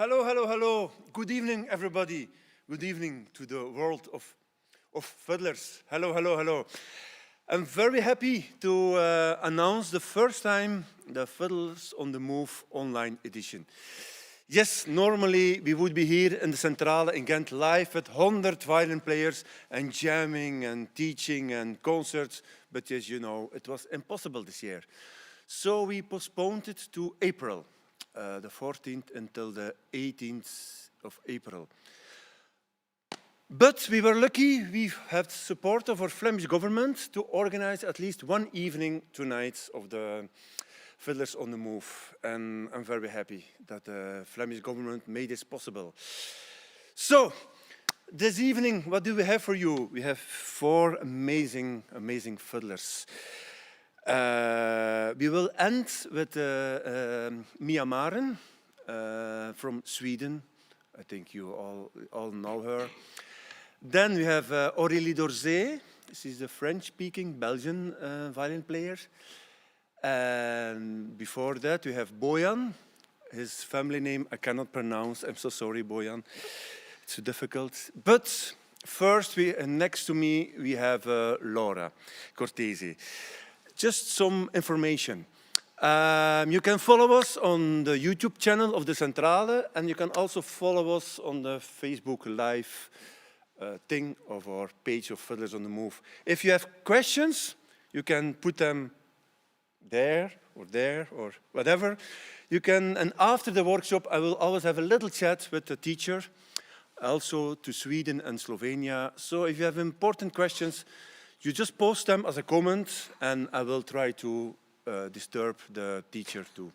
Hello, hello, hello. Good evening, everybody. Good evening to the world of fiddlers. Hello, hello, hello. I'm very happy to announce the first time the Fiddlers on the Move online edition. Yes, normally we would be here in the Centrale in Ghent live with 100 violin players and jamming and teaching and concerts, but as you know, it was impossible this year. So we postponed it to April. The 14th until the 18th of April. But we were lucky, we had support of our Flemish government to organize at least one evening tonight of the Fiddlers on the Move. And I'm very happy that the Flemish government made this possible. So, this evening, what do we have for you? We have 4 amazing fiddlers. We will end with Mia Maren from Sweden. I think you all know her. Then we have Aurélie Dorzée. She's a French-speaking Belgian violin player. And before that we have Bojan. His family name I cannot pronounce. I'm so sorry, Bojan. It's so difficult. But first, next to me, we have Laura Cortese. Just some information. You can follow us on the YouTube channel of the Centrale, and you can also follow us on the Facebook Live thing of our page of Fiddlers on the Move. If you have questions, you can put them there or whatever. You can, and after the workshop, I will always have a little chat with the teacher, also to Sweden and Slovenia. So if you have important questions, you just post them as a comment, and I will try to disturb the teacher to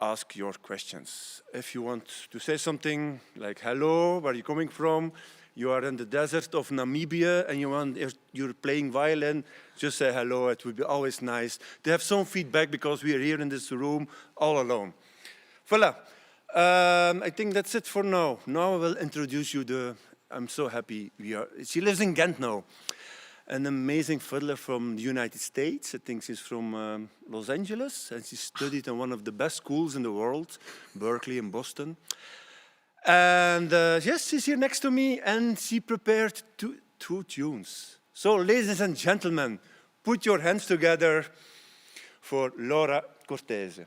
ask your questions. If you want to say something like, hello, where are you coming from? You are in the desert of Namibia and you're playing violin, just say hello. It would be always nice to have some feedback because we are here in this room all alone. Voilà. I think that's it for now. Now I will introduce you I'm so happy she lives in Ghent now. An amazing fiddler from the United States. I think she's from Los Angeles, and she studied in one of the best schools in the world, Berkeley in Boston. And yes, she's here next to me, and she prepared two tunes. So, ladies and gentlemen, put your hands together for Laura Cortese.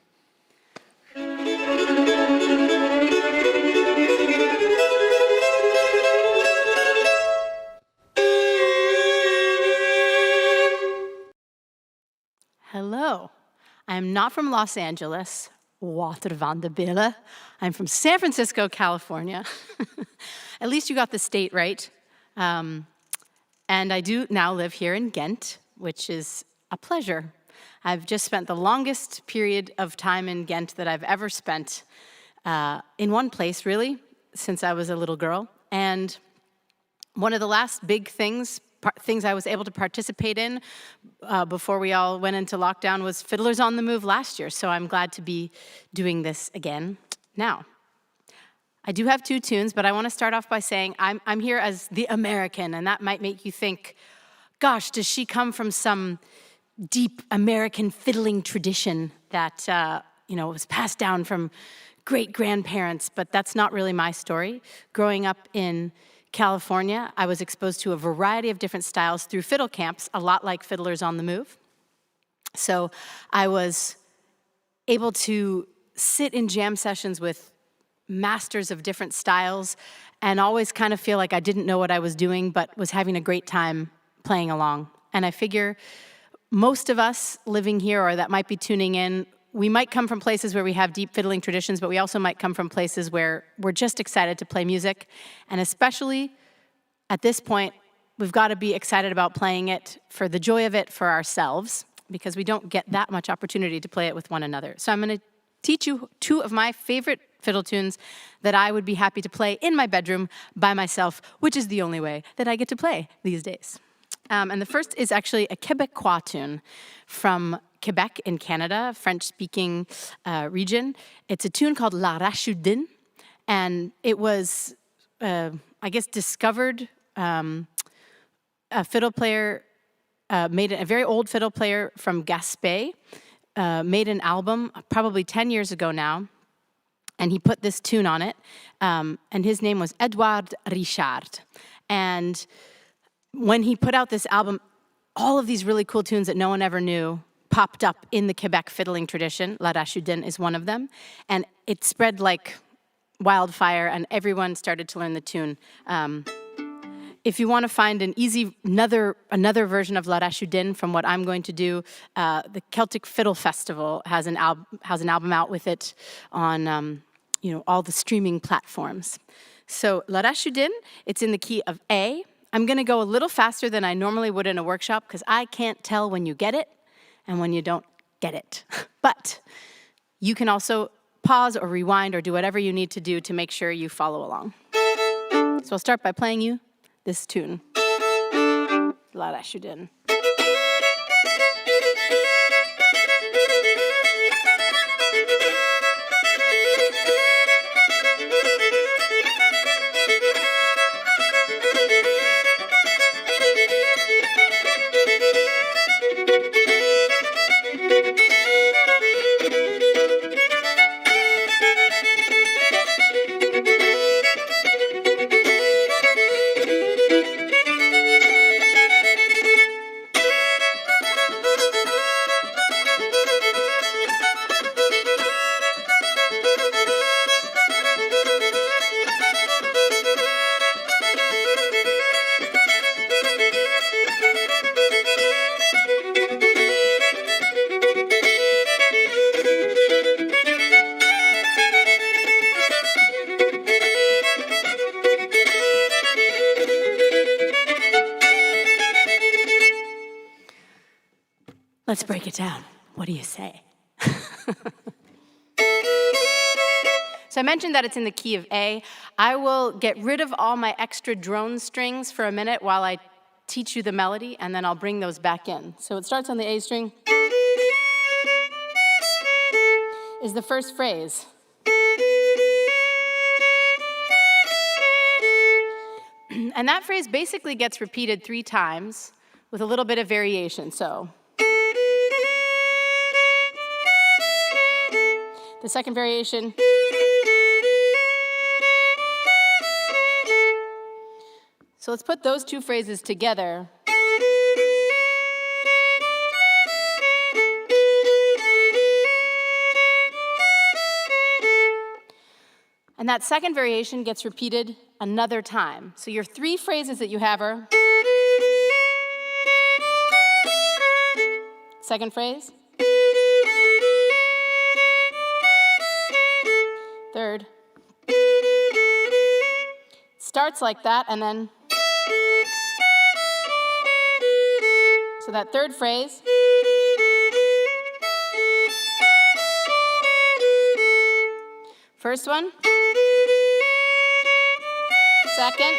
Hello, I'm not from Los Angeles, Wouter Vandenabeele. I'm from San Francisco, California. At least you got the state right. And I do now live here in Ghent, which is a pleasure. I've just spent the longest period of time in Ghent that I've ever spent in one place, really, since I was a little girl. And one of the last big things I was able to participate in before we all went into lockdown was Fiddlers on the Move last year, so I'm glad to be doing this again now. I do have 2 tunes, but I want to start off by saying I'm here as the American, and that might make you think, gosh, does she come from some deep American fiddling tradition that was passed down from great-grandparents, but that's not really my story. Growing up in California, I was exposed to a variety of different styles through fiddle camps, a lot like Fiddlers on the Move. So I was able to sit in jam sessions with masters of different styles and always kind of feel like I didn't know what I was doing, but was having a great time playing along. And I figure most of us living here or that might be tuning in, we might come from places where we have deep fiddling traditions, but we also might come from places where we're just excited to play music. And especially at this point, we've got to be excited about playing it for the joy of it for ourselves, because we don't get that much opportunity to play it with one another. So I'm going to teach you 2 of my favorite fiddle tunes that I would be happy to play in my bedroom by myself, which is the only way that I get to play these days. And the first is actually a Quebecois tune from Quebec in Canada, French-speaking region. It's a tune called La Rachoudine, and it was, I guess, discovered a fiddle player, a very old fiddle player from Gaspé, made an album probably 10 years ago now, and he put this tune on it, and his name was Edouard Richard. And when he put out this album, all of these really cool tunes that no one ever knew popped up in the Quebec fiddling tradition. La Rachoudine is one of them. And it spread like wildfire, and everyone started to learn the tune. If you want to find an easy, another version of La Rachoudine from what I'm going to do, the Celtic Fiddle Festival has an album out with it on all the streaming platforms. So La Rachoudine, it's in the key of A. I'm going to go a little faster than I normally would in a workshop because I can't tell when you get it and when you don't get it. But you can also pause or rewind or do whatever you need to do to make sure you follow along. So I'll start by playing you this tune, La Rachoudine. Let's break it down. What do you say? So I mentioned that it's in the key of A. I will get rid of all my extra drone strings for a minute while I teach you the melody, and then I'll bring those back in. So it starts on the A string, is the first phrase. And that phrase basically gets repeated 3 times with a little bit of variation. So the second variation. So let's put those 2 phrases together. And that second variation gets repeated another time. So your 3 phrases that you have are second phrase, third. Starts like that, and then, so that third phrase, first one, second,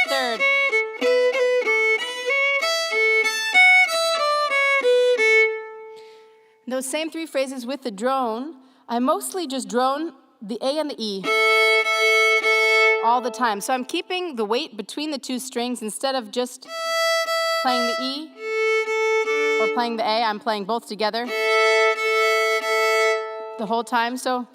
third. Those same 3 phrases with the drone, I mostly just drone the A and the E all the time. So I'm keeping the weight between the 2 strings. Instead of just playing the E or playing the A, I'm playing both together the whole time. So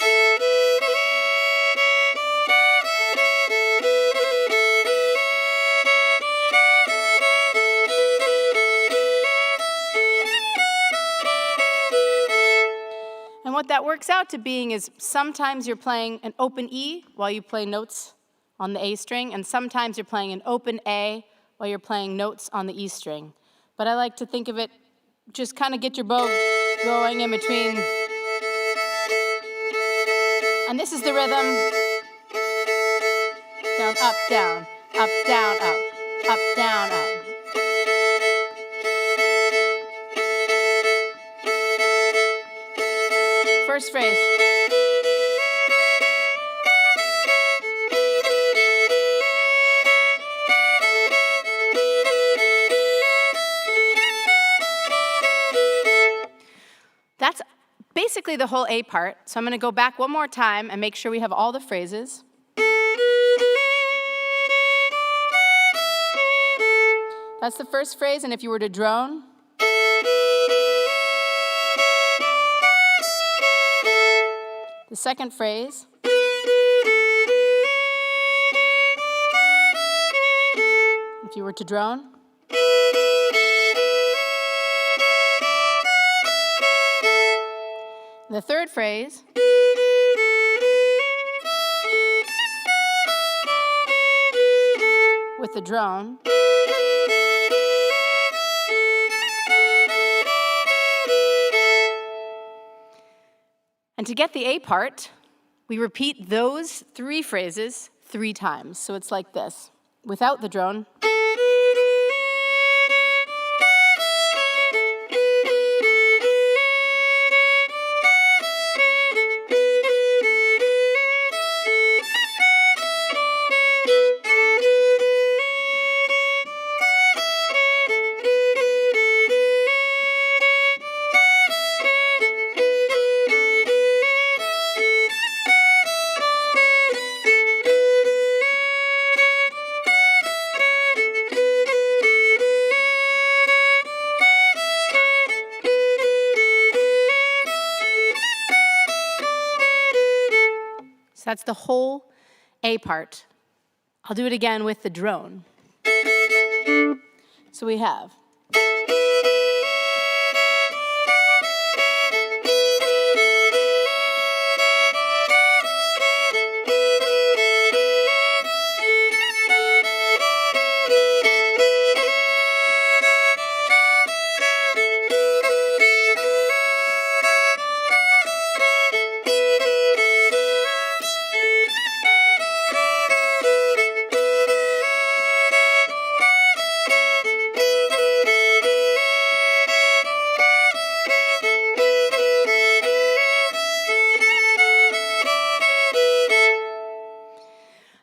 and what that works out to being is sometimes you're playing an open E while you play notes on the A string, and sometimes you're playing an open A while you're playing notes on the E string. But I like to think of it, just kind of get your bow going in between. And this is the rhythm. Down, up, down, up, down, up, down, up. First phrase. That's basically the whole A part. So I'm going to go back one more time and make sure we have all the phrases. That's the first phrase, and if you were to drone, The second phrase. If you were to drone. The third phrase. With the drone. And to get the A part, we repeat those three phrases 3 times. So it's like this. Without the drone. So that's the whole A part. I'll do it again with the drone. So we have.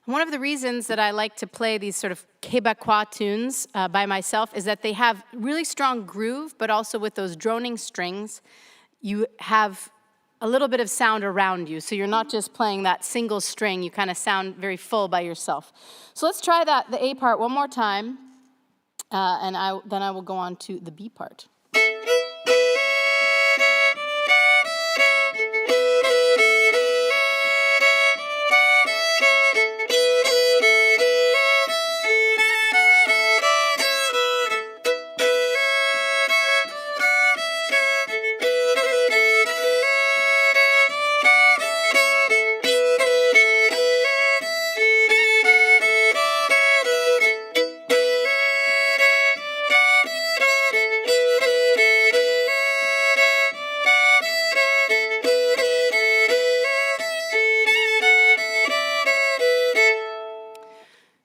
One of the reasons that I like to play these sort of Québécois tunes by myself is that they have really strong groove, but also with those droning strings, you have a little bit of sound around you. So you're not just playing that single string, you kind of sound very full by yourself. So let's try that, the A part one more time, and then I will go on to the B part.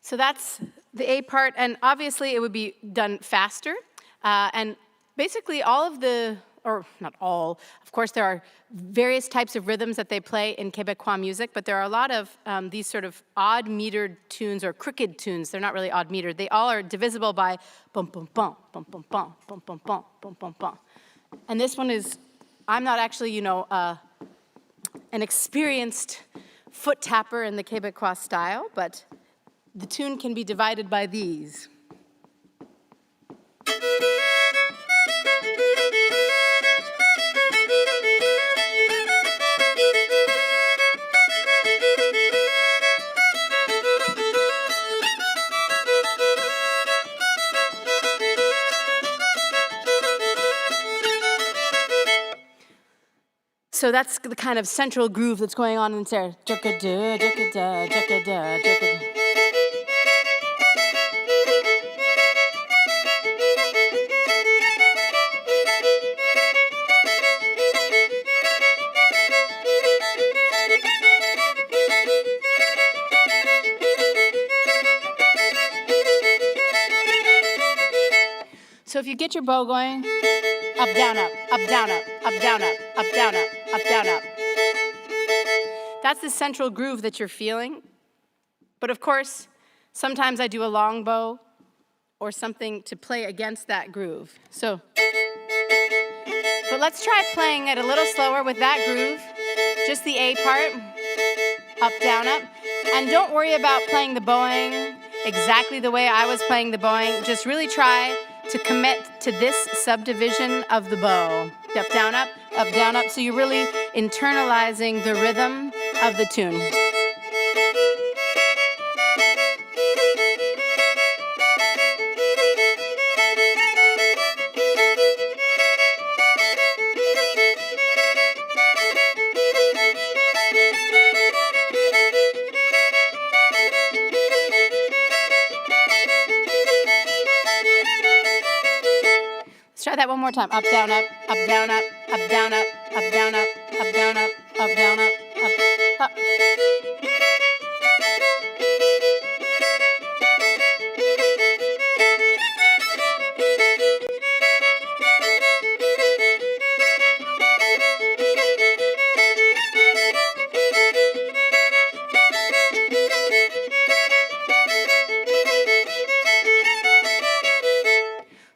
So that's the A part, and obviously it would be done faster. And basically all of the, or not all, of course there are various types of rhythms that they play in Québécois music, but there are a lot of these sort of odd metered tunes or crooked tunes. They're not really odd metered. They all are divisible by bum bum bum, bum bum bum, bum bum bum, bum bum bum. And this one is, I'm not actually, an experienced foot tapper in the Québécois style, but the tune can be divided by these. So that's the kind of central groove that's going on in there. So if you get your bow going, up, down, up, up, down, up, up, down, up, up, down, up, up, down, up. That's the central groove that you're feeling. But of course, sometimes I do a long bow or something to play against that groove. So, but let's try playing it a little slower with that groove. Just the A part, up, down, up. And don't worry about playing the bowing exactly the way I was playing the bowing. Just really try to commit to this subdivision of the bow. Up, down, up, up, down, up. So you're really internalizing the rhythm of the tune. Try that one more time. Up, down, up, up, down, up, up, down, up, up, down, up, up, down, up, up, down, up, up.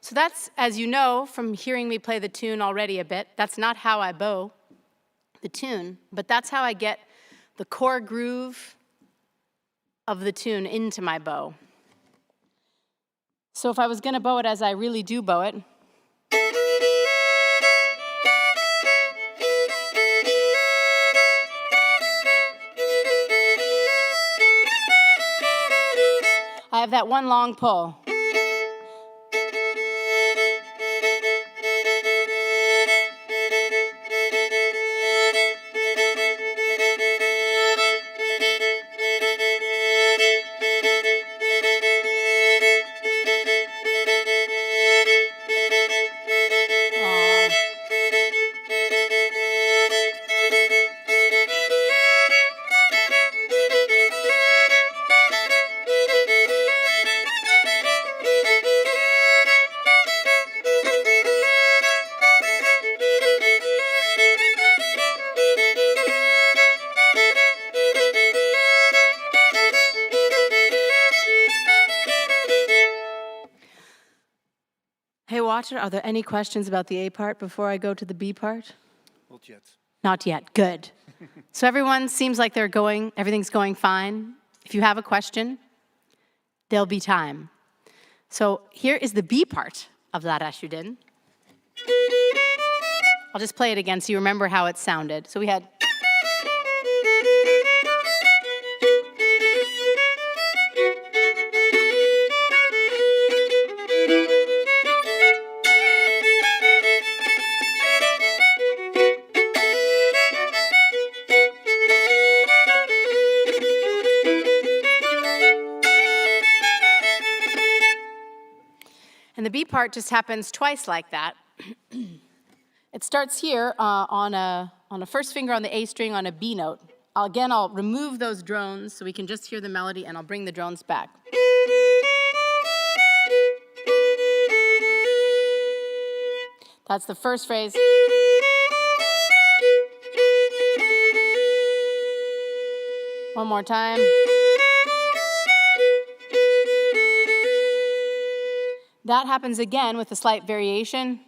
So that's, as you know from hearing me play the tune already a bit, that's not how I bow the tune, but that's how I get the core groove of the tune into my bow. So if I was going to bow it as I really do bow it, I have that one long pull. Hey, Wouter, are there any questions about the A part before I go to the B part? Not yet. Not yet, good. So everyone seems like everything's going fine. If you have a question, there'll be time. So here is the B part of La Rachudin. I'll just play it again so you remember how it sounded. So we had... And the B part just happens twice like that. It starts here on a first finger on the A string on a B note. I'll remove those drones so we can just hear the melody, and I'll bring the drones back. That's the first phrase. One more time. That happens again with a slight variation.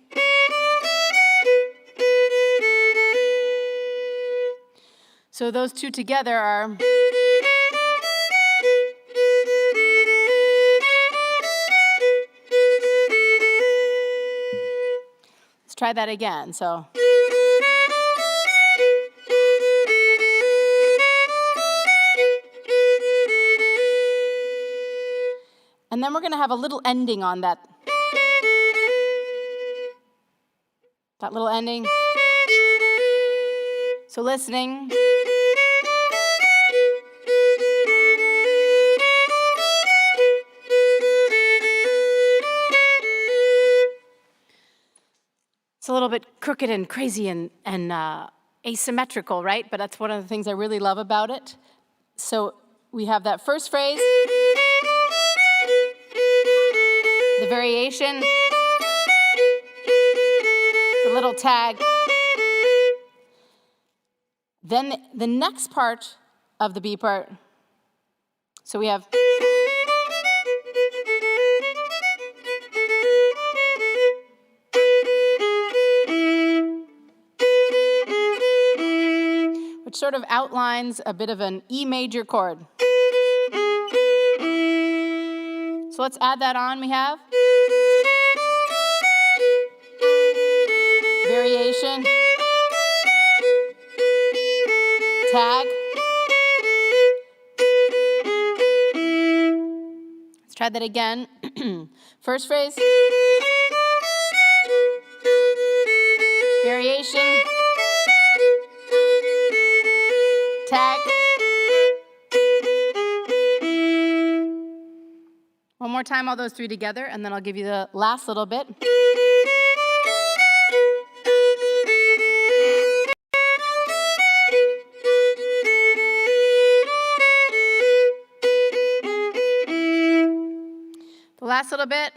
So those two together are... Let's try that again. So... And then we're going to have a little ending on that. That little ending. So listening. It's a little bit crooked and crazy and asymmetrical, right? But that's one of the things I really love about it. So we have that first phrase. The variation, the little tag. Then the next part of the B part. So we have... which sort of outlines a bit of an E major chord. So let's add that on. We have variation, tag. Let's try that again. First phrase. Variation. Tag. One more time, all those three together, and then I'll give you the last little bit. The last little bit.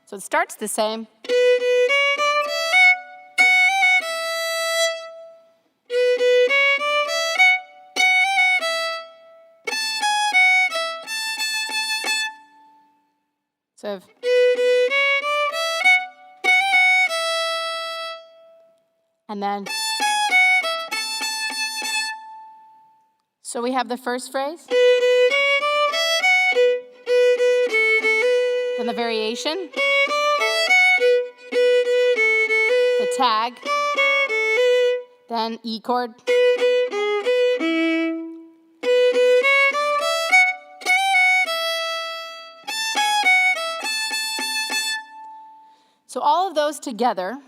So it starts the same. So and then, so we have the first phrase, then the variation, the tag, then E chord, so all of those together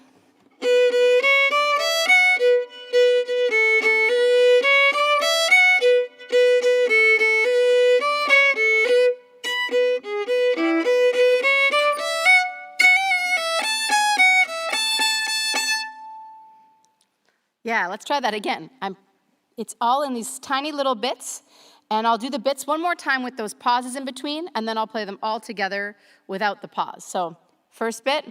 yeah, let's try that again. It's all in these tiny little bits, and I'll do the bits one more time with those pauses in between, and then I'll play them all together without the pause. So, first bit.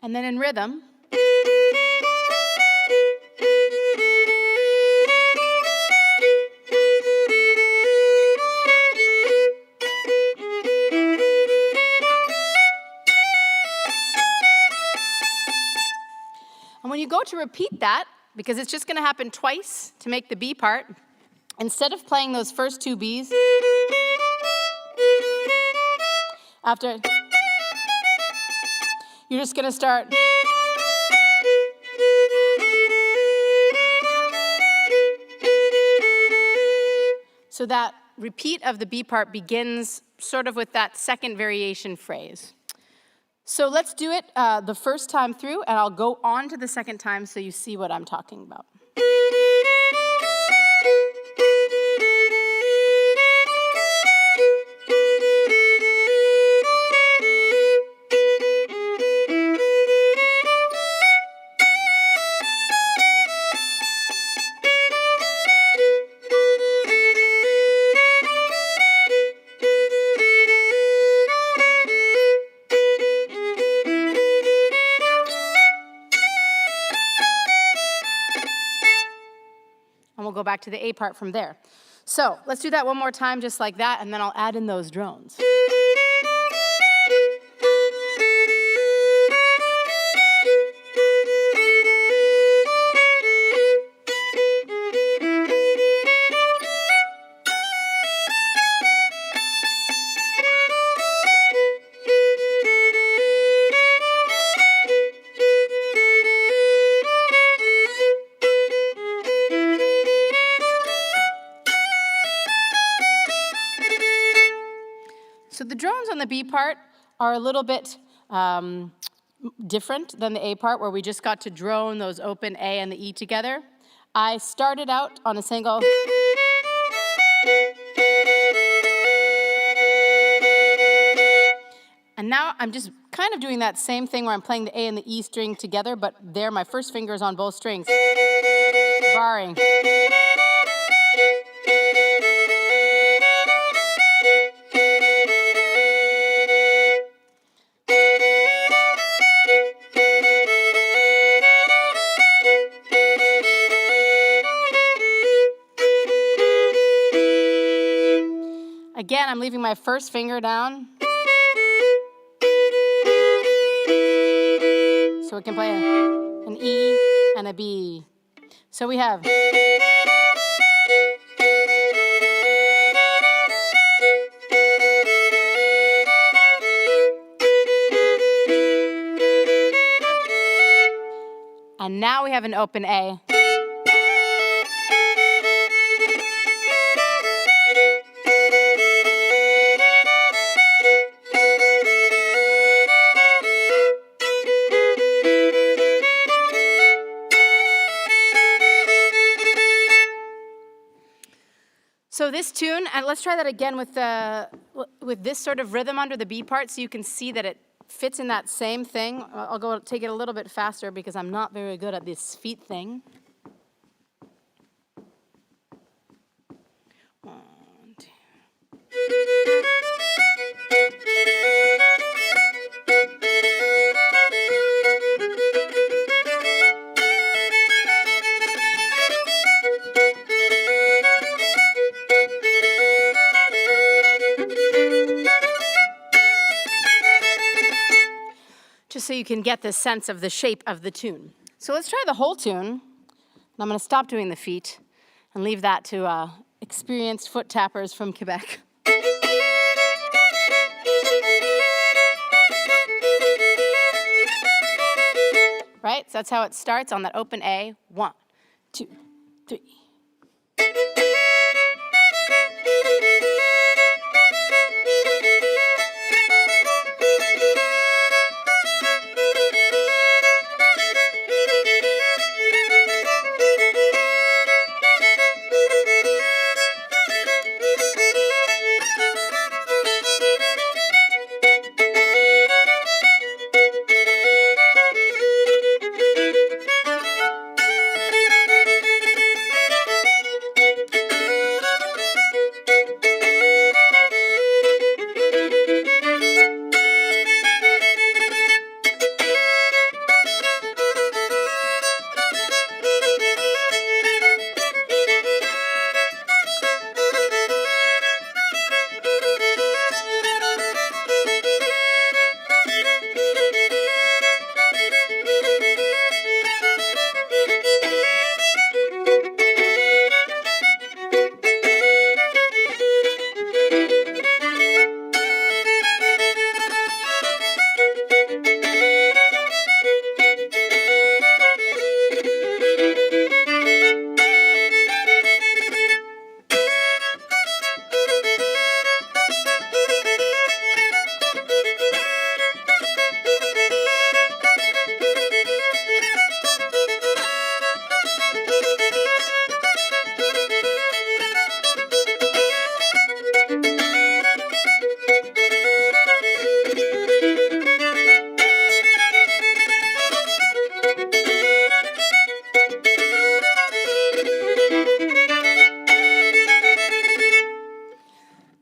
And then in rhythm. And when you go to repeat that, because it's just going to happen twice to make the B part, instead of playing those first two Bs, after, you're just going to start. So that repeat of the B part begins sort of with that second variation phrase. So let's do it the first time through, and I'll go on to the second time so you see what I'm talking about. Go back to the A part from there. So let's do that one more time just like that, and then I'll add in those drones. So the drones on the B part are a little bit different than the A part, where we just got to drone those open A and the E together. I started out on a single. And now I'm just kind of doing that same thing where I'm playing the A and the E string together, but there my first finger is on both strings, barring. Again, I'm leaving my first finger down. So it can play an E and a B. So we have. And now we have an open A. So this tune, and let's try that again with this sort of rhythm under the B part so you can see that it fits in that same thing. I'll take it a little bit faster because I'm not very good at this feet thing. 1, 2. Just so you can get the sense of the shape of the tune. So let's try the whole tune. And I'm going to stop doing the feet and leave that to experienced foot tappers from Quebec. Right? So that's how it starts on that open A. 1, 2, 3.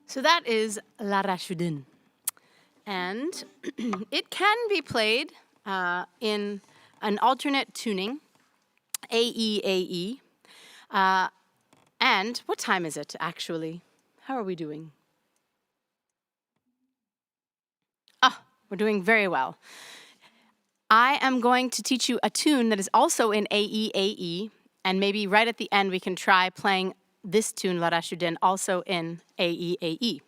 So that is La Rachudin. And it can be played in an alternate tuning, A-E-A-E. And what time is it, actually? How are we doing? We're doing very well. I am going to teach you a tune that is also in A-E-A-E, and maybe right at the end we can try playing this tune, La Rachudin, also in A-E-A-E.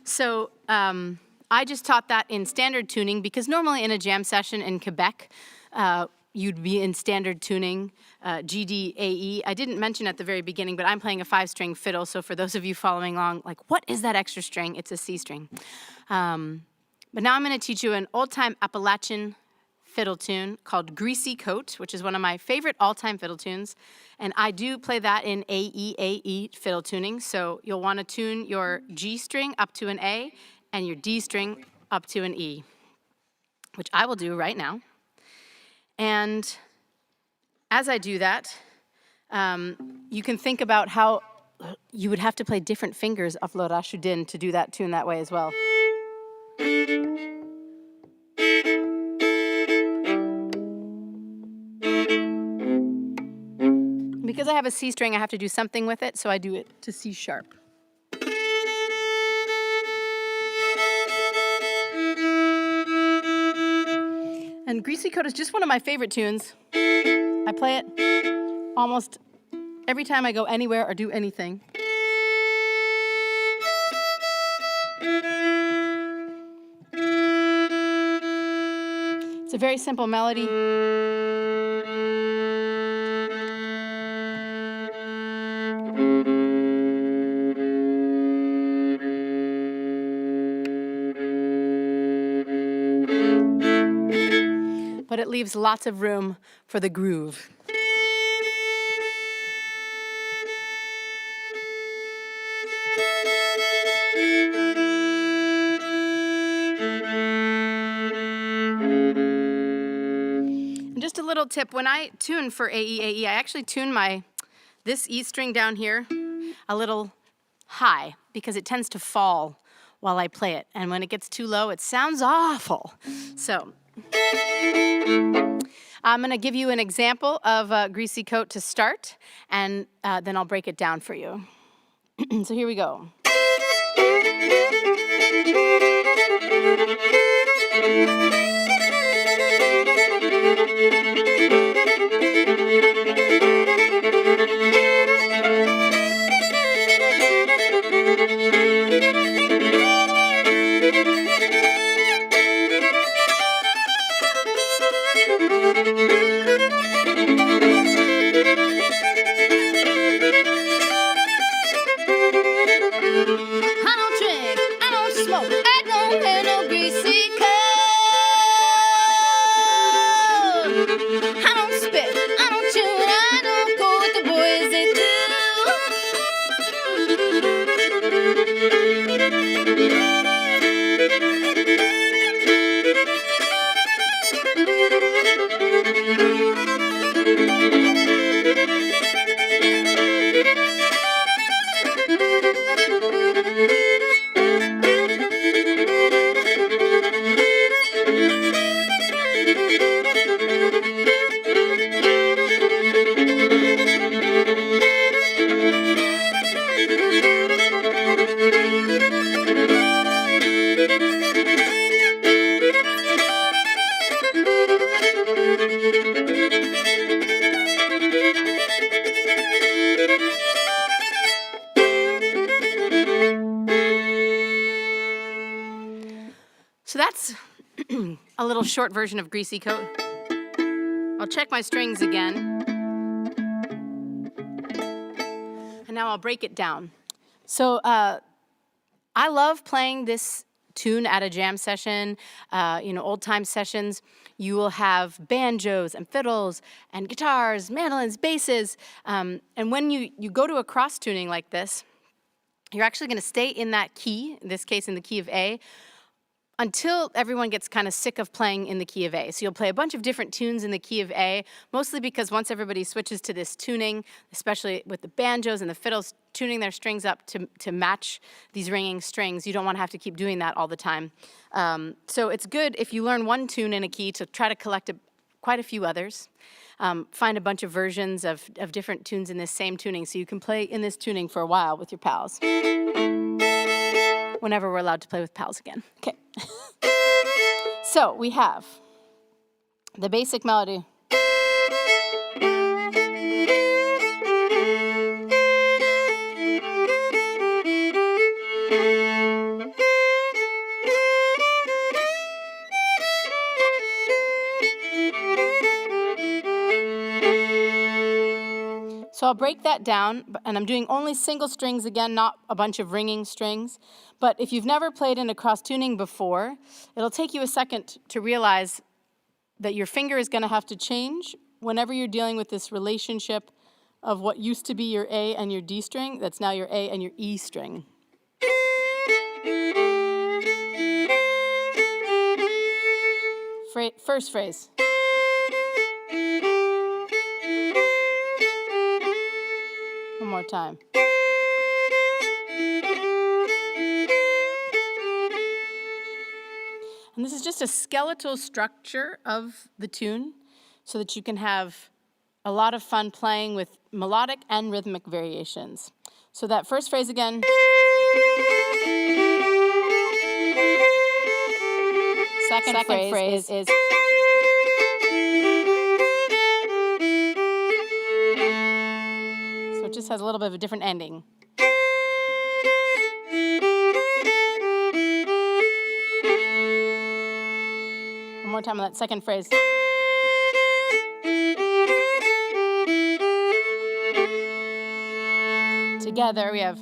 So I just taught that in standard tuning because normally in a jam session in Quebec, you'd be in standard tuning, G, D, A, E. I didn't mention at the very beginning, but I'm playing a 5-string fiddle, so for those of you following along, like, what is that extra string? It's a C string. But now I'm going to teach you an old-time Appalachian fiddle tune called Greasy Coat, which is one of my favorite all-time fiddle tunes. And I do play that in A-E-A-E fiddle tuning. So you'll want to tune your G string up to an A and your D string up to an E, which I will do right now. And as I do that, you can think about how you would have to play different fingers of La Rachudin to do that tune that way as well. Because I have a C string, I have to do something with it, so I do it to C sharp. And Greasy Coat is just one of my favorite tunes. I play it almost every time I go anywhere or do anything. It's a very simple melody. But it leaves lots of room for the groove. And just a little tip, when I tune for AE, I actually tune this E string down here a little high because it tends to fall while I play it. And when it gets too low, it sounds awful. So I'm going to give you an example of Greasy Coat to start, and then I'll break it down for you. So here we go. So that's a little short version of Greasy Coat. I'll check my strings again. And now I'll break it down. So I love playing this tune at a jam session, old time sessions. You will have banjos and fiddles and guitars, mandolins, basses. And when you go to a cross tuning like this, you're actually going to stay in that key, in this case in the key of A, until everyone gets kind of sick of playing in the key of A. So you'll play a bunch of different tunes in the key of A, mostly because once everybody switches to this tuning, especially with the banjos and the fiddles, tuning their strings up to match these ringing strings, you don't want to have to keep doing that all the time. So it's good if you learn one tune in a key to try to collect quite a few others. Find a bunch of versions of different tunes in this same tuning so you can play in this tuning for a while with your pals. Whenever we're allowed to play with pals again. Okay. So we have the basic melody. So I'll break that down, and I'm doing only single strings again, not a bunch of ringing strings. But if you've never played in a cross tuning before, it'll take you a second to realize that your finger is going to have to change whenever you're dealing with this relationship of what used to be your A and your D string, that's now your A and your E string. First phrase. One more time. And this is just a skeletal structure of the tune so that you can have a lot of fun playing with melodic and rhythmic variations. So that first phrase again. Second phrase is it just has a little bit of a different ending. One more time on that second phrase. Together we have.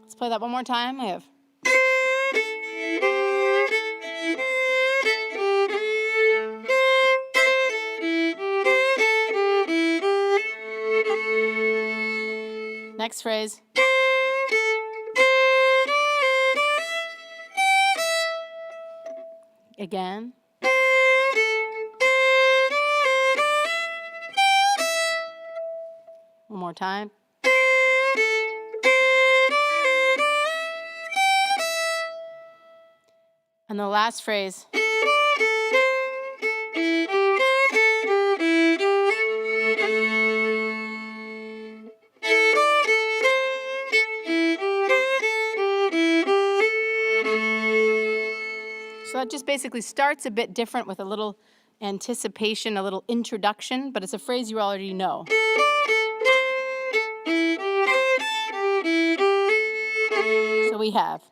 Let's play that one more time. I have. Next phrase. Again. One more time. And the last phrase. So that just basically starts a bit different with a little anticipation, a little introduction, but it's a phrase you already know. So we have.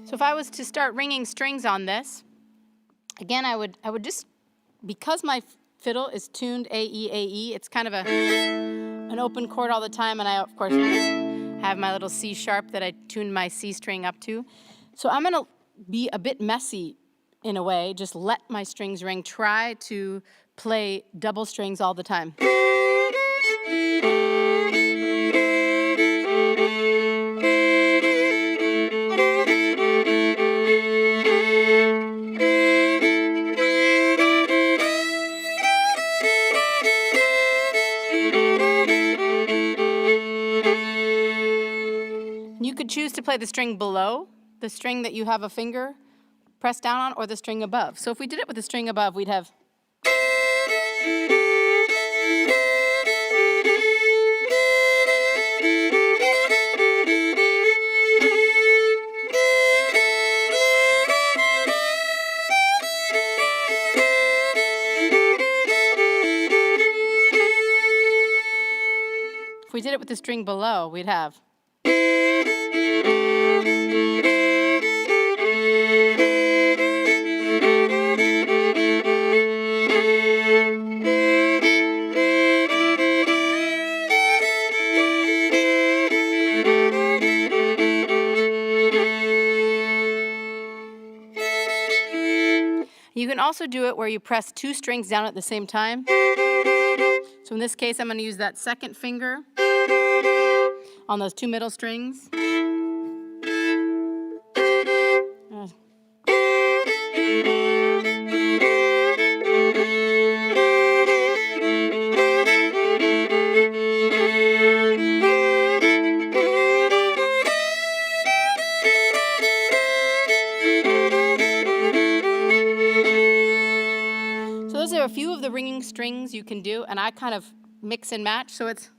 So if I was to start ringing strings on this, again, I would just, because my fiddle is tuned A, E, A, E, it's kind of an open chord all the time, and I, of course, have my little C sharp that I tuned my C string up to. So I'm gonna be a bit messy in a way, just let my strings ring, try to play double strings all the time. You could choose to play the string below, the string that you have a finger pressed down on, or the string above. So if we did it with the string above, we'd have. If we did it with the string below, we'd have. You can also do it where you press two strings down at the same time. So in this case, I'm going to use that second finger on those two middle strings. So those are a few of the ringing strings you can do, and I kind of mix and match, so it's.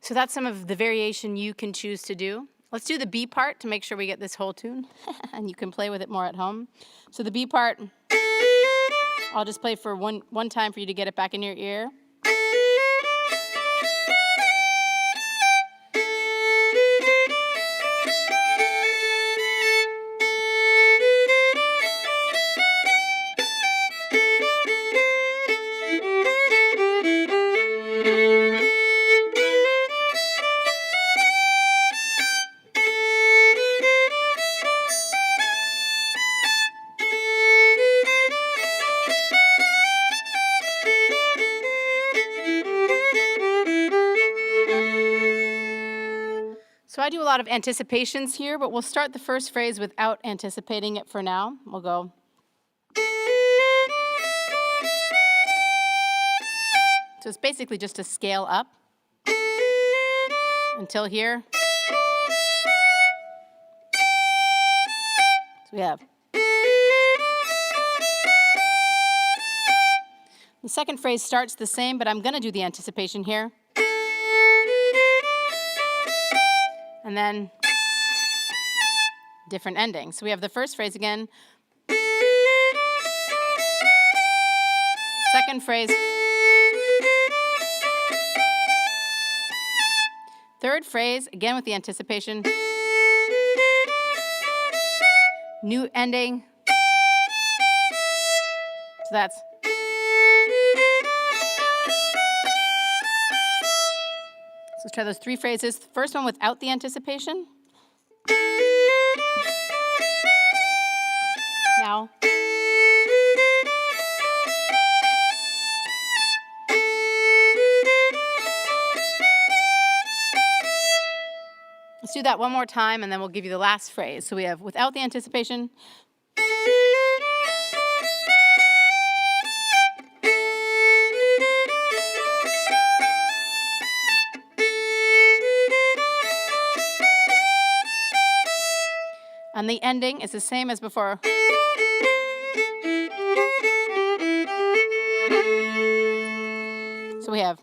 So that's some of the variation you can choose to do. Let's do the B part to make sure we get this whole tune, and you can play with it more at home. So the B part, I'll just play for one time for you to get it back in your ear. So I do a lot of anticipations here, but we'll start the first phrase without anticipating it for now. We'll go. So it's basically just a scale up until here. So we have. The second phrase starts the same, but I'm going to do the anticipation here. And then different ending. So we have the first phrase again. Second phrase. Third phrase, again with the anticipation. New ending. So that's. So let's try those three phrases. The first one without the anticipation. Now. Let's do that one more time, and then we'll give you the last phrase. So we have without the anticipation. And the ending is the same as before. So we have.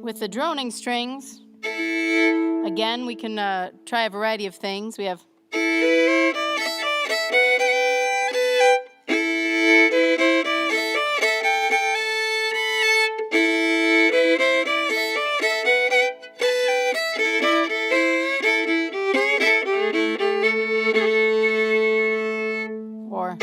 With the droning strings, again, we can try a variety of things. We have. Or.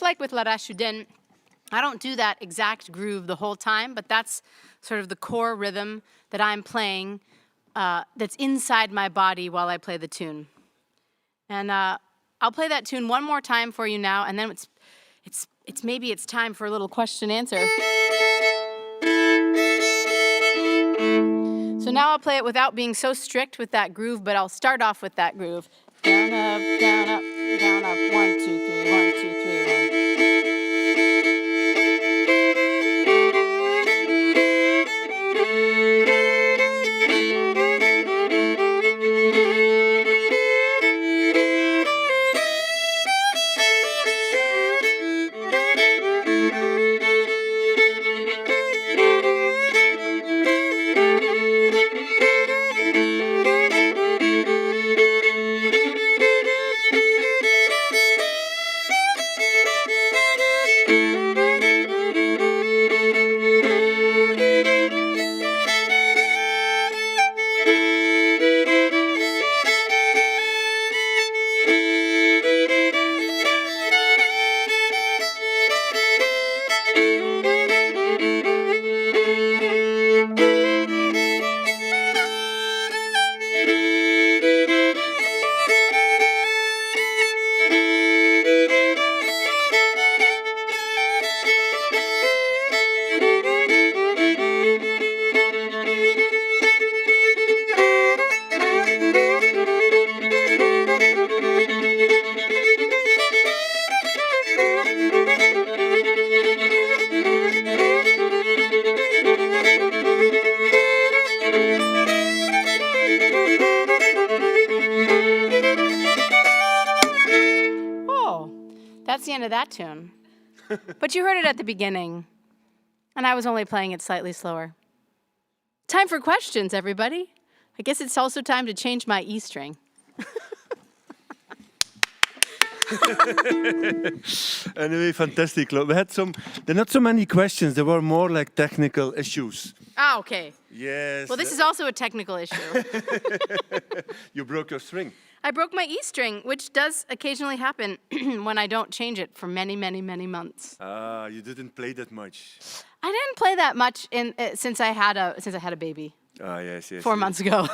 like with La Rashoudin, I don't do that exact groove the whole time, but that's sort of the core rhythm that I'm playing that's inside my body while I play the tune. And I'll play that tune one more time for you now, and then maybe it's time for a little question answer. So now I'll play it without being so strict with that groove, but I'll start off with that groove. Down, up, down, up, down, up, 1, 2, 3, 1, 2, 3, 1. That's the end of that tune. But you heard it at the beginning, and I was only playing it slightly slower. Time for questions, everybody. I guess it's also time to change my E string. Anyway, fantastic. We had there are not so many questions. There were more like technical issues. Ah, okay. Yes. Well, this is also a technical issue. You broke your string. I broke my E string, which does occasionally happen when I don't change it for many, many, many months. Ah, you didn't play that much. I didn't play that much since I had a baby. Ah, yes. 4 months ago.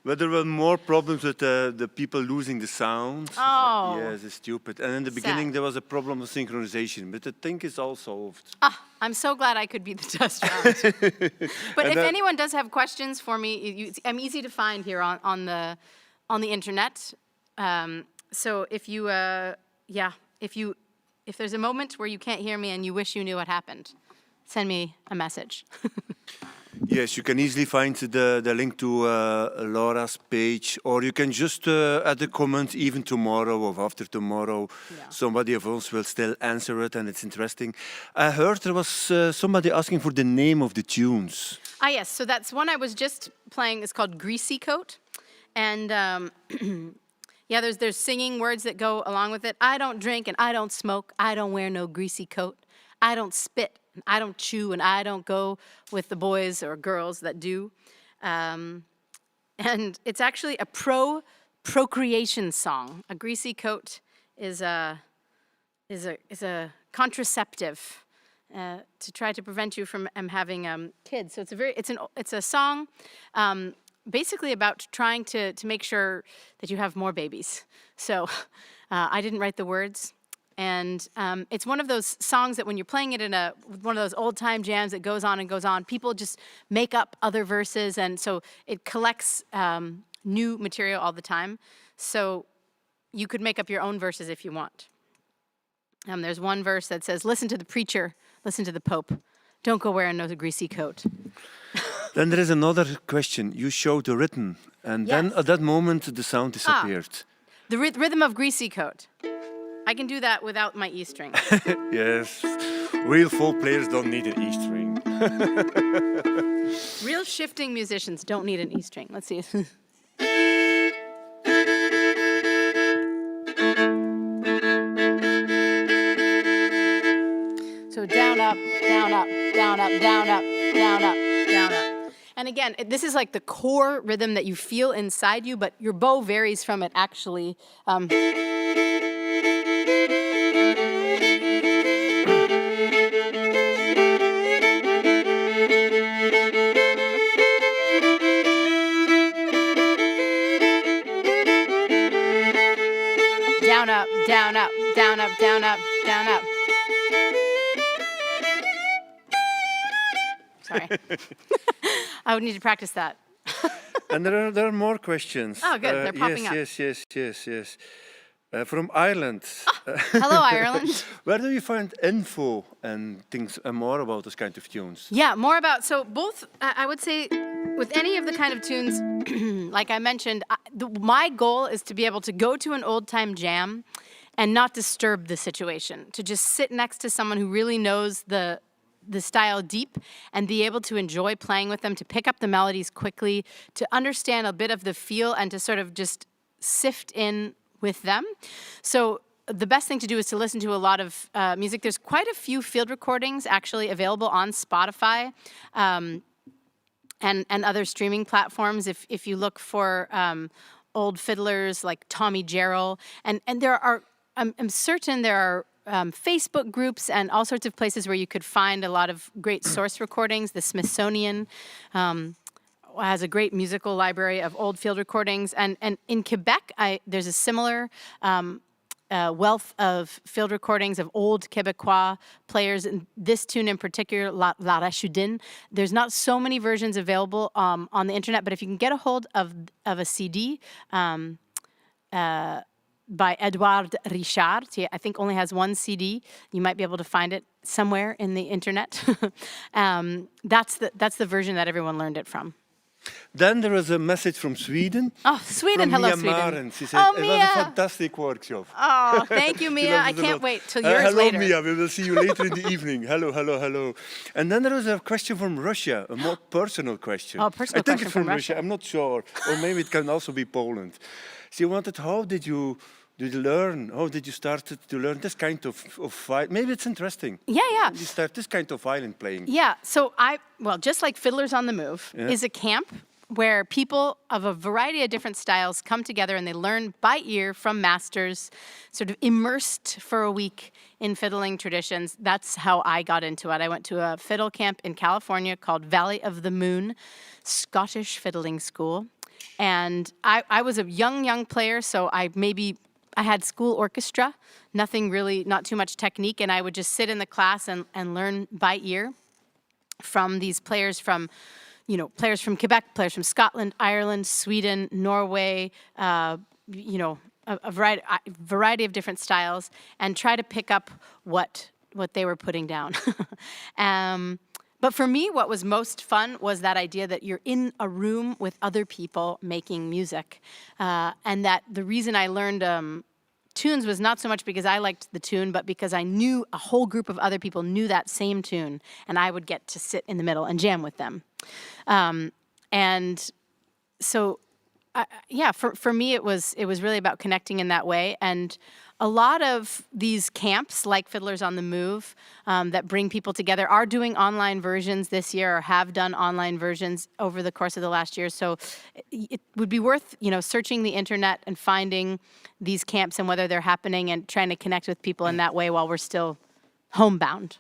But there were more problems with the people losing the sound. Oh. Yes, it's stupid. And in the beginning, there was a problem with synchronization, but I think it's all solved. Ah, I'm so glad I could be the test round. But if anyone does have questions for me, I'm easy to find here on the internet. So if you, if there's a moment where you can't hear me and you wish you knew what happened, send me a message. Yes, you can easily find the link to Laura's page, or you can just add a comment even tomorrow or after tomorrow. Yeah. Somebody of us will still answer it, and it's interesting. I heard there was somebody asking for the name of the tunes. Ah, yes. So that's one I was just playing. It's called Greasy Coat. And yeah, there's singing words that go along with it. I don't drink and I don't smoke. I don't wear no greasy coat. I don't spit. I don't chew, and I don't go with the boys or girls that do. And it's actually a procreation song. A greasy coat is a contraceptive to try to prevent you from having kids. So it's a song basically about trying to make sure that you have more babies. So I didn't write the words. And it's one of those songs that when you're playing it in one of those old-time jams that goes on and goes on, people just make up other verses, and so it collects new material all the time. So you could make up your own verses if you want. There's one verse that says, listen to the preacher, listen to the Pope. Don't go wearing no greasy coat. Then there is another question. You showed the rhythm, and then at that moment the sound disappeared. The rhythm of greasy coat. I can do that without my E string. Yes, real folk players don't need an E string. Real shifting musicians don't need an E string. Let's see. So down, up, down, up, down, up, down, up, down, up, down, up. And again, this is like the core rhythm that you feel inside you, but your bow varies from it actually. down, up, down, up, down, up. Sorry. I would need to practice that. And there are more questions. Oh, good. They're popping up. Yes. From Ireland. Hello, Ireland. Where do you find info and things more about this kind of tunes? Yeah, more about, so both, I would say, with any of the kind of tunes, like I mentioned, my goal is to be able to go to an old-time jam and not disturb the situation, to just sit next to someone who really knows the style deep and be able to enjoy playing with them, to pick up the melodies quickly, to understand a bit of the feel and to sort of just sift in with them. So the best thing to do is to listen to a lot of music. There's quite a few field recordings actually available on Spotify and other streaming platforms. If you look for old fiddlers like Tommy Jarrell, and there are, I'm certain there are Facebook groups and all sorts of places where you could find a lot of great source recordings. The Smithsonian has a great musical library of old field recordings. And in Quebec, there's a similar wealth of field recordings of old Quebecois players. And this tune in particular, La Rachoudine, there's not so many versions available on the internet, but if you can get a hold of a CD, by Edouard Richard. I think only has one CD. You might be able to find it somewhere in the internet. That's the version that everyone learned it from. Then there was a message from Sweden. Oh, Sweden. From Hello, Mia Sweden. Maren. She said, Oh, it Mia. was a fantastic workshop. Oh, thank you, Mia. I can't wait till yours hello, later. Mia. We will see you later in the evening. Hello. And then there was a question from Russia, a more personal question. Oh, personal I think question it's from from Russia. I'm not sure. Or maybe it can also be Poland. She wanted, how did you learn? How did you start to learn this kind of violin? Maybe it's interesting. Yeah. You start this kind of violin playing. Yeah, so just like Fiddlers on the Move is a camp where people of a variety of different styles come together and they learn by ear from masters, sort of immersed for a week in fiddling traditions. That's how I got into it. I went to a fiddle camp in California called Valley of the Moon Scottish Fiddling School. And I was a young player, so I had school orchestra, nothing really, not too much technique, and I would just sit in the class and learn by ear from these players from Quebec, players from Scotland, Ireland, Sweden, Norway, a variety of different styles, and try to pick up what they were putting down. But for me, what was most fun was that idea that you're in a room with other people making music, and that the reason I learned tunes was not so much because I liked the tune, but because I knew a whole group of other people knew that same tune, and I would get to sit in the middle and jam with them. And so, for me, it was really about connecting in that way. And a lot of these camps, like Fiddlers on the Move, that bring people together, are doing online versions this year, or have done online versions over the course of the last year. So it would be worth, searching the internet and finding these camps and whether they're happening and trying to connect with people in that way while we're still homebound.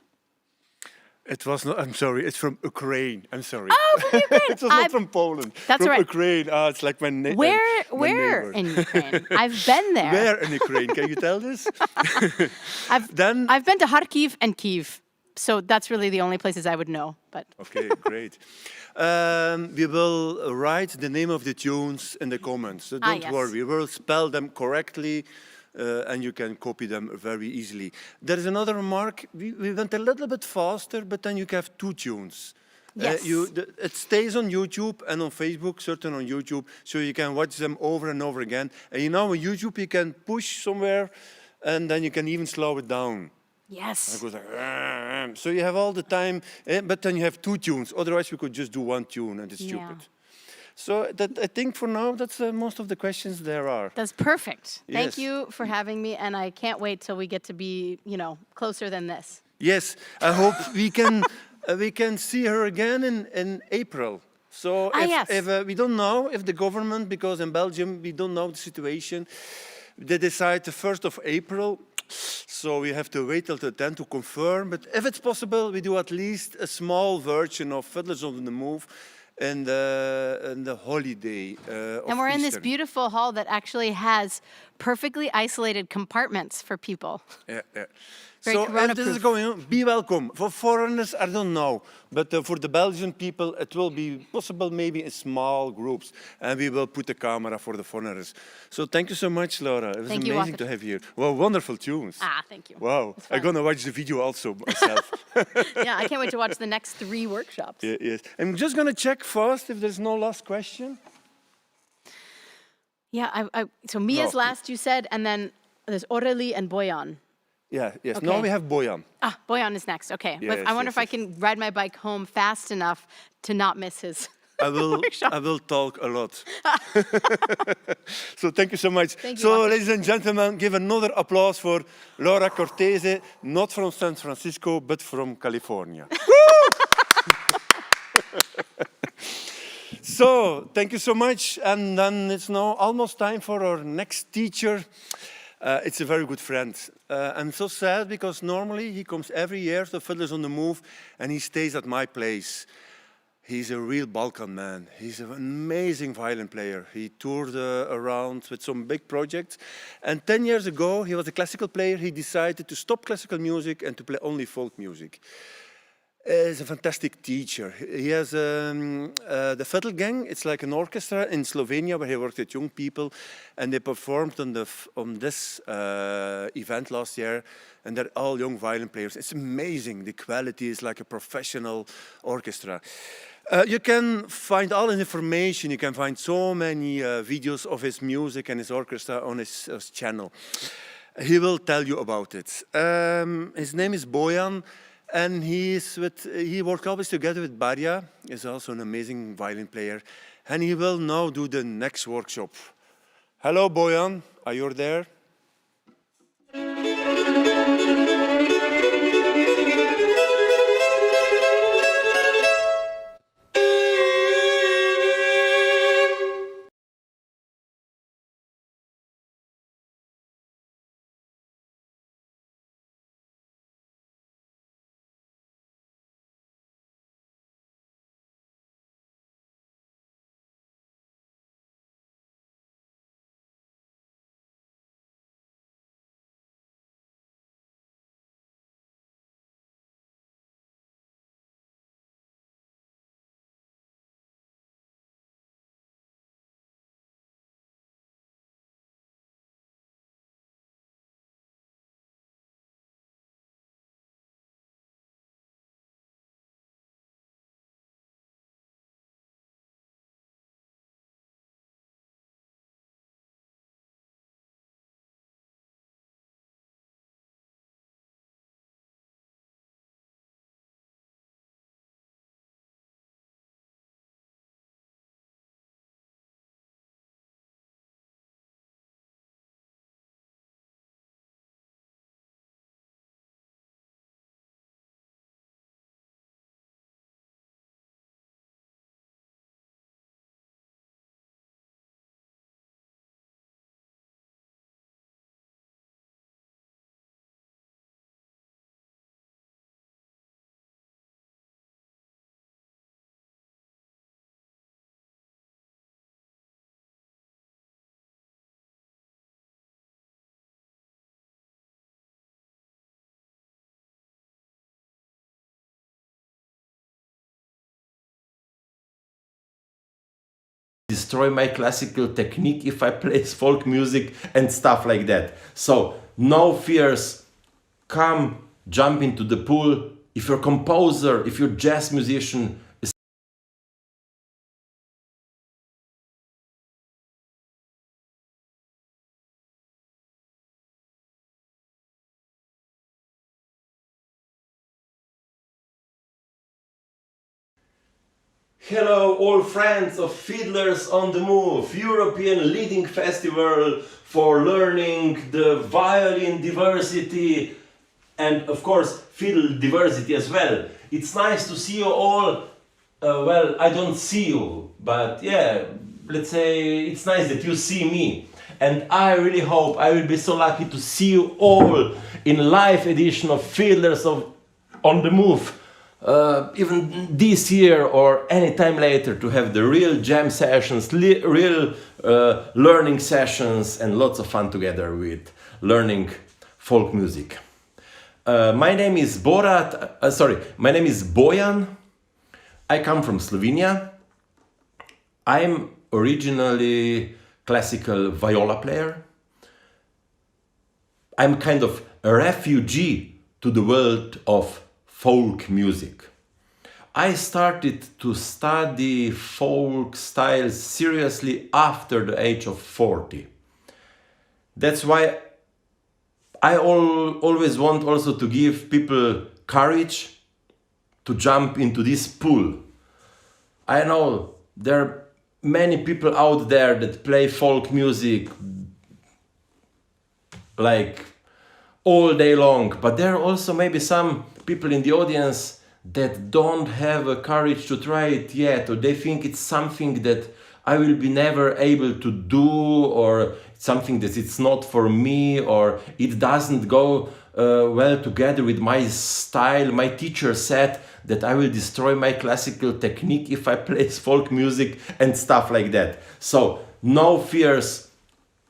It was not, I'm sorry, it's from Ukraine. I'm sorry. Oh, from Ukraine. It was not from Poland. That's from right. Ukraine. It's like my neighbor. Where in Ukraine? I've been there. Where in Ukraine? Can you tell this? I've been to Kharkiv and Kyiv. So that's really the only places I would know. But okay, great. We will write the name of the tunes in the comments. So don't worry. We will spell them correctly. And you can copy them very easily. There is another remark. We went a little bit faster, but then you can have two tunes. Yes. It stays on YouTube and on Facebook, certainly on YouTube, so you can watch them over and over again. And on YouTube you can push somewhere, and then you can even slow it down. Yes. It goes like, so you have all the time, but then you have two tunes. Otherwise, we could just do one tune, and it's stupid. So I think for now, that's most of the questions there are. That's perfect. Yes. Thank you for having me, and I can't wait till we get to be, closer than this. Yes, I hope we can see her again in April. So if we don't know if the government, because in Belgium we don't know the situation, they decide the 1st of April. So we have to wait till the 10th to confirm. But if it's possible, we do at least a small version of Fiddlers on the Move. In the holiday of and we're in this Easter. beautiful hall that actually has perfectly isolated compartments for people. Yeah, yeah. Very So if this is corona-proof. going on, be welcome. For foreigners, I don't know. But for the Belgian people, it will be possible maybe in small groups. And we will put the camera for the foreigners. So thank you so much, Laura. It was Thank you, amazing Wouter. to have you here. Well, wonderful tunes. Thank you. Wow. It's I'm fun. going to watch the video also myself. Yeah, I can't wait to watch the next 3 workshops. Yeah, yes. I'm just going to check first if there's no last question. Yeah, so Mia's No. last, you said, and then there's Aurélie and Bojan. Yeah, yes. Now Okay. we have Bojan. Bojan is next, okay. But Yes, I wonder yes, if I yes. can ride my bike home fast enough to not miss his workshop. I will talk a lot. So thank you so much. Thank you, So, Wouter. ladies and gentlemen, give another applause for Laura Cortese, not from San Francisco, but from California. So, thank you so much. And then it's now almost time for our next teacher. It's a very good friend. I'm so sad because normally he comes every year to Fiddlers on the Move and he stays at my place. He's a real Balkan man. He's an amazing violin player. He toured around with some big projects. And 10 years ago, he was a classical player. He decided to stop classical music and to play only folk music. He's a fantastic teacher. He has the Fiddle Gang. It's like an orchestra in Slovenia where he worked with young people, and they performed on this event last year, and they're all young violin players. It's amazing. The quality is like a professional orchestra. You can find all the information. You can find so many videos of his music and his orchestra on his channel. He will tell you about it. His name is Bojan. And he worked always together with Barja. He's also an amazing violin player. And he will now do the next workshop. Hello, Bojan. Are you there? Destroy my classical technique if I play folk music and stuff like that. So no fears, come jump into the pool. If you're a composer, if you're a jazz musician, hello all friends of Fiddlers on the Move, European leading festival for learning the violin diversity and of course fiddle diversity as well. It's nice to see you all. Well, I don't see you, but yeah, let's say it's nice that you see me. And I really hope I will be so lucky to see you all in live edition of Fiddlers on the Move even this year or any time later, to have the real jam sessions, real learning sessions, and lots of fun together with learning folk music. My name is Bojan. I come from Slovenia. I'm originally classical viola player. I'm kind of a refugee to the world of folk music. I started to study folk styles seriously after the age of 40. That's why I always want also to give people courage to jump into this pool. I know there are many people out there that play folk music like all day long, but there are also maybe some people in the audience that don't have a courage to try it yet, or they think it's something that I will be never able to do, or something that it's not for me, or it doesn't go well together with my style. My teacher said that I will destroy my classical technique if I play folk music and stuff like that. So no fears,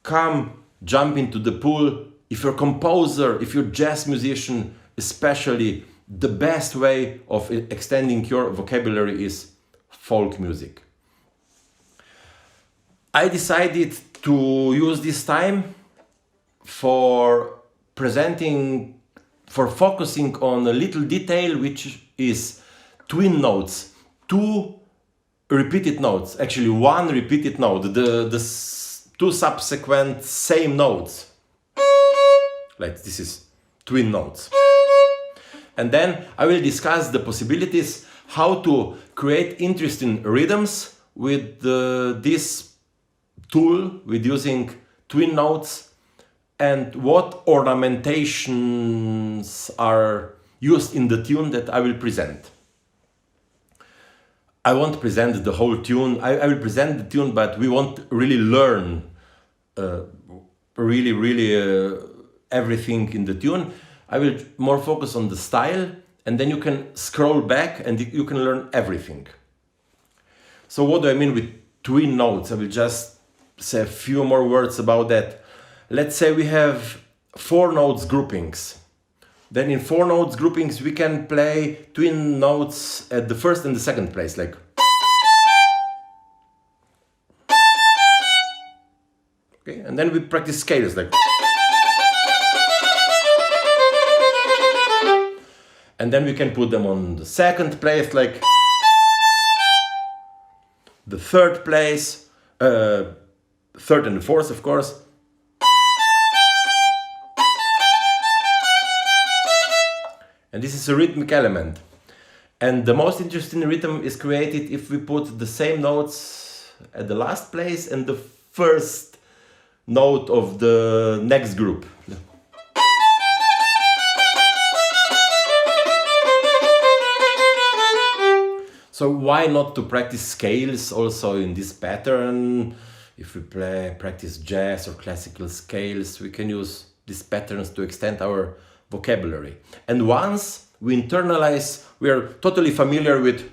come jump into the pool. If you're a composer, if you're a jazz musician, especially, the best way of extending your vocabulary is folk music. I decided to use this time for focusing on a little detail, which is twin notes, two repeated notes, actually one repeated note, the two subsequent same notes. Like this is twin notes. And then I will discuss the possibilities how to create interesting rhythms with this tool, with using twin notes, and what ornamentations are used in the tune that I will present. I won't present the whole tune. I will present the tune, but we won't really learn everything in the tune. I will more focus on the style, and then you can scroll back and you can learn everything. So what do I mean with twin notes? I will just say a few more words about that. Let's say we have 4 notes groupings. Then in 4 notes groupings we can play twin notes at the first and the second place, like. Okay, and then we practice scales, like. And then we can put them on the second place, like the third place, third and the fourth, of course. And this is a rhythmic element. And the most interesting rhythm is created if we put the same notes at the last place and the first note of the next group. So why not to practice scales also in this pattern? If we practice jazz or classical scales, we can use these patterns to extend our vocabulary. And once we internalize, we are totally familiar with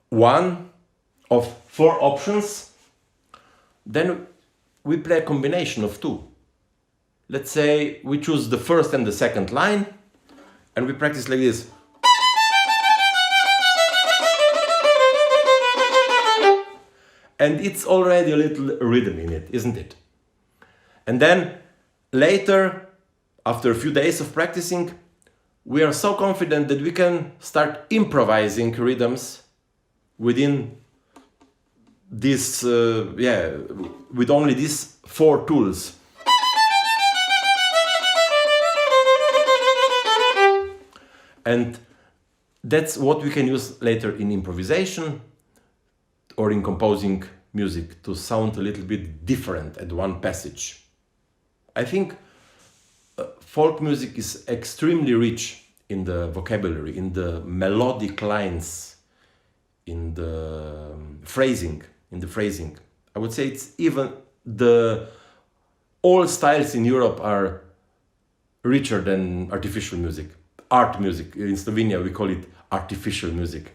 one of 4 options, then we play a combination of 2. Let's say we choose the first and the second line, and we practice like this. And it's already a little rhythm in it, isn't it? And then later, after a few days of practicing, we are so confident that we can start improvising rhythms within this, with only these 4 tools. And that's what we can use later in improvisation or in composing music to sound a little bit different at one passage. I think folk music is extremely rich in the vocabulary, in the melodic lines, in the phrasing. I would say it's even the all styles in Europe are richer than artificial music. Art music. In Slovenia, we call it artificial music.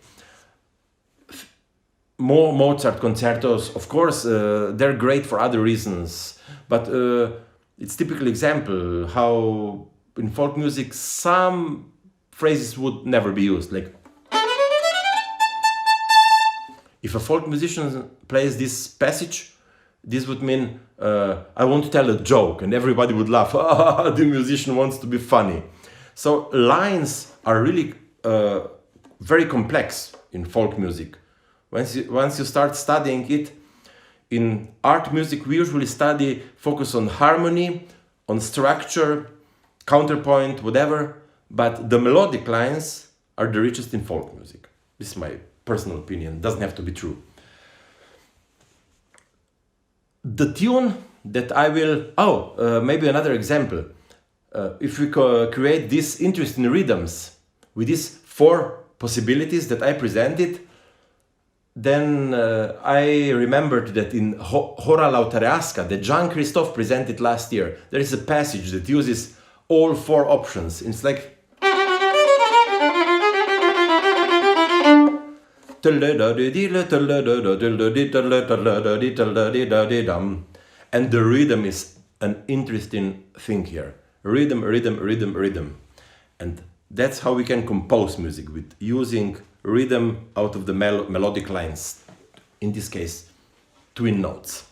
More Mozart concertos, of course, they're great for other reasons, but it's typical example how in folk music some phrases would never be used. Like, if a folk musician plays this passage, this would mean, I want to tell a joke, and everybody would laugh. The musician wants to be funny. So lines are really very complex in folk music. Once you start studying it, in art music we usually focus on harmony, on structure, counterpoint, whatever, but the melodic lines are the richest in folk music. This is my personal opinion, doesn't have to be true. The tune that I will, maybe another example. If we create these interesting rhythms with these 4 possibilities that I presented, then I remembered that in Hora Lautereasca, that Jean-Christophe presented last year, there is a passage that uses all 4 options. It's like... And the rhythm is an interesting thing here. Rhythm, rhythm, rhythm, rhythm. And that's how we can compose music, with using rhythm out of the melodic lines. In this case, twin notes.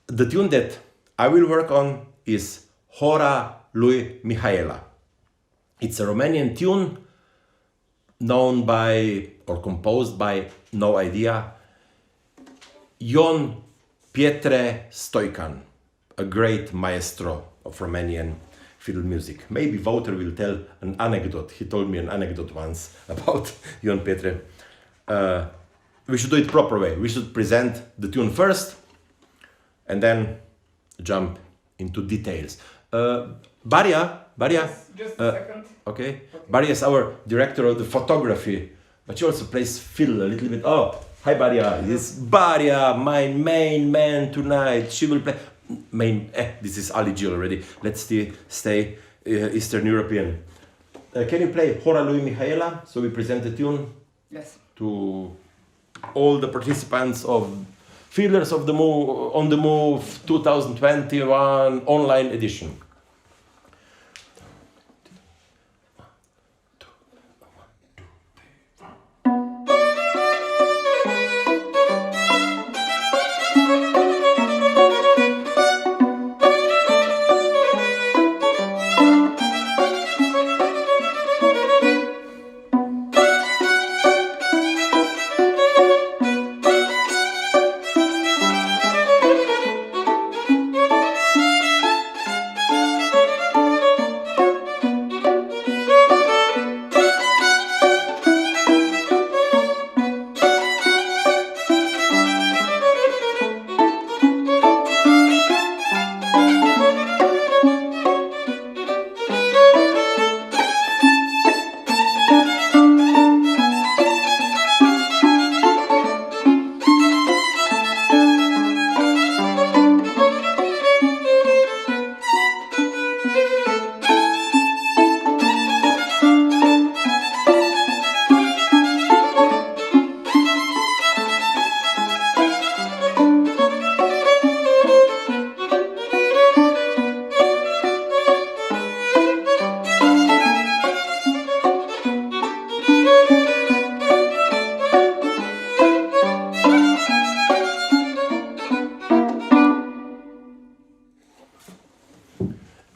The tune that I will work on is Hora lui Mihaela. It's a Romanian tune known by, or composed by, no idea, Ion Pietre Stoican, a great maestro of Romanian fiddle music. Maybe Wouter will tell an anecdote. He told me an anecdote once about Ion Pietre. We should do it proper way. We should present the tune first and then jump into details. Baria, just a second. Okay. Baria is our director of the photography, but she also plays fiddle a little bit. Oh, hi Baria. This is Baria, my main man tonight. She will play this is Ali G already. Let's stay Eastern European. Can you play Hora lui Mihaela? So we present the tune. Yes. To all the participants of Fiddlers of the Move, on the Move 2021 online edition.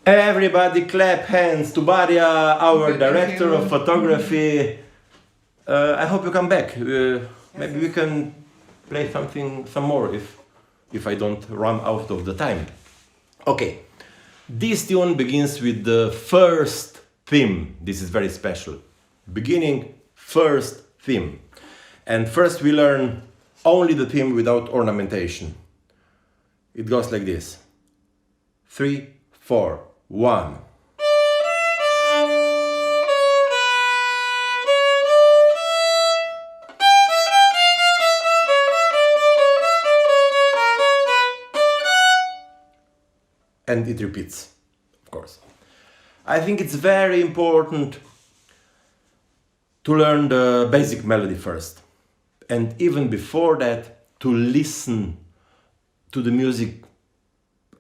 Everybody clap hands to Baria, our director of photography. I hope you come back. Maybe we can play some more if I don't run out of the time. Okay, this tune begins with the first theme. This is very special. Beginning, first theme. And first we learn only the theme without ornamentation. It goes like this. 3, 4, 1. and it repeats, of course. I think it's very important to learn the basic melody first. And even before that, to listen to the music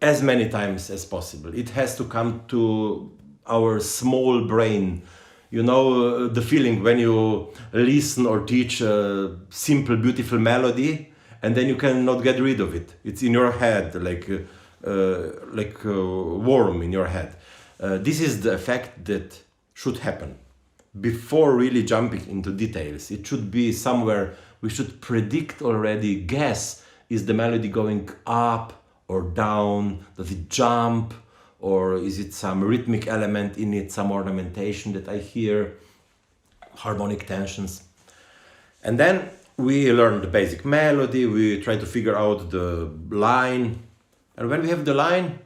as many times as possible. It has to come to our small brain. You know, the feeling when you listen or teach a simple, beautiful melody, and then you cannot get rid of it. It's in your head, like a worm in your head. This is the effect that should happen before really jumping into details. It should be somewhere we should predict already, guess, is the melody going up or down? Does it jump? Or is it some rhythmic element in it, some ornamentation that I hear, harmonic tensions? And then we learn the basic melody, we try to figure out the line. And when we have the line,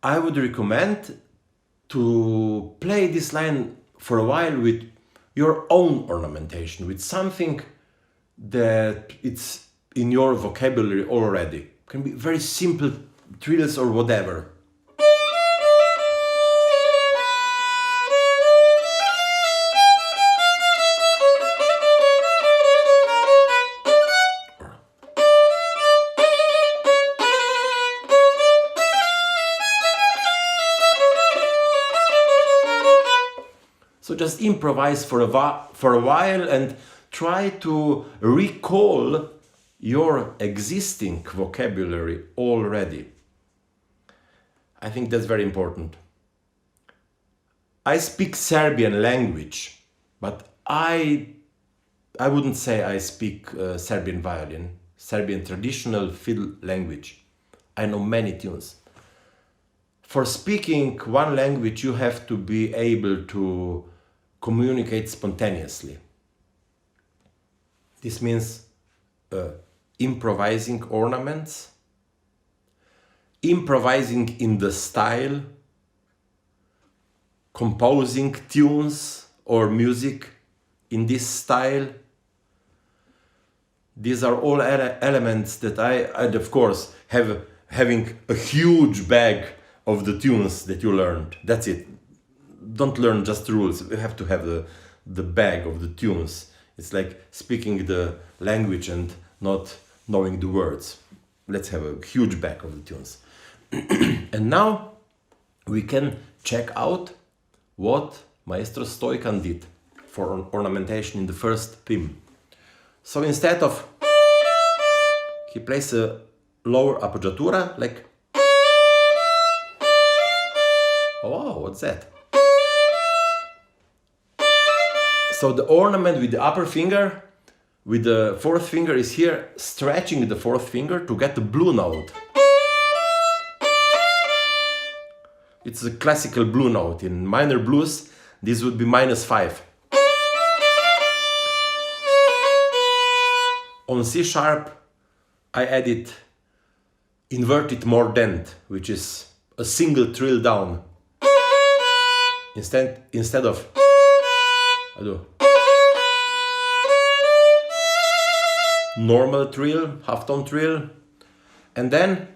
I would recommend to play this line for a while with your own ornamentation, with something that it's in your vocabulary already. It can be very simple trills or whatever. So just improvise for a while and try to recall your existing vocabulary already. I think that's very important. I speak Serbian language, but I wouldn't say I speak Serbian violin, Serbian traditional fiddle language. I know many tunes. For speaking one language, you have to be able to communicate spontaneously. This means improvising ornaments, improvising in the style, composing tunes or music in this style. These are all elements that I'd of course having a huge bag of the tunes that you learned. That's it. Don't learn just rules. You have to have the bag of the tunes. It's like speaking the language and not knowing the words. Let's have a huge bag of the tunes. And now we can check out what Maestro Stoican did for ornamentation in the first theme. So instead of, he plays a lower appoggiatura like, oh, what's that? So the ornament with the upper finger, with the fourth finger, is here stretching the fourth finger to get the blue note. It's a classical blue note. In minor blues, this would be -5. On C sharp, I added inverted mordent, which is a single trill down. Instead of, I do normal trill, half-tone trill, and then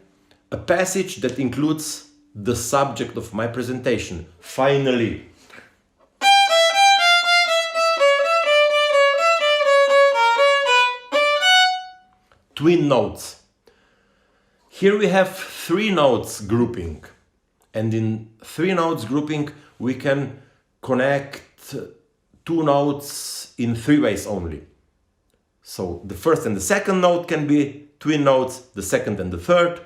a passage that includes the subject of my presentation. Finally. Twin notes. Here we have 3 notes grouping, and in 3 notes grouping we can connect 2 notes in 3 ways only. So the first and the second note can be twin notes, the second and the third,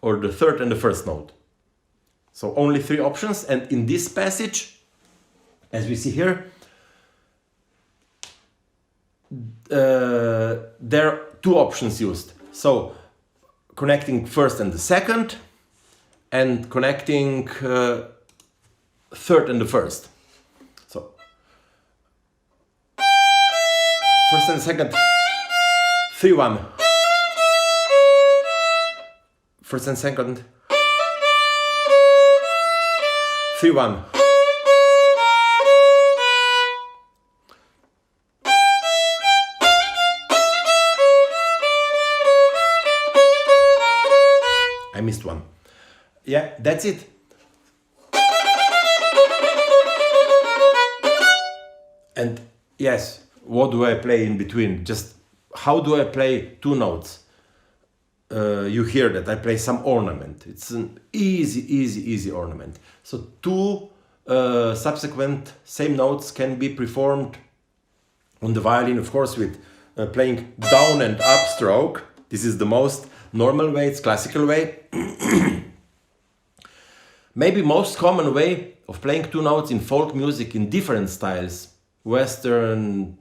or the third and the first note. So only 3 options, and in this passage, as we see here, there are 2 options used. So connecting first and the second, and connecting third and the first. So first and second, 3-1. First and second, 3-1. I missed one. yeah, that's it. And yes, what do I play in between? Just how do I play two notes? You hear that I play some ornament. It's an easy ornament. So two subsequent same notes can be performed on the violin, of course, with playing down and up stroke. This is the most normal way, it's classical way. Maybe most common way of playing two notes in folk music in different styles, Western,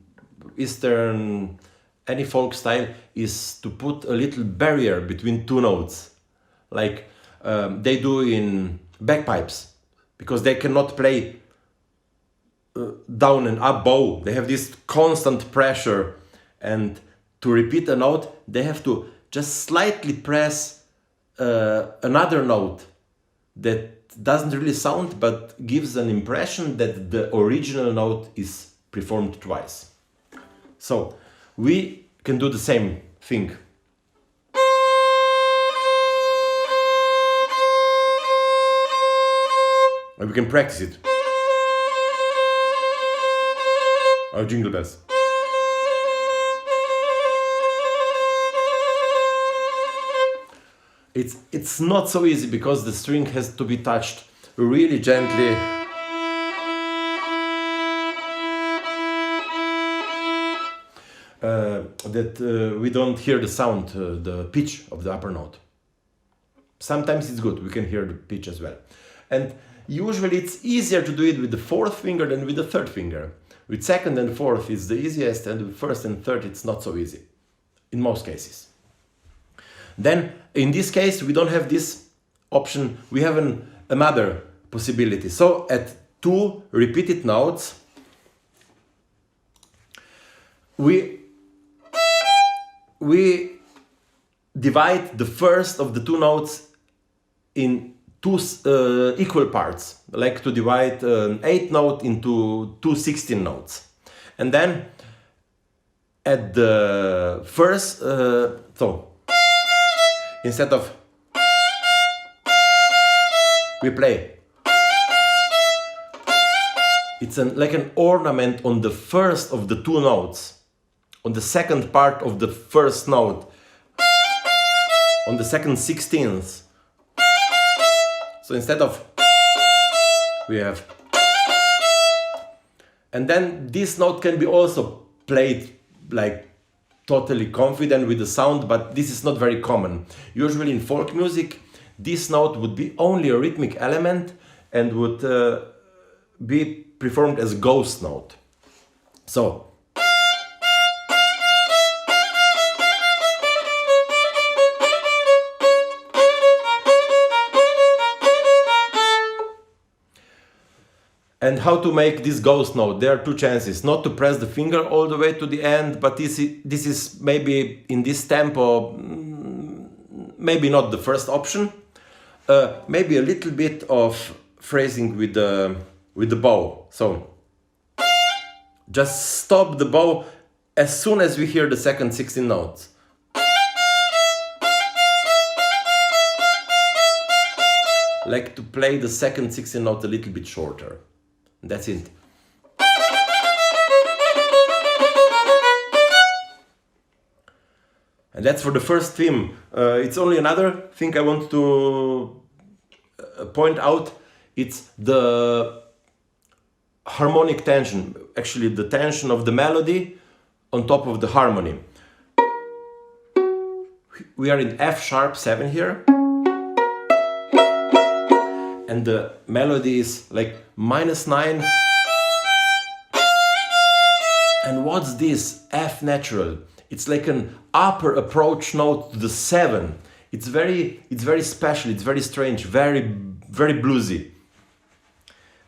Eastern, any folk style, is to put a little barrier between two notes, like they do in bagpipes, because they cannot play down and up bow. They have this constant pressure, and to repeat a note, they have to just slightly press another note that doesn't really sound, but gives an impression that the original note is performed twice. So we can do the same thing. And we can practice it. Our jingle bells. It's not so easy because the string has to be touched really gently. That we don't hear the sound, the pitch of the upper note. Sometimes it's good, we can hear the pitch as well. And usually it's easier to do it with the fourth finger than with the third finger. With second and fourth it's the easiest, and with first and third it's not so easy, in most cases. Then, in this case, we don't have this option, we have another possibility. So, at two repeated notes, we divide the first of the two notes in two equal parts, like to divide an 8th note into two 16 notes. And then, at the first, instead of, we play. It's like an ornament on the first of the two notes, on the second part of the first note, on the second 16th. So instead of, we have, and then this note can be also played like totally confident with the sound, but this is not very common. Usually in folk music, this note would be only a rhythmic element and would be performed as a ghost note. So, and how to make this ghost note? There are two chances. Not to press the finger all the way to the end, but this is maybe in this tempo, maybe not the first option. Maybe a little bit of phrasing with the bow. So just stop the bow as soon as we hear the second 16 notes. Like to play the second 16 note a little bit shorter. That's it. And that's for the first theme. It's only another thing I want to point out. It's the harmonic tension. Actually, the tension of the melody on top of the harmony. We are in F sharp 7 here. And the melody is like -9. And what's this? F natural. It's like an upper approach note to the 7. It's very special, it's very strange, very bluesy.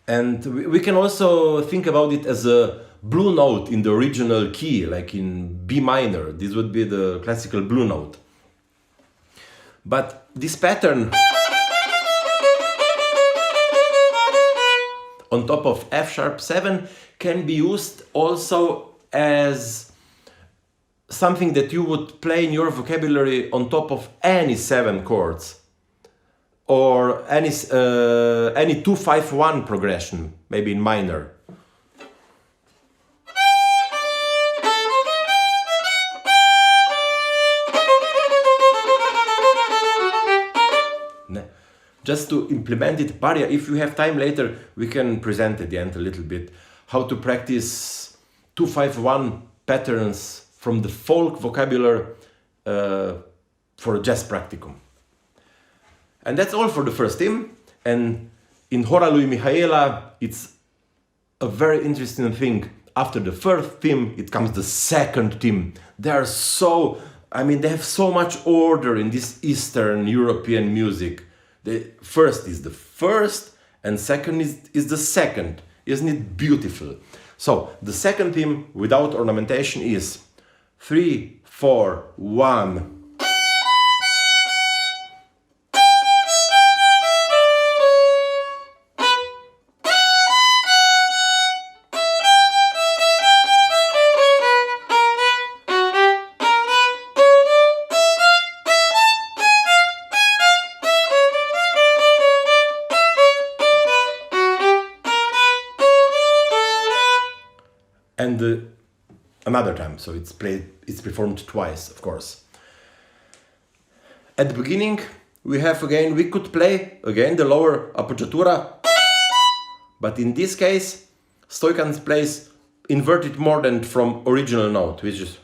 And we can also think about it as a blue note in the original key, like in B minor. This would be the classical blue note. But this pattern on top of F sharp 7 can be used also as something that you would play in your vocabulary on top of any 7 chords. or any 2-5-1 progression, maybe in minor. Just to implement it, Barja, if you have time later, we can present at the end a little bit how to practice 2-5-1 patterns from the folk vocabulary for a jazz practicum. And that's all for the first theme. And in Hora lui Mihaela, it's a very interesting thing. After the first theme, it comes the second theme. They have so much order in this Eastern European music. The first is the first and second is the second. Isn't it beautiful? So the second theme without ornamentation is 3-4-1. And another time, so it's performed twice, of course. At the beginning, we could play again the lower appoggiatura, but in this case, Stoican plays inverted mordent from original note, which is.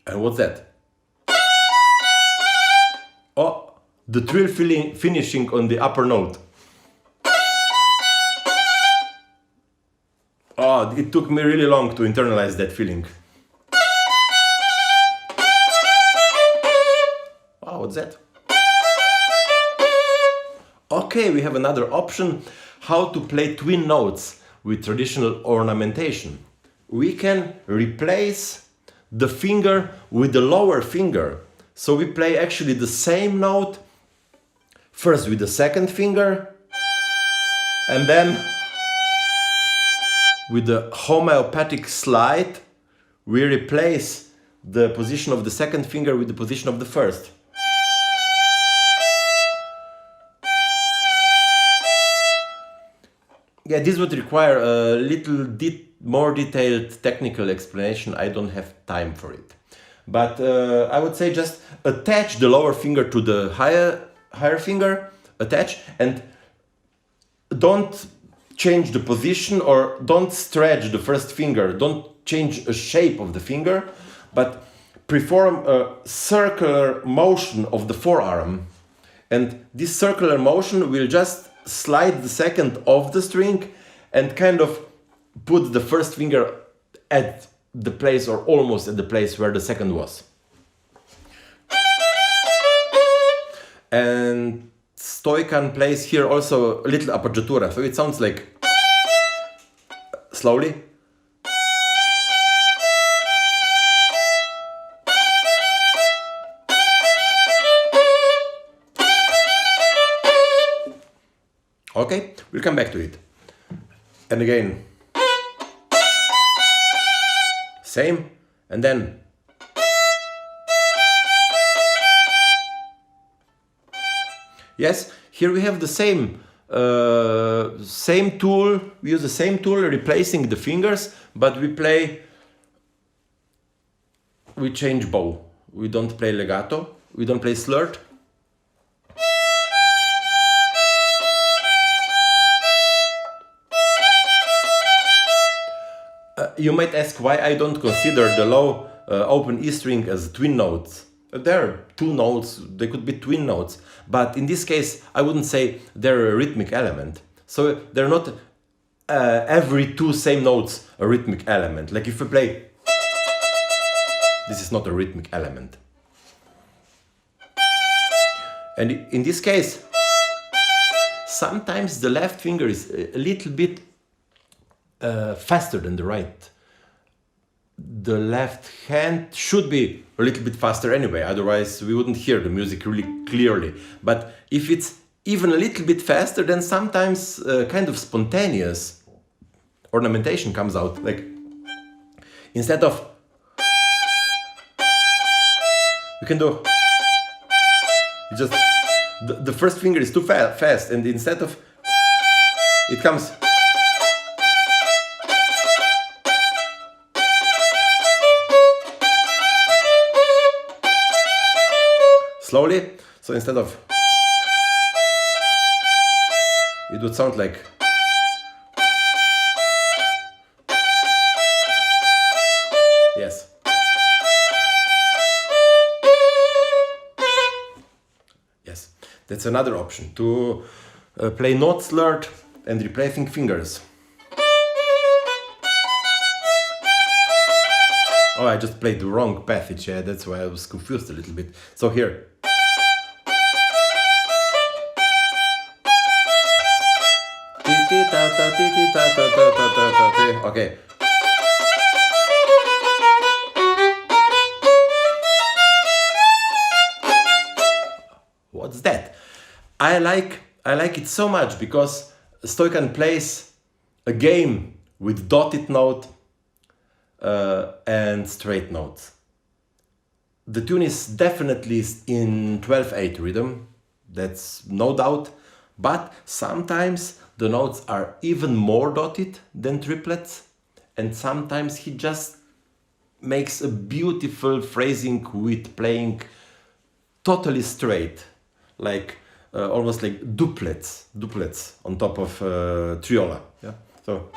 And what's that? Oh, the trill finishing on the upper note. Oh, it took me really long to internalize that feeling. Oh, what's that? Okay, we have another option, how to play twin notes with traditional ornamentation. We can replace the finger with the lower finger. So we play actually the same note, first with the second finger, and then with the homeopathic slide, we replace the position of the second finger with the position of the first. Yeah, this would require a little more detailed technical explanation. I don't have time for it. But I would say just attach the lower finger to the higher finger, attach, and don't change the position or don't stretch the first finger, don't change the shape of the finger, but perform a circular motion of the forearm. And this circular motion will just slide the second off the string and kind of put the first finger at the place or almost at the place where the second was. And Stoican plays here also a little appoggiatura, so it sounds like slowly. Okay, we'll come back to it. And again, same, and then yes, here we have the same tool. We use the same tool, replacing the fingers, but we change bow. We don't play legato. We don't play slurred. You might ask why I don't consider the low open E string as twin notes. There are two notes, they could be twin notes, but in this case I wouldn't say they're a rhythmic element. So they're not every two same notes a rhythmic element. Like if we play, this is not a rhythmic element. And in this case, sometimes the left finger is a little bit faster than the right. The left hand should be a little bit faster anyway, otherwise we wouldn't hear the music really clearly. But if it's even a little bit faster, then sometimes kind of spontaneous ornamentation comes out. Like instead of You can do. You just the first finger is too fast, and instead of it comes. Slowly, so instead of it would sound like yes. Yes, that's another option to play notes slurred and replacing fingers. Oh, I just played the wrong passage, yeah, that's why I was confused a little bit. So here. Okay. What's that? I like it so much because Stoican plays a game with dotted note and straight notes. The tune is definitely in 12/8 rhythm, that's no doubt, but sometimes the notes are even more dotted than triplets, and sometimes he just makes a beautiful phrasing with playing totally straight, like almost like duplets on top of triola. Yeah, so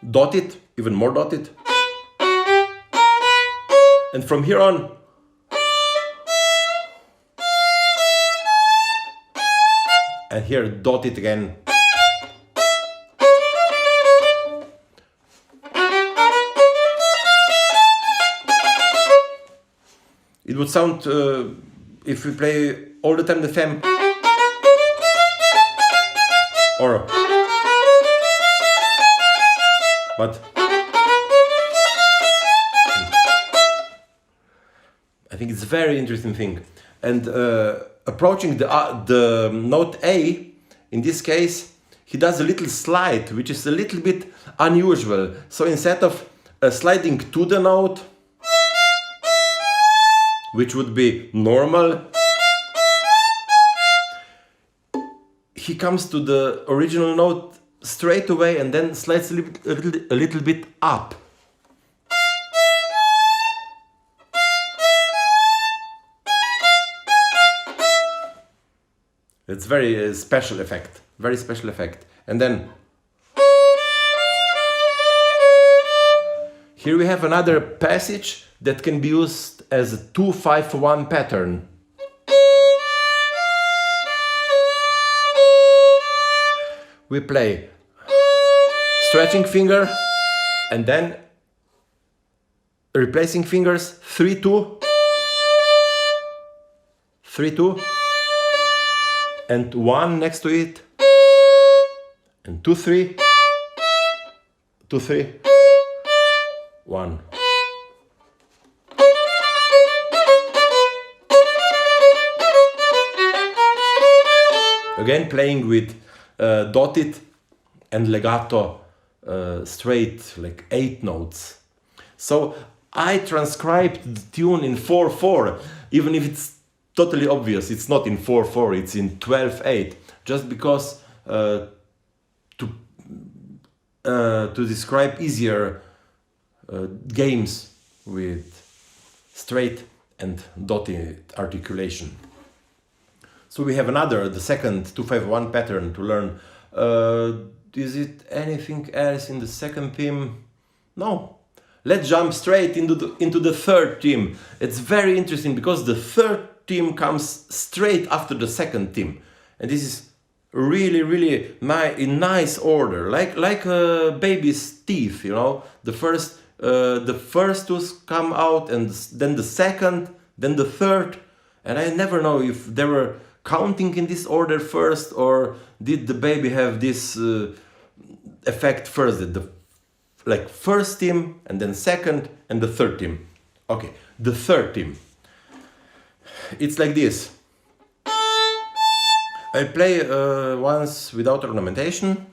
dotted, even more dotted, and from here on. And here, dotted again. It would sound, if we play all the time the fem, or, but I think it's a very interesting thing. And approaching the note A, in this case, he does a little slide, which is a little bit unusual. So instead of sliding to the note, which would be normal, he comes to the original note straight away and then slides a little bit up. It's very special effect, very special effect. And then here we have another passage that can be used as a 2-5-1 pattern. We play stretching finger and then replacing fingers 3-2, 3-2. And 1 next to it, and 2-3, 2-3, 1. Again playing with dotted and legato straight, like 8 notes. So I transcribed the tune in 4/4, even if it's totally obvious, it's not in 4/4, it's in 12/8, just because to describe easier games with straight and dotted articulation. So we have the second 2-5-1 pattern to learn. Is it anything else in the second theme? No. Let's jump straight into the third theme. It's very interesting because the third theme comes straight after the second theme, and this is really in nice order, like a baby's teeth. You know, the first tooth come out, and then the second, then the third, and I never know if they were counting in this order first, or did the baby have this effect first, like first theme and then second and the third theme. Okay, the third theme. It's like this. I play once without ornamentation.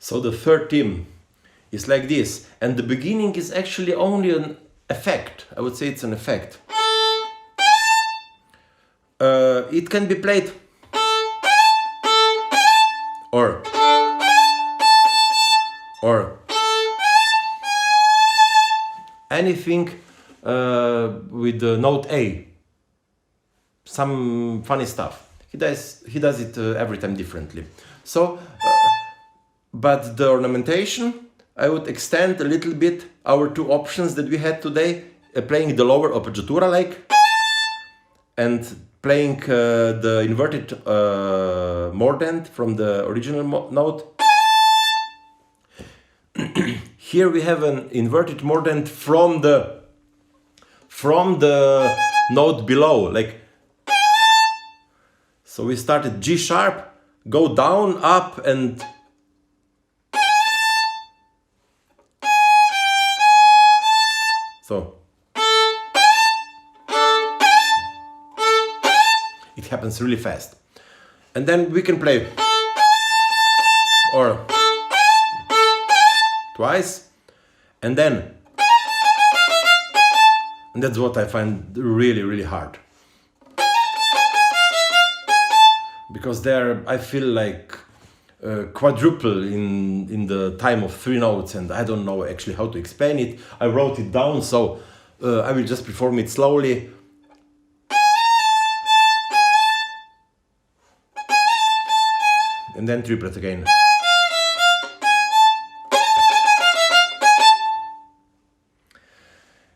So the third theme is like this, and the beginning is actually only an effect. I would say it's an effect. It can be played or anything with the note A. Some funny stuff. He does it every time differently. So, but the ornamentation, I would extend a little bit our two options that we had today, playing the lower appoggiatura like, and playing the inverted mordent from the original note. Here we have an inverted mordent from the note below, like. So we started G sharp, go down, up, and so it happens really fast. And then we can play or twice, and that's what I find really, really hard. Because there I feel like quadruple in the time of 3 notes, and I don't know actually how to explain it. I wrote it down, so I will just perform it slowly. And then triplet again.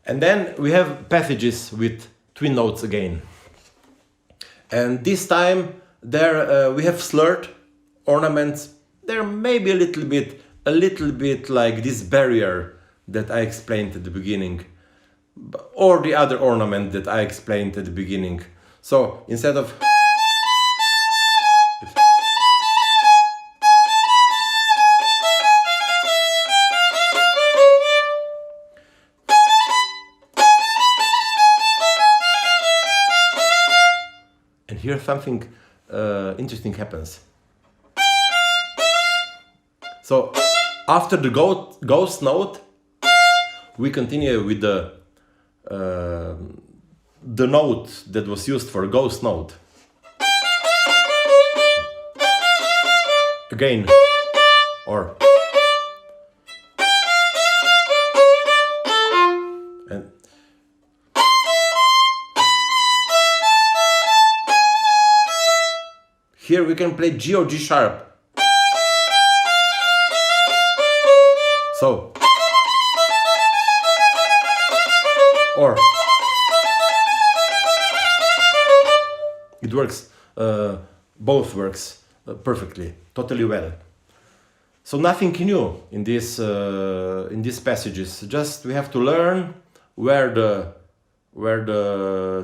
And then we have passages with twin notes again. And this time there we have slurred ornaments. They're maybe a little bit like this barrier that I explained at the beginning, or the other ornament that I explained at the beginning. So instead of and here something interesting happens. So after the ghost note, we continue with the note that was used for ghost note. Again, or and here we can play G or G sharp. So, or it works, both works perfectly, totally well. So nothing new in these passages. Just we have to learn where the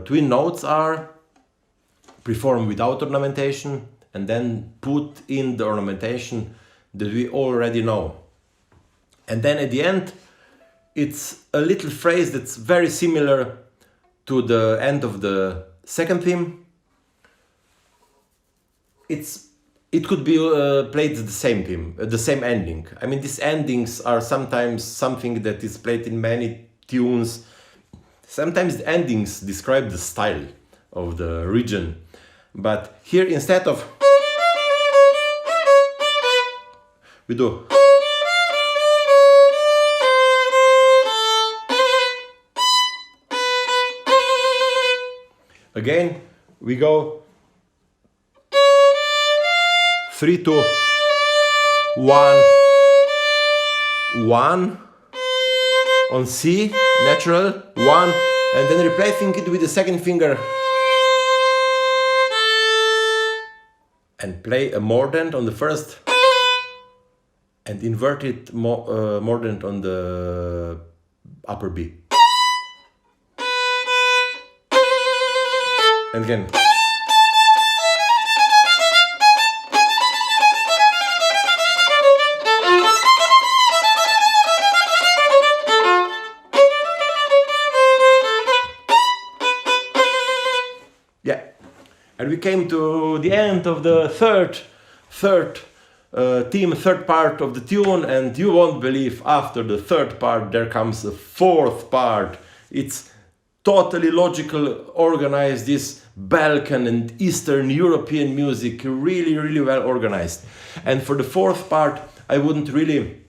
twin notes are, perform without ornamentation, and then put in the ornamentation that we already know. And then at the end, it's a little phrase that's very similar to the end of the second theme. It could be played the same theme, the same ending. I mean, these endings are sometimes something that is played in many tunes. Sometimes the endings describe the style of the region. But here, instead of, we do again, we go 3, 2, 1, 1 on C, natural, 1, and then replacing it with the second finger and play a mordent on the first and inverted mordent on the upper B. And again. Yeah. And we came to the end of the third theme, third part of the tune, and you won't believe after the third part there comes a fourth part. It's totally logical, organized, this Balkan and Eastern European music, really, really well organized. And for the fourth part, I wouldn't really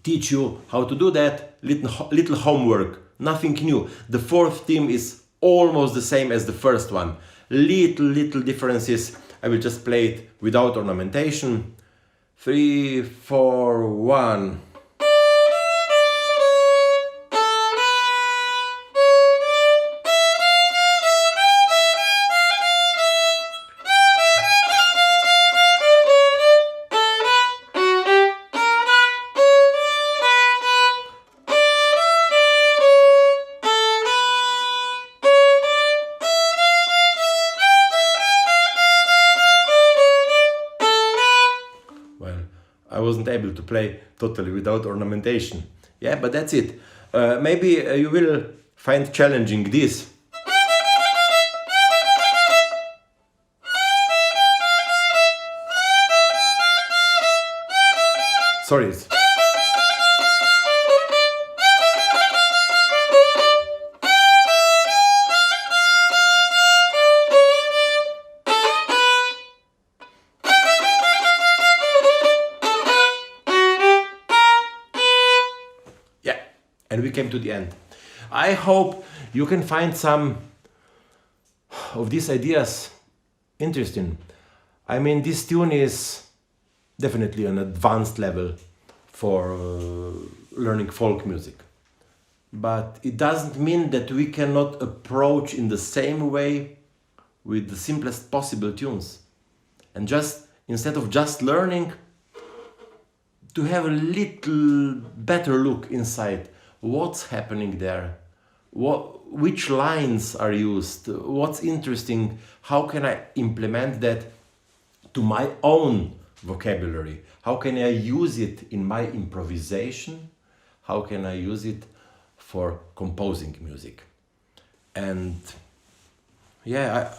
teach you how to do that. Little homework, nothing new. The fourth theme is almost the same as the first one. Little differences. I will just play it without ornamentation. 3, 4, 1. I wasn't able to play totally without ornamentation. Yeah, but that's it. Maybe you will find challenging this. Sorry. And we came to the end. I hope you can find some of these ideas interesting. I mean, this tune is definitely an advanced level for learning folk music. But it doesn't mean that we cannot approach in the same way with the simplest possible tunes. And just, instead of just learning, to have a little better look inside. What's happening there? Which lines are used? What's interesting? How can I implement that to my own vocabulary? How can I use it in my improvisation? How can I use it for composing music? And yeah,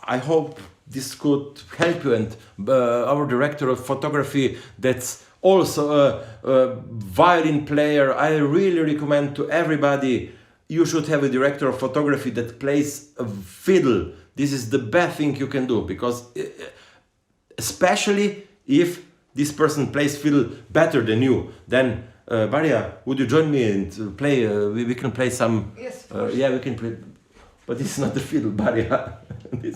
I hope this could help you. And our director of photography, that's also a violin player, I really recommend to everybody, you should have a director of photography that plays a fiddle. This is the best thing you can do, because especially if this person plays fiddle better than you, then Maria, would you join me and play? We can play some. Yes. Yeah, we can play. But this is not the fiddle, Maria.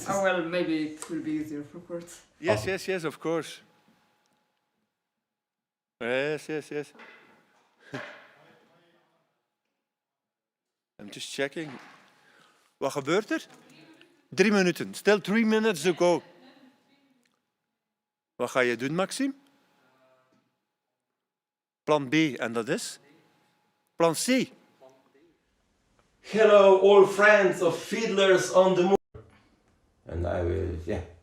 Well, maybe it will be easier for chords. Yes, yes, of course. Yes. I'm just checking. Wat gebeurt er? 3 minuten. Still 3 minutes to go. Wat ga je doen, Maxime? Plan B, en dat is? Plan C. Hello, all friends of Fiddlers on the Move. And I will,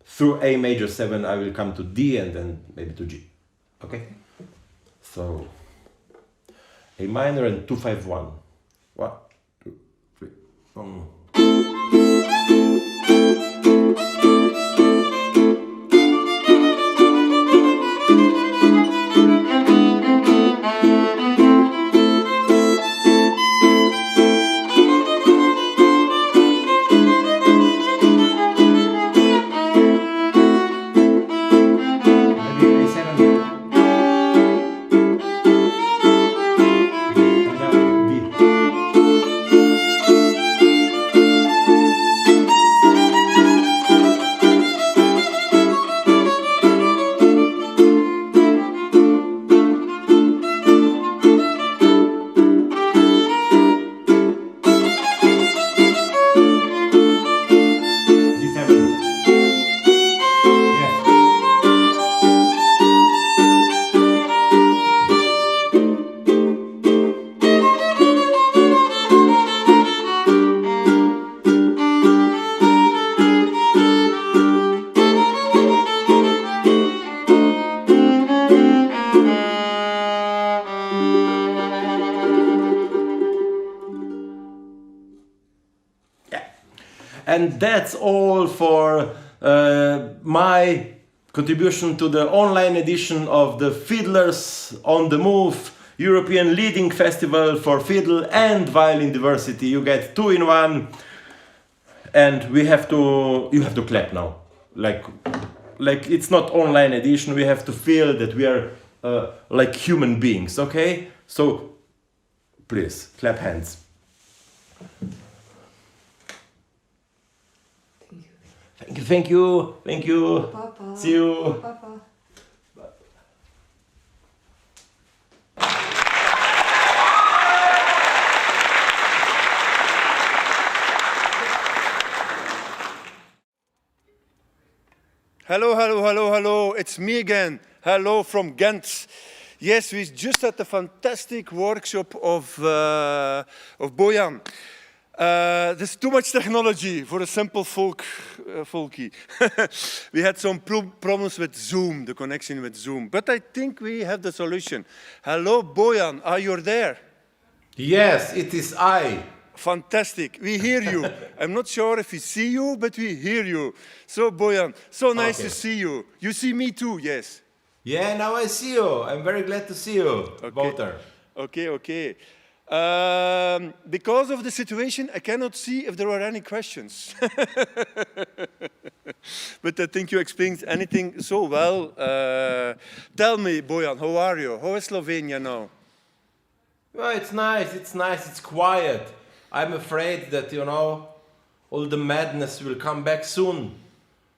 through A major 7, I will come to D and then maybe to G. Okay? So, A minor and 2-5-1. 1, 2, 3, 1. And that's all for my contribution to the online edition of the Fiddlers on the Move European Leading Festival for Fiddle and Violin Diversity. You get 2 in 1, and you have to clap now. Like it's not online edition. We have to feel that we are like human beings. Okay, so please clap hands. Thank you. Papa. See you. Papa. Hello, it's me again. Hello from Ghent. Yes, we just had a fantastic workshop of Bojan. There's too much technology for a simple folkie. We had some problems with Zoom, the connection with Zoom, but I think we have the solution. Hello, Bojan, are you there? Yes, it is I. Fantastic, we hear you. I'm not sure if we see you, but we hear you. So, Bojan, so nice to see you. You see me too, yes? Yeah, now I see you. I'm very glad to see you, Wouter. Okay. Because of the situation, I cannot see if there are any questions. But I think you explained anything so well. Tell me, Bojan, how are you? How is Slovenia now? Well, it's nice, it's quiet. I'm afraid that, all the madness will come back soon.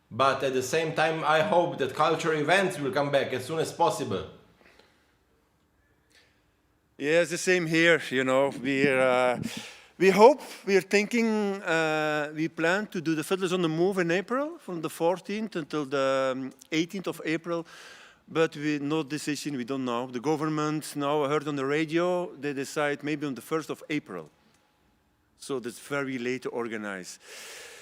But at the same time, I hope that cultural events will come back as soon as possible. Yeah, it's the same here, We hope, we are thinking, we plan to do the Fiddlers on the Move in April, from the 14th until the 18th of April. But no decision, we don't know. The government, now I heard on the radio, they decide maybe on the 1st of April. So that's very late to organize.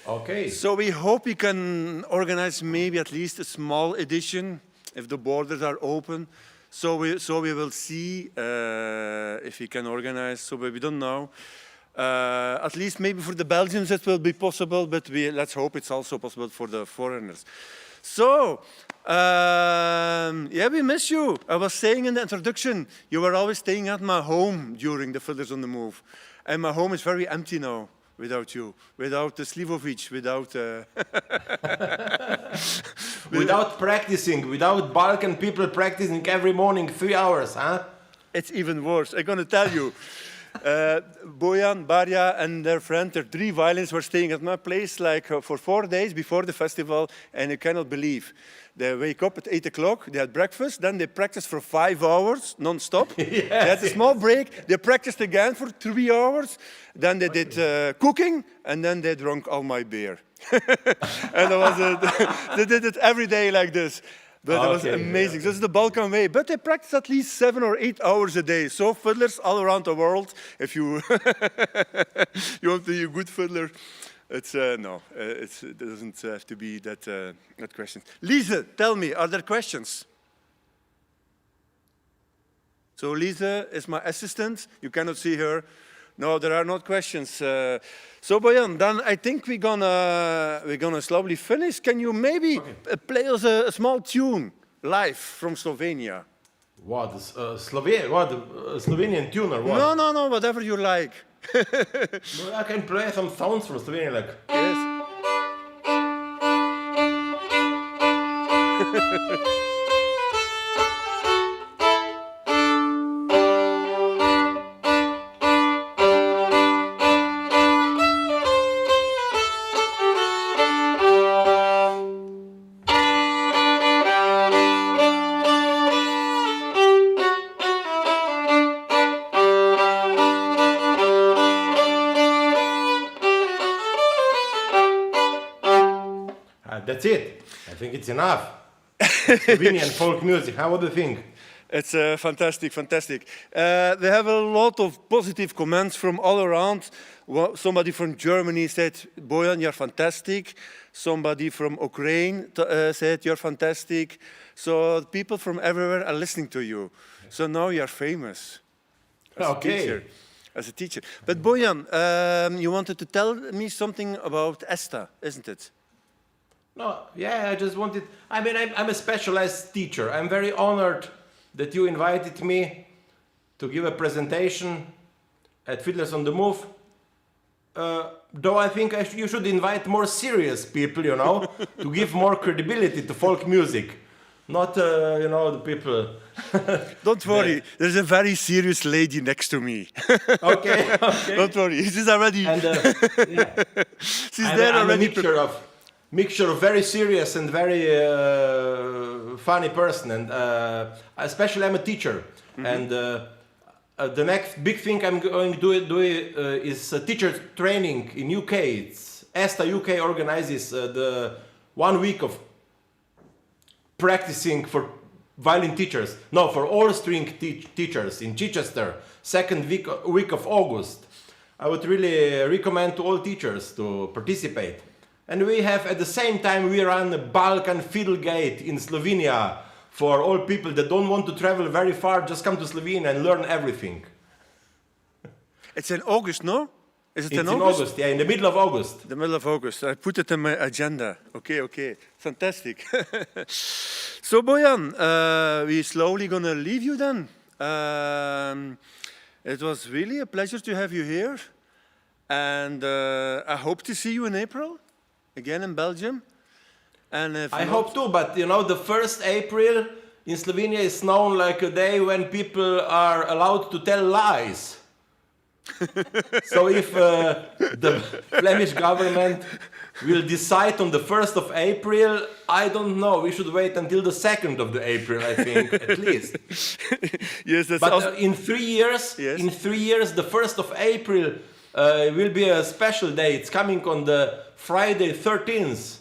Okay. So we hope we can organize maybe at least a small edition if the borders are open. So we will see if we can organize. So we don't know. At least maybe for the Belgians it will be possible, but let's hope it's also possible for the foreigners. So, we miss you. I was saying in the introduction, you were always staying at my home during the Fiddlers on the Move. And my home is very empty now without you, without the Slivovic, without... Without practicing, without Balkan people practicing every morning 3 hours, huh? It's even worse. I'm going to tell you. Bojan, Barja, and their friend, their 3 violins were staying at my place for 4 days before the festival, and you cannot believe. They wake up at 8 o'clock, they had breakfast, then they practiced for 5 hours, non-stop. Yes, they had a small break, they practiced again for 3 hours, then they did cooking, and then they drank all my beer. And they did it every day like this. But it was amazing. Yeah. This is the Balkan way. But they practice at least 7 or 8 hours a day. So fiddlers all around the world, if you you want to be a good fiddler, it doesn't have to be that question. Lise, tell me, are there questions? So Lise is my assistant. You cannot see her. No, there are not questions. So Bojan, then I think we're gonna slowly finish. Can you maybe play us a small tune live from Slovenia? What? Slovenian tune or what? No, whatever you like. Well, I can play some sounds from Slovenia, like. Yes. That's it. I think it's enough. Slovenian folk music. What do you think? It's fantastic. We have a lot of positive comments from all around. Somebody from Germany said, Bojan, you're fantastic. Somebody from Ukraine said, you're fantastic. So people from everywhere are listening to you. So now you're famous as a teacher. But Bojan, you wanted to tell me something about ESTA, isn't it? No, yeah, I just wanted. I mean, I'm a specialized teacher. I'm very honored that you invited me to give a presentation at Fiddlers on the Move. Though I think you should invite more serious people, you know, to give more credibility to folk music. Not, you know, the people. Don't worry, there's a very serious lady next to me. Okay, okay. Don't worry, she's already. And yeah. She's I'm there a already. mixture of very serious and very funny person, and especially I'm a teacher. And the next big thing I'm going to do is teacher training in UK. It's ESTA UK organizes the 1 week of practicing for violin teachers. No, for all string teachers in Chichester, second week of August. I would really recommend to all teachers to participate. And we have, at the same time, we run a Balkan Fiddle Gate in Slovenia for all people that don't want to travel very far, just come to Slovenia and learn everything. It's in August, no? Is it It's in August? Yeah, in the middle of August. The middle of August. I put it in my agenda. Okay. Fantastic. So, Bojan, we're slowly going to leave you then. It was really a pleasure to have you here. And I hope to see you in April, again in Belgium. And if I not- hope too, but you know, the 1st April in Slovenia is known like a day when people are allowed to tell lies. So if the Flemish government will decide on the 1st of April, I don't know. We should wait until the 2nd of the April, I think, at least. Yes, that's But also... in 3 years, Yes. the 1st of April will be a special day. It's coming on the Friday 13th.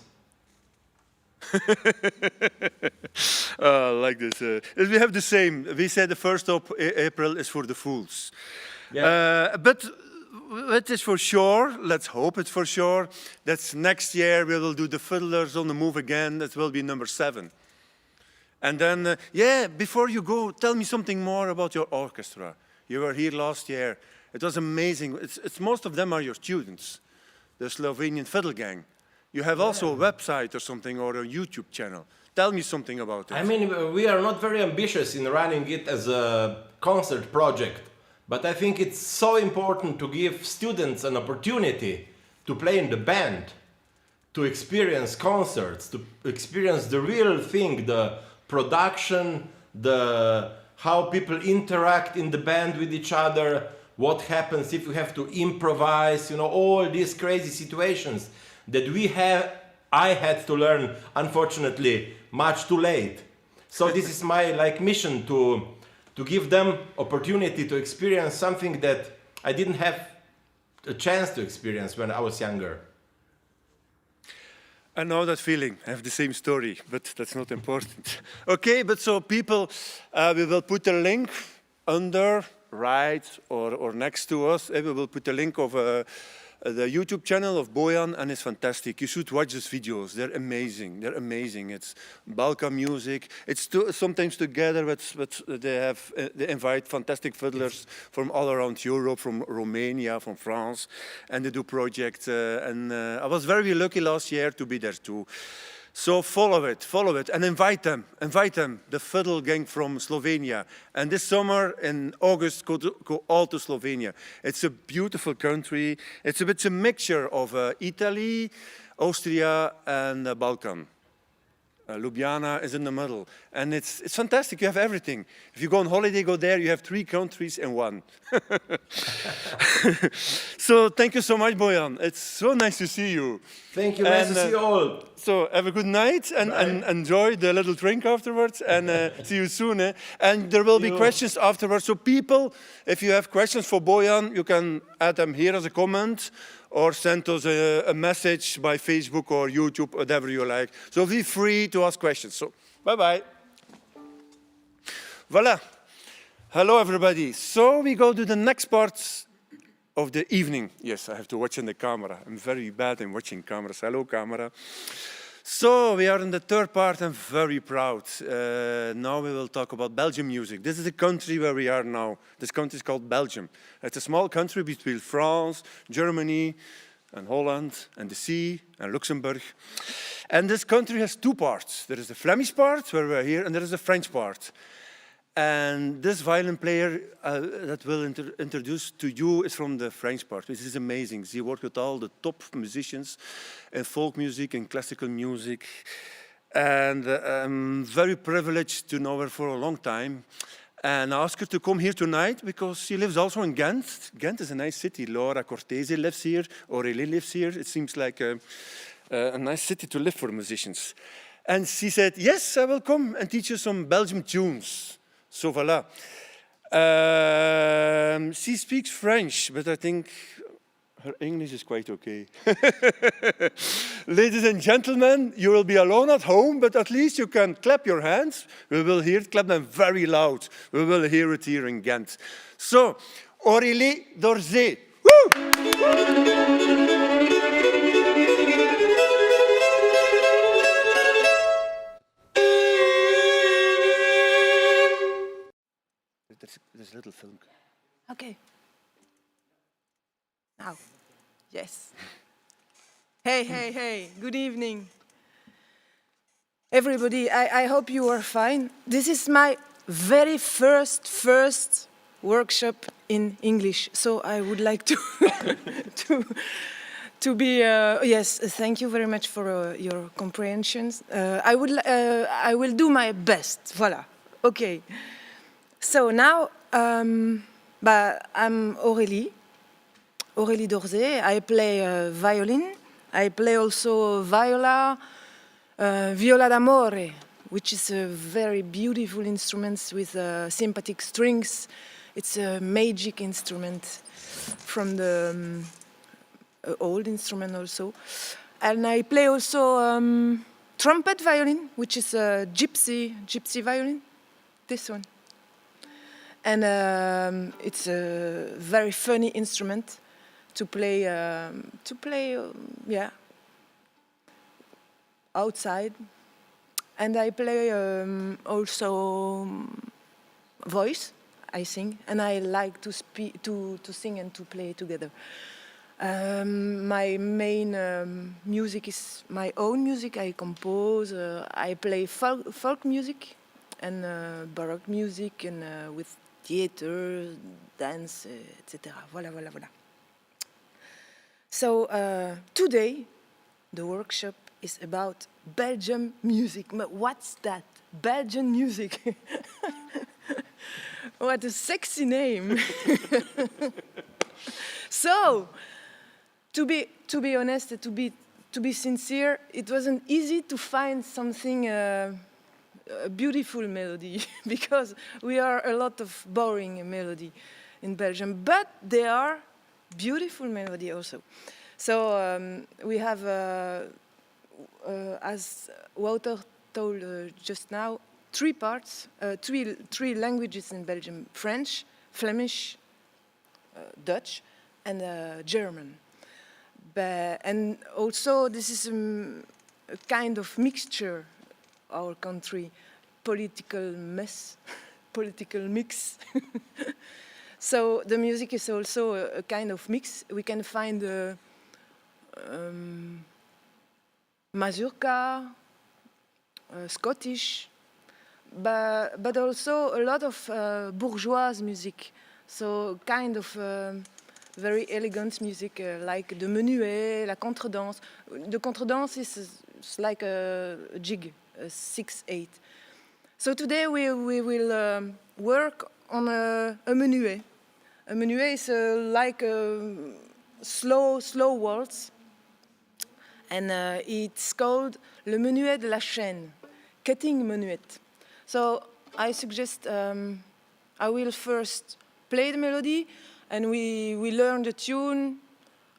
Like this. We have the same. We said the 1st of April is for the fools. Yeah. But it is for sure, let's hope it's for sure, that's next year we will do the Fiddlers on the Move again. That will be number 7. And then, before you go, tell me something more about your orchestra. You were here last year. It was amazing. It's most of them are your students, the Slovenian Fiddle Gang. You have also a website or something, or a YouTube channel. Tell me something about it. I mean, we are not very ambitious in running it as a concert project, but I think it's so important to give students an opportunity to play in the band, to experience concerts, to experience the real thing, the production, how people interact in the band with each other, what happens if you have to improvise, you know, all these crazy situations that I had to learn, unfortunately, much too late. So this is my mission to give them opportunity to experience something that I didn't have a chance to experience when I was younger. I know that feeling. I have the same story, but that's not important. Okay, but so people, we will put a link under, right, or next to us. We will put a link of the YouTube channel of Bojan, and it's fantastic. You should watch these videos. They're amazing. They're amazing. It's Balkan music. It's sometimes together with they invite fantastic fiddlers from all around Europe, from Romania, from France, and they do projects. And I was very lucky last year to be there too. So follow it, and invite them, the Fiddle Gang from Slovenia. And this summer, in August, go all to Slovenia. It's a beautiful country. It's a mixture of Italy, Austria, and Balkan. Ljubljana is in the middle. And it's fantastic, you have everything. If you go on holiday, go there, you have 3 countries in one. So thank you so much, Bojan. It's so nice to see you. Thank you, nice to see you all. So have a good night and enjoy the little drink afterwards, and see you soon. And there will be questions afterwards. So people, if you have questions for Bojan, you can add them here as a comment, or send us a message by Facebook or YouTube, whatever you like. So feel free to ask questions. So bye-bye. Voilà. Hello, everybody. So we go to the next part of the evening. Yes, I have to watch in the camera. I'm very bad in watching cameras. Hello, camera. So we are in the 3rd part. I'm very proud. Now we will talk about Belgian music. This is the country where we are now. This country is called Belgium. It's a small country between France, Germany, and Holland and the sea and Luxembourg. And this country has two parts. There is the Flemish part, where we're here, and there is the French part. And this violin player that will introduce to you is from the French part, which is amazing. She worked with all the top musicians in folk music and classical music. And I'm very privileged to know her for a long time. And I asked her to come here tonight because she lives also in Ghent. Ghent is a nice city. Laura Cortese lives here. Aurélie lives here. It seems like a nice city to live for musicians. And she said, yes, I will come and teach you some Belgian tunes. So voilà. She speaks French, but I think her English is quite okay. Ladies and gentlemen, you will be alone at home, but at least you can clap your hands. We will hear it, clap them very loud. We will hear it here in Ghent. So, Aurélie Dorzée. Woo! There's a little film. Okay. Now, yes. Hey, hey, hey, good evening. Everybody, I hope you are fine. This is my very first workshop in English, so I would like to to be, yes, thank you very much for your comprehensions. I will do my best, voilà, okay. So now, I'm Aurélie Dorzée. I play violin. I play also viola d'amore, which is a very beautiful instrument with sympathetic strings. It's a magic instrument from the old instrument also. And I play also trumpet violin, which is a gypsy violin, this one. And it's a very funny instrument to play, yeah, outside. And I play also voice, I sing, and I like to sing and to play together. My main music is my own music. I compose, I play folk music and baroque music and with theater, dance, etc. Voilà. So today, the workshop is about Belgian music. But what's that? Belgian music. What a sexy name. So, to be honest, to be sincere, it wasn't easy to find something. A beautiful melody because we are a lot of boring melody in Belgium, but they are beautiful melody also. So we have, as Wouter told just now, three parts, three languages in Belgium: French, Flemish, Dutch, and German. And also this is a kind of mixture. Our country, political mess, political mix. So the music is also a kind of mix. We can find mazurka, Scottish, but also a lot of bourgeois music. So kind of very elegant music like the menuet, la contredanse. The contredanse is like a jig. 6/8. So today we will work on a menuet. A menuet is like a slow waltz, and it's called le menuet de la chaîne, cutting menuet. So I suggest I will first play the melody, and we learn the tune.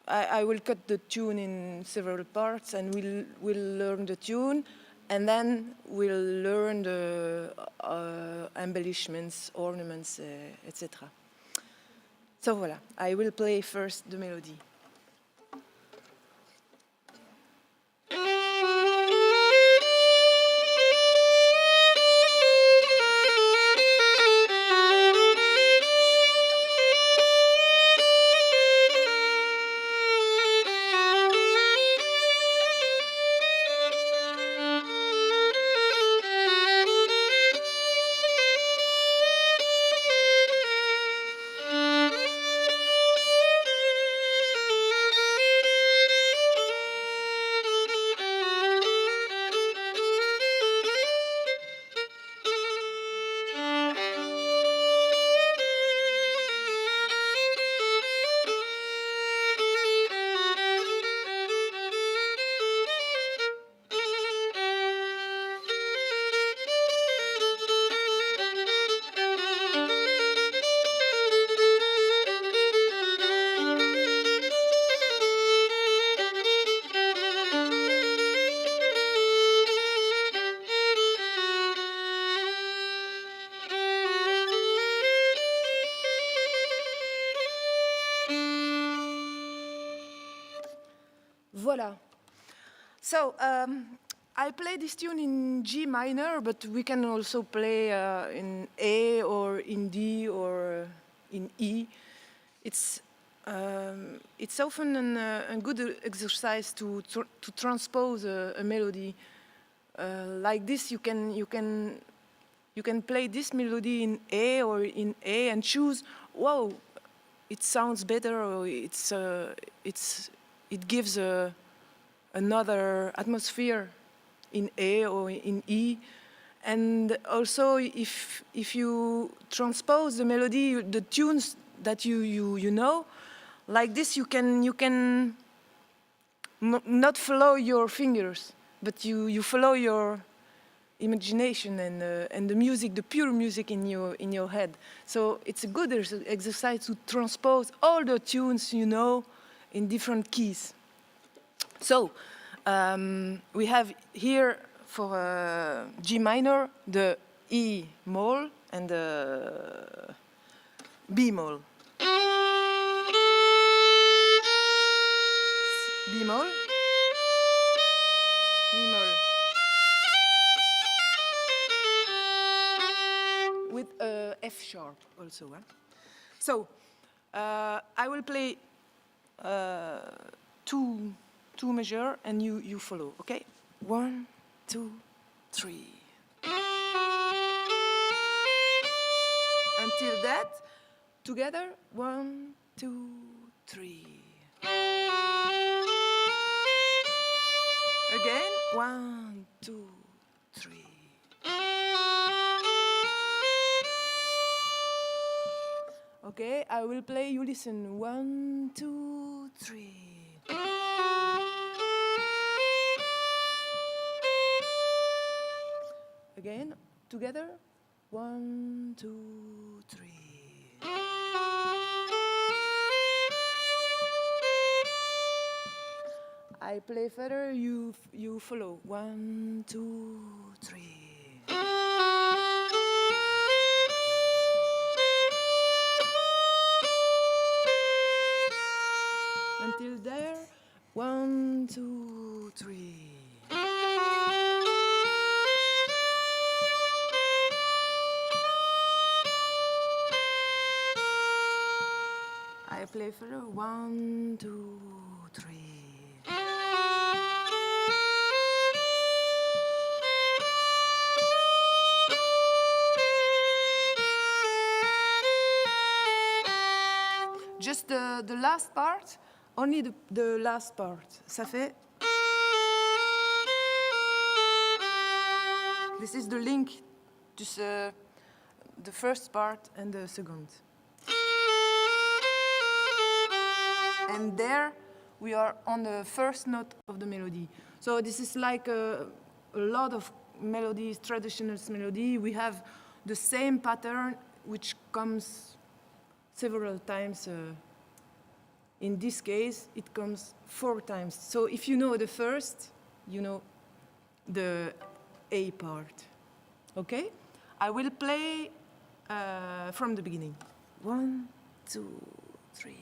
I will cut the tune in several parts, and we'll learn the tune. And then we'll learn the embellishments, ornaments, etc. So voilà, I will play first the melody. Voilà. So I play this tune in G minor, but we can also play in A or in D or in E. It's often a good exercise to transpose a melody. Like this, you can play this melody in A or in A and choose. Whoa, it sounds better, or it gives another atmosphere in A or in E. And also, if you transpose the melody, the tunes that you know, like this, you can not follow your fingers, but you follow your imagination and the music, the pure music in your head. So it's a good exercise to transpose all the tunes you know in different keys. So we have here for G minor the E mol and the B mol. B mol, B mol. With F sharp also. Huh? So I will play two measure and you follow, okay? 1, 2, 3. Until that, together, 1, 2, 3. Again, 1, 2, 3. Okay, I will play, you listen. 1, 2, 3. Again, together. 1, 2, 3. I play further, you follow. 1, 2, 3. Until there, 1, 2, 3. I play for 1, 2, 3. Just the last part, only the last part. Ça fait. This is the link to the first part and the second. And there we are on the first note of the melody. So this is like a lot of melodies, traditional melody. We have the same pattern which comes several times. In this case, it comes 4 times. So if you know the first, you know the A part. Okay? I will play from the beginning. 1, 2, 3.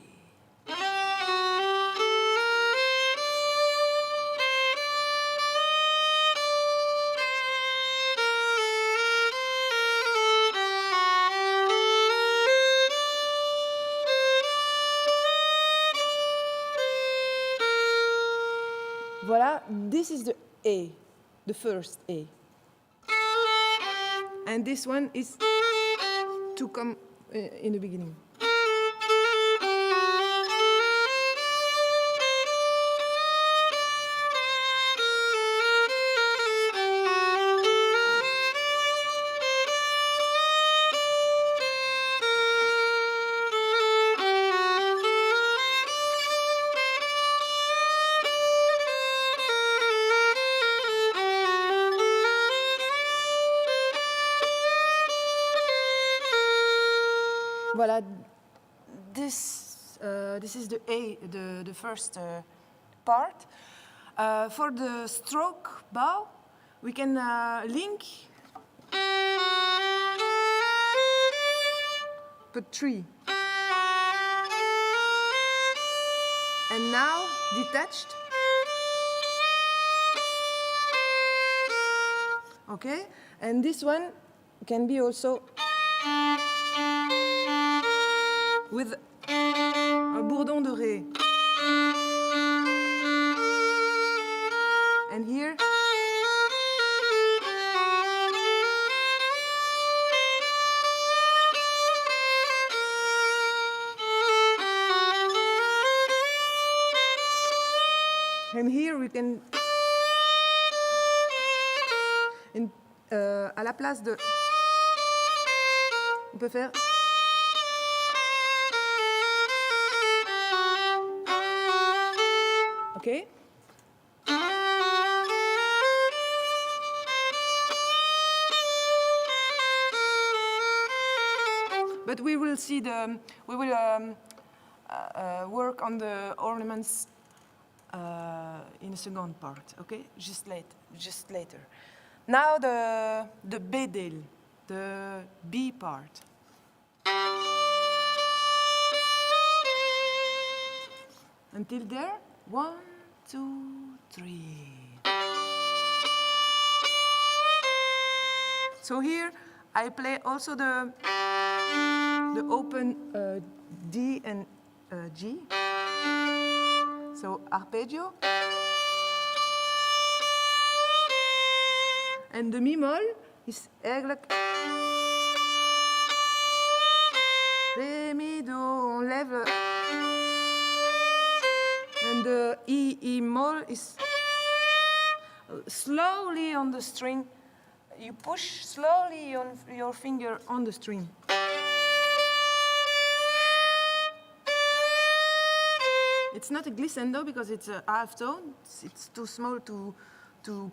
Voilà, this is the A, the first A. And this one is to come in the beginning. Voilà, this is the A, the first part. For the stroke bow, we can link, put 3. And now, detached, Okay? And this one can be also with a bourdon de ré. And here, and here we can, à la place de, on peut faire. Okay? But we will see we will work on the ornaments in a second part, okay? Just later. Now the B-deel, the B part. Until there, 1, 2, 3. So here I play also the open D and G. So arpeggio. And the mi moll is eigenlijk Ré, mi, do, on lève. And the E moll is slowly on the string. You push slowly your finger on the string. It's not a glissando because it's a half tone. It's too small to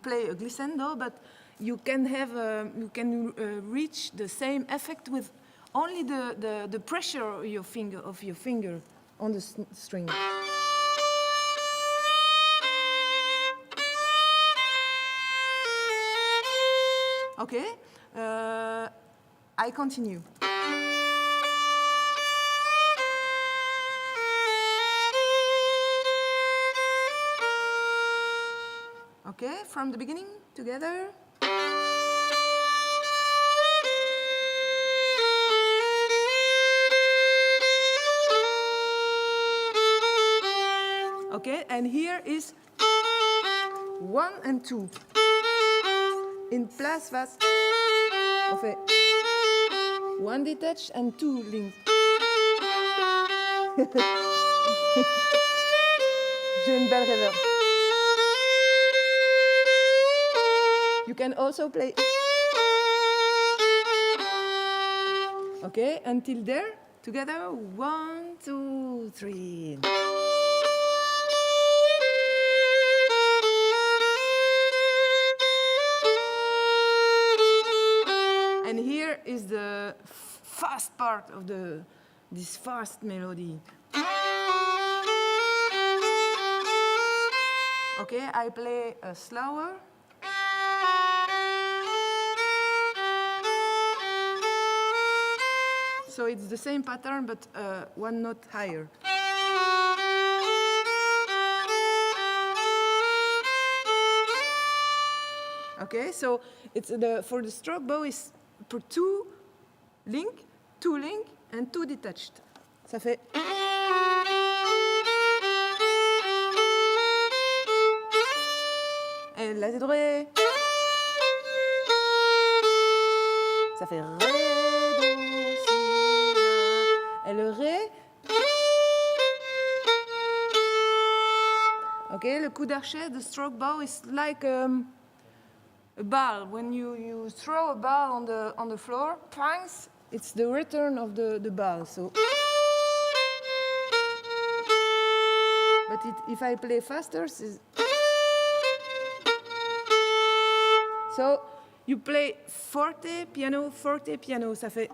play a glissando, but you can reach the same effect with only the pressure of your finger on the string. Okay, I continue. Okay, from the beginning, together. Okay, and here is 1 and 2. In place face, on fait 1 detached and 2 linked. J'ai une belle reverb. You can also play. Okay, until there, together, 1, 2, 3. And here is the fast part of this fast melody. Okay, I play slower. So it's the same pattern, but 1 note higher. Okay, so it's for the stroke bow is for 2 link, and 2 detached. Ça fait. Et la Z de Ré. Ça fait Ré, Do, Si, La. Et le Ré. Okay, le coup d'archet, the stroke bow is like a ball. When you throw a ball on the floor, pangs, it's the return of the ball. So, but if I play faster, so you play forte, piano, ça fait.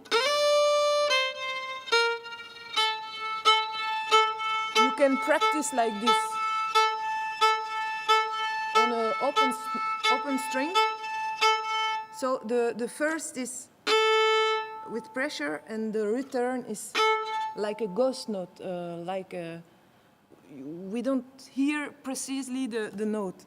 You can practice like this on an open string. So the first is with pressure, and the return is like a ghost note, we don't hear precisely the note.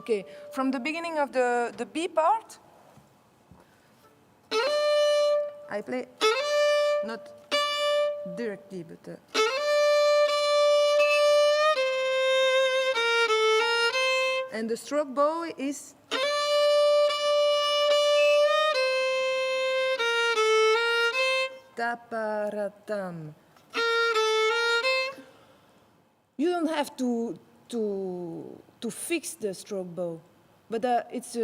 Okay, from the beginning of the B part, I play not directly, but and the stroke bow is taparatam. You don't have to fix the stroke bow, but it's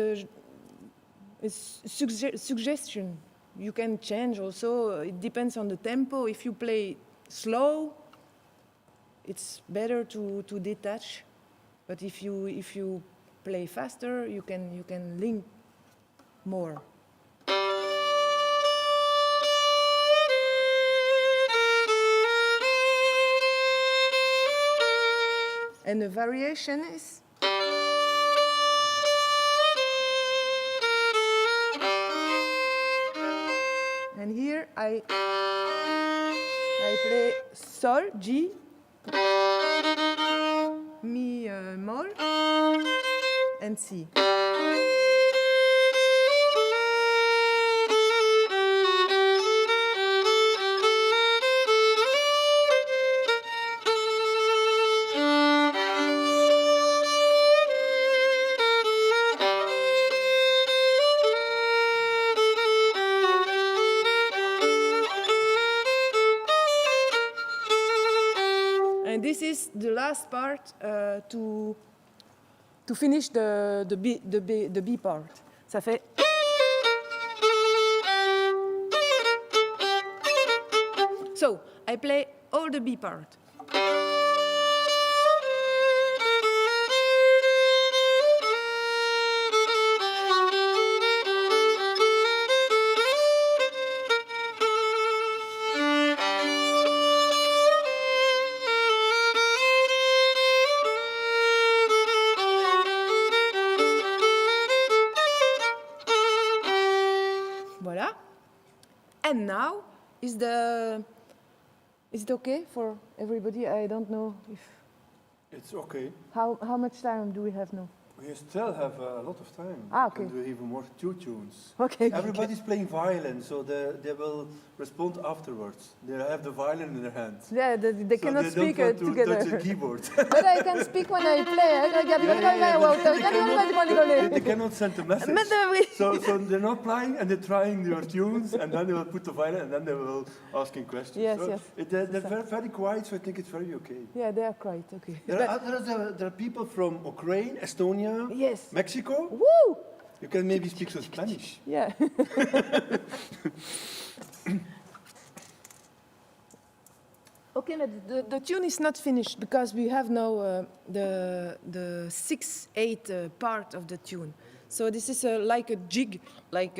suggestion. You can change also. It depends on the tempo. If you play slow, it's better to detach. But if you play faster, you can link more. And the variation is and here I play Sol, G, Mi, Mol, and C. And this is the last part to finish the B part. Ça fait. So I play all the B part. Voilà. And now is it okay for everybody? I don't know if It's okay. how much time do we have now? We still have a lot of time. Ah, We can okay. do even more two tunes. Okay. Everybody's playing violin, so they will respond afterwards. They have the violin in their hands. Yeah, they So cannot they speak don't want to together. touch the keyboard. But I can speak when I play. They cannot send a message. So they're not playing and they're trying their tunes, and then they will put the violin, and then they will asking questions. Yes, so yes. They're very quiet, so I think it's very okay. Yeah, they are quite okay. There are people from Ukraine, Estonia, Yes. Mexico. Woo! You can maybe speak some Spanish. Yeah. Okay, but the tune is not finished because we have now the 6/8 part of the tune. So this is like a jig, like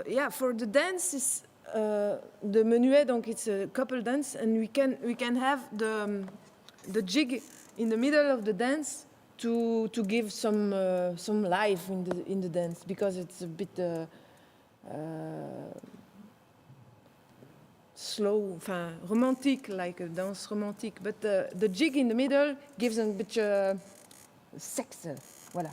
yeah. For the dance is the menuet, donc it's a couple dance, and we can have the jig in the middle of the dance to give some life in the dance because it's a bit slow, enfin romantic, like a dance romantic. But the jig in the middle gives a bit sex. Voilà.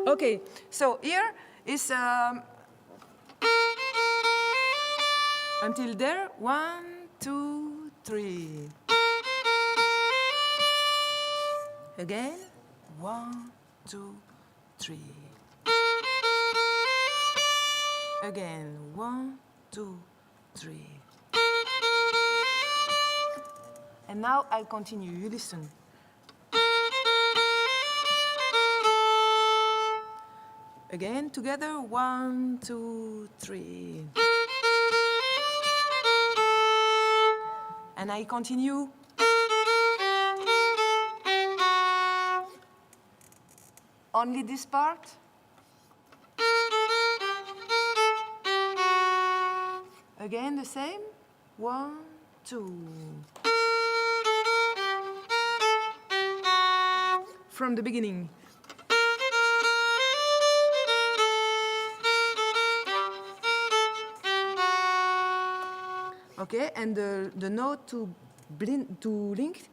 Okay, so here is until there, 1, 2, 3. Again, 1, 2, 3. Again, 1, 2, 3. And now I'll continue. You listen. Again, together, 1, 2, 3. And I continue. Only this part. Again, the same. 1, 2. from the beginning. Okay, and the note to link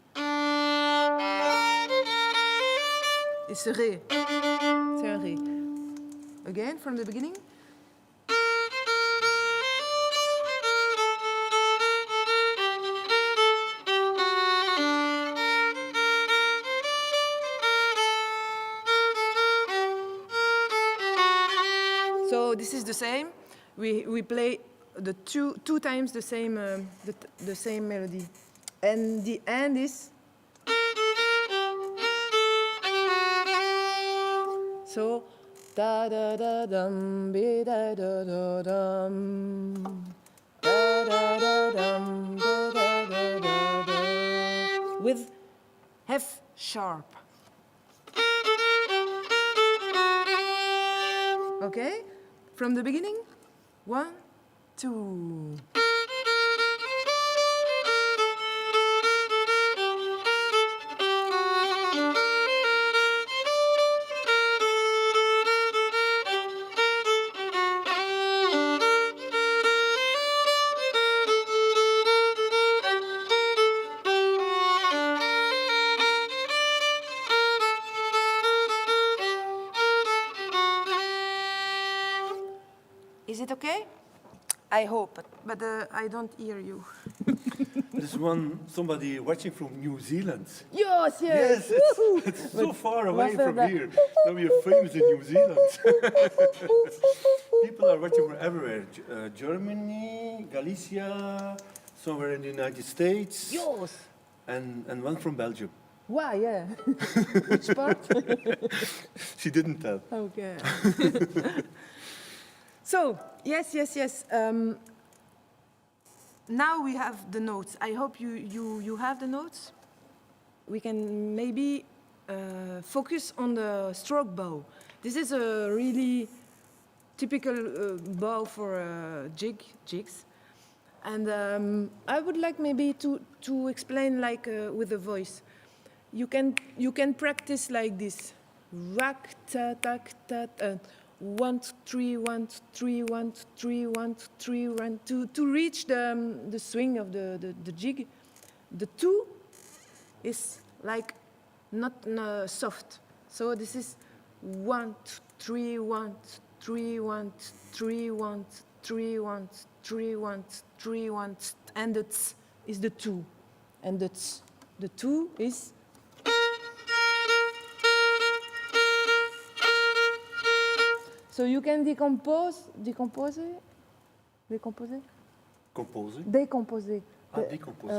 is Ré. C'est un Ré. Again, from the beginning. So this is the same. We play the two times the same melody, and the end is so da da da dum be da da da dum da da da dum da da da da da with F sharp. Okay, from the beginning, 1, 2. Is it okay? I hope, but I don't hear you. There's somebody watching from New Zealand. Yes, Yes, it's so far away from here. Now we are famous in New Zealand. People are watching from everywhere. Germany, Galicia, somewhere in the United States. Yes. And one from Belgium. Why, yeah. Which part? She didn't tell. Okay. So, yes. Now we have the notes. I hope you have the notes. We can maybe focus on the stroke bow. This is a really typical bow for jigs. And I would like maybe to explain like with a voice. You can practice like this. Rack, ta, tak, ta, 1, 3, 1, 3, 1, 3, 1, 3, 1, to reach the swing of the jig. The 2 is like not soft. So this is 1, 3, 1, 3, 1, 3, 1, 3, 1, 3, 1, 3, 1, and the ts is the 2, and the 2 is. So you can decompose. Composer? Decomposer.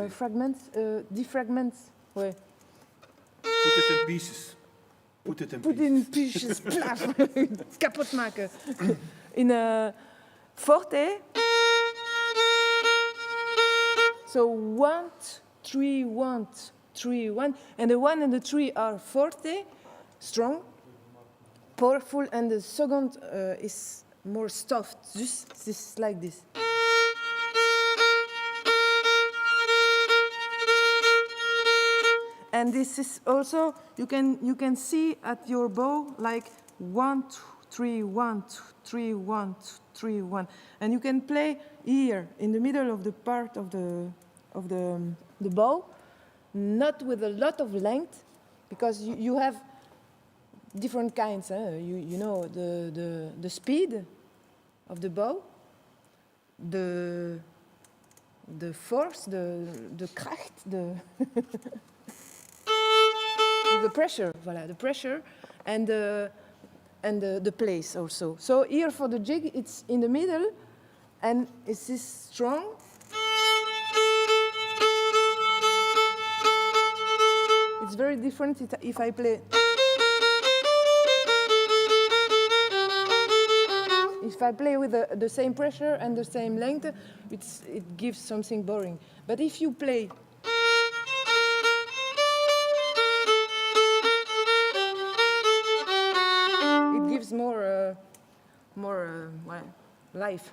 Fragments, defragments. Ouais. Put it in pieces. Put it in pieces. Plaf. Kapot maken. In forte. So 1, 3, 1, 3, 1. And the 1 and the 3 are forte, strong, powerful, and the second is more soft, just this, like this. And this is also, you can see at your bow like 1, 2, 3, 1, 2, 3, 1, 2, 3, 1. And you can play here in the middle of the part of the bow, not with a lot of length, because you have different kinds. You know the speed of the bow, the force, the kracht, the pressure. Voilà, the pressure, and the place also. So here for the jig, it's in the middle, and it's this strong. It's very different if I play. If I play with the same pressure and the same length, it gives something boring. But if you play it gives more life.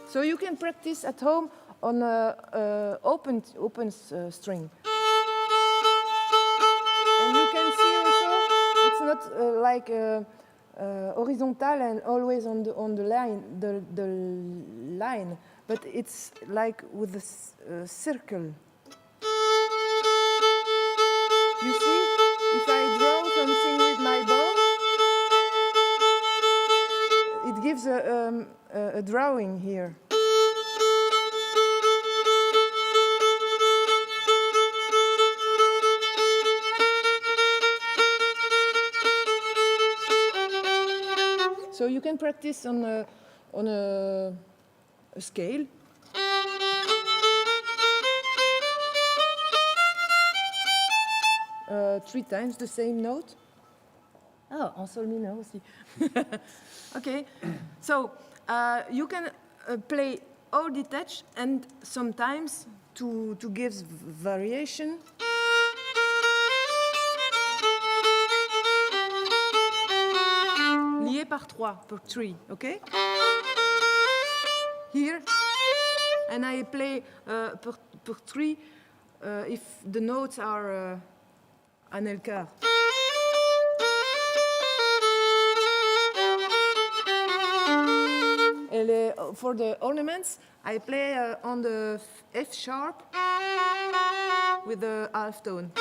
So you can practice at home on a open string. And you can see also it's not like horizontal and always on the line, but it's like with a circle. You see, if I draw something with my bow, it gives a drawing here. So you can practice on a scale. Three times the same note. Oh, en sol mineur aussi. Okay, so you can play all detached and sometimes to give variation. Lié par trois, per three, okay? Here, and I play per three if the notes are un quart. For the ornaments, I play on the F sharp with the half tone.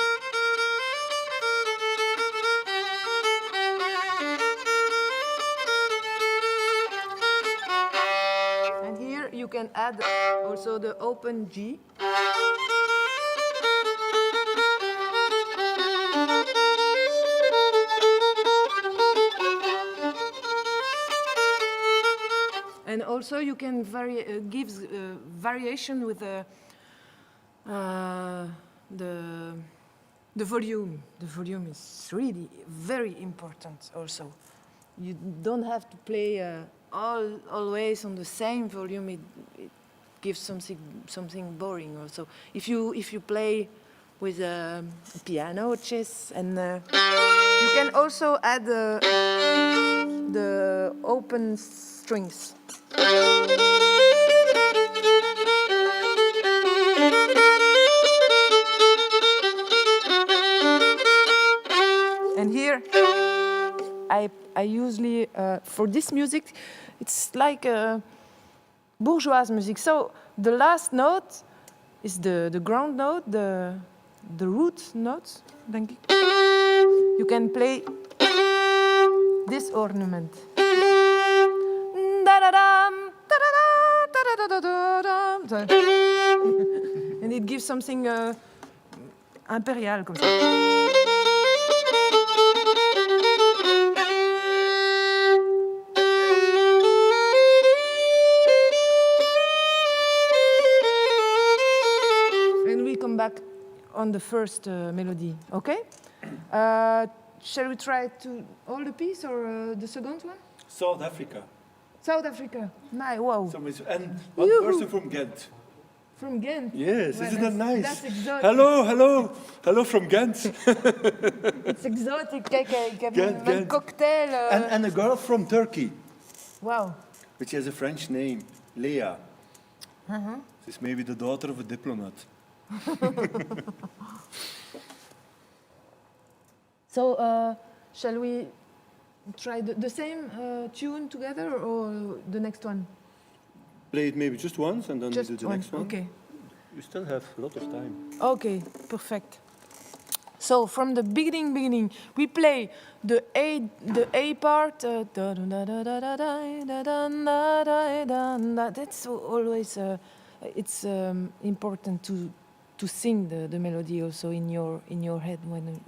And here you can add also the open G. And also you can give variation with the volume. The volume is really very important also. You don't have to play always on the same volume. It gives something boring also. If you play with a piano, chess, and you can also add the open strings. And here, I usually, for this music, it's like bourgeois music. So the last note is the ground note, the root note, denk ik. You can play this ornament. And it gives something impérial comme ça. And we come back on the first melody, okay? Shall we try to all the piece or the second one? South Africa. South Africa. Wow. And one person from Ghent. From Ghent? Yes, Well, isn't that nice? That's exotic. Hello from Ghent. It's exotic. Kijk, ik heb Ghent, een Ghent. cocktail. And a girl from Turkey, Wow. which has a French name, Leah. She's maybe the daughter of a diplomat. So, shall we try the same tune together or the next one? Play it maybe just once and then Just we do the one. next one. Okay. We still have a lot of time. Okay, perfect. So from the beginning, we play the A part. That's always it's important to sing the melody also in your head when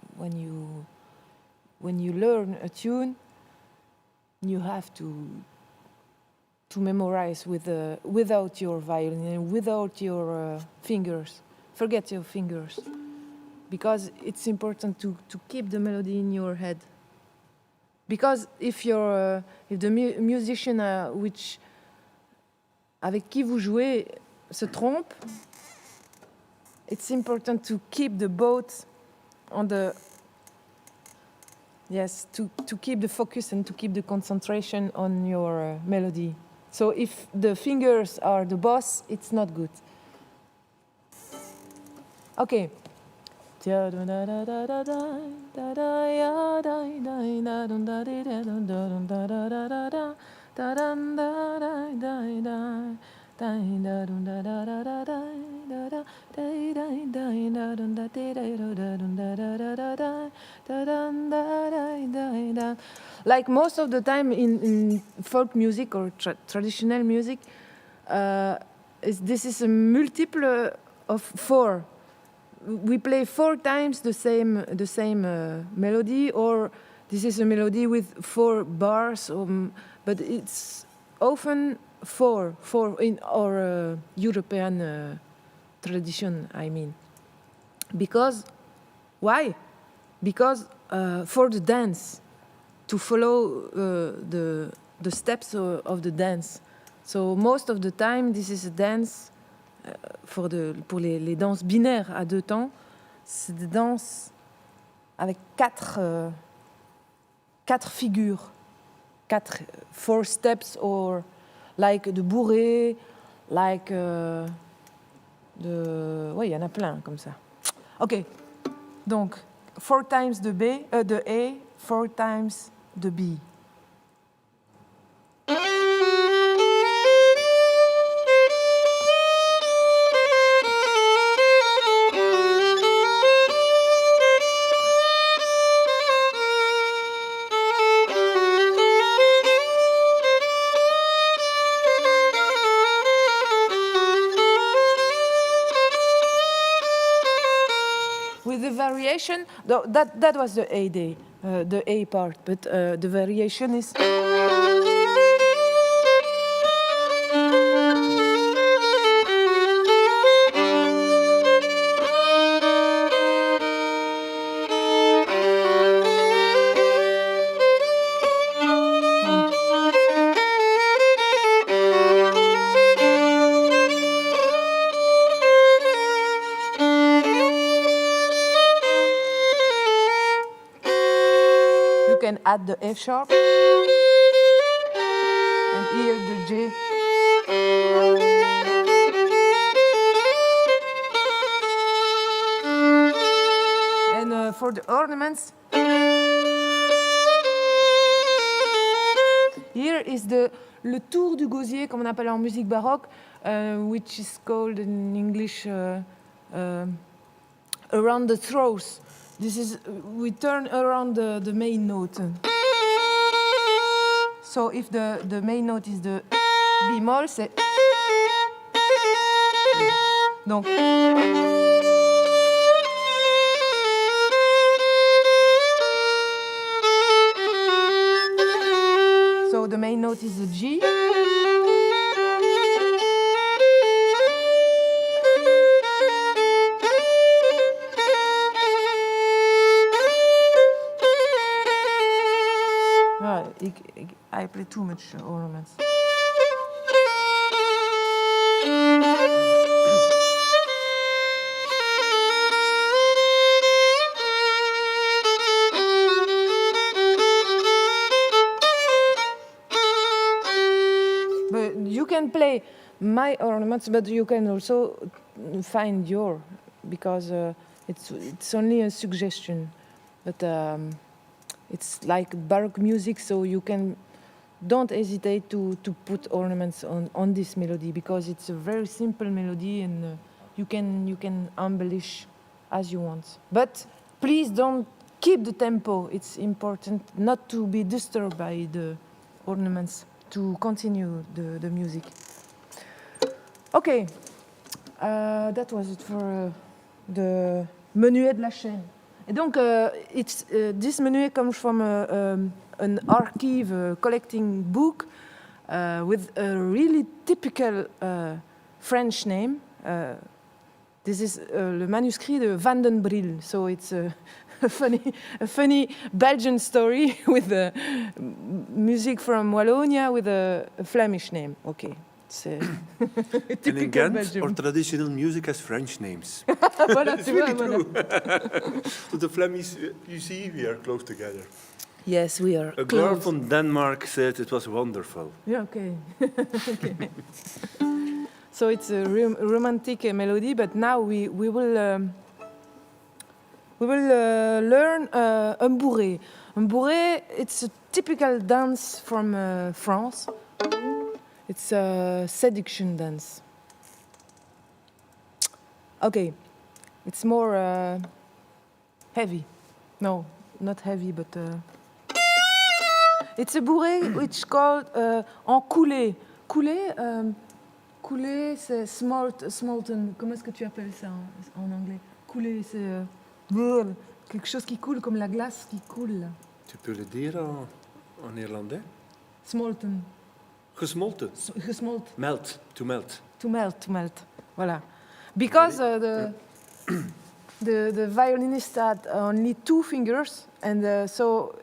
you learn a tune. You have to memorize without your violin and without your fingers. Forget your fingers, because it's important to keep the melody in your head. Because if the musician avec qui vous jouez se trompe, it's important to keep the both on the to keep the focus and to keep the concentration on your melody. So if the fingers are the boss, it's not good. Okay. Like most of the time in folk music or traditional music, this is a multiple of 4. We play 4 times the same melody, or this is a melody with 4 bars, but it's often 4 in our European tradition, I mean. Because, why? Because for the dance, to follow the steps of the dance. So most of the time, this is a dance pour les danses binaires à 2 temps. C'est des danses avec 4 figures, 4 steps, or like the bourrée, like oui, il y en a plein comme ça. Ok, donc 4 times de A, 4 times de B. That was the A part, but the variation is. Can add the F sharp and here the G. And for the ornaments, here is le tour du gosier, comme on appelle en musique baroque, which is called in English around the throat. This is, we turn around the main note. So if the main note is the bémol, c'est. Donc. So the main note is the G. I play too much ornaments. But you can play my ornaments, but you can also find your, because it's only a suggestion. But it's like Baroque music, so you don't hesitate to put ornaments on this melody, because it's a very simple melody, and you can embellish as you want. But please don't keep the tempo. It's important not to be disturbed by the ornaments, to continue the music. Okay, that was it for the menuet de la chaîne. Et donc, this menuet comes from an archive collecting book with a really typical French name. This is le manuscrit de Vandenabeele, so it's a funny Belgian story with music from Wallonia with a Flemish name. Okay. And in Ghent, our traditional music has French names. Voilà, it's really true. So the Flemish, you see, we are close together. Yes, we are. A girl from Denmark said it was wonderful. Yeah, okay. Okay. So it's a romantic melody, but now we will we will learn un bourré. Un bourré, it's a typical dance from France. It's a seduction dance. Okay, it's more heavy. No, not heavy, but it's a bourré which called en coulé. Coulé, coulé, c'est smolten. Comment est-ce que tu appelles ça en anglais? Coulé, c'est quelque chose qui coule, comme la glace qui coule. Tu peux le dire en néerlandais? Smolten. Gesmolten. Gesmolten. Melt. To melt. To melt. Voilà. Because the violinist had only 2 fingers, and so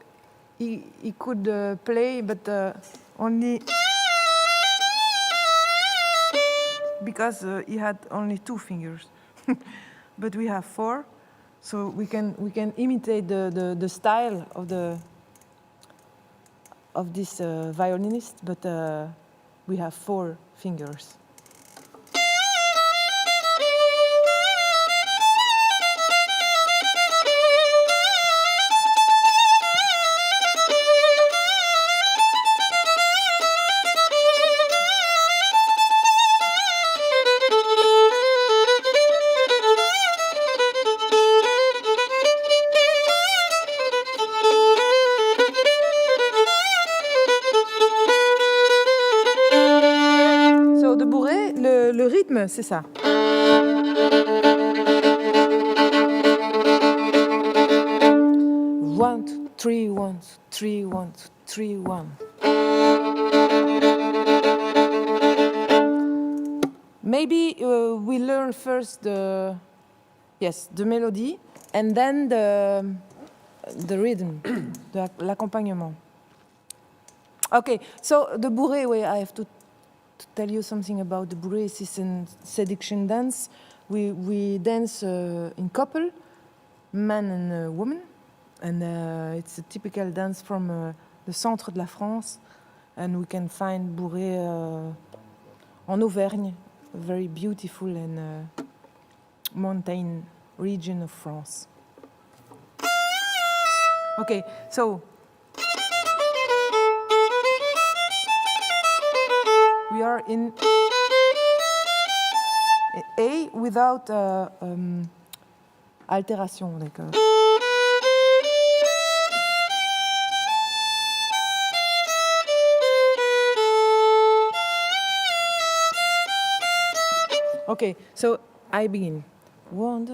he could play, but only because he had only 2 fingers. But we have 4, so we can imitate the style of this violinist, but we have 4 fingers. Le rythme, c'est ça. 1, 2, 3, 1, 3, 1, 3, 1. Maybe we learn first the melody and then the rhythm, l'accompagnement. Okay, so the bourré, I have to tell you something about the bourré. It's a seduction dance. We dance in couple, man and woman, and it's a typical dance from the centre de la France, and we can find bourré en Auvergne, a very beautiful and mountain region of France. Okay, so we are in A without alteration. Like okay, so I begin. 1,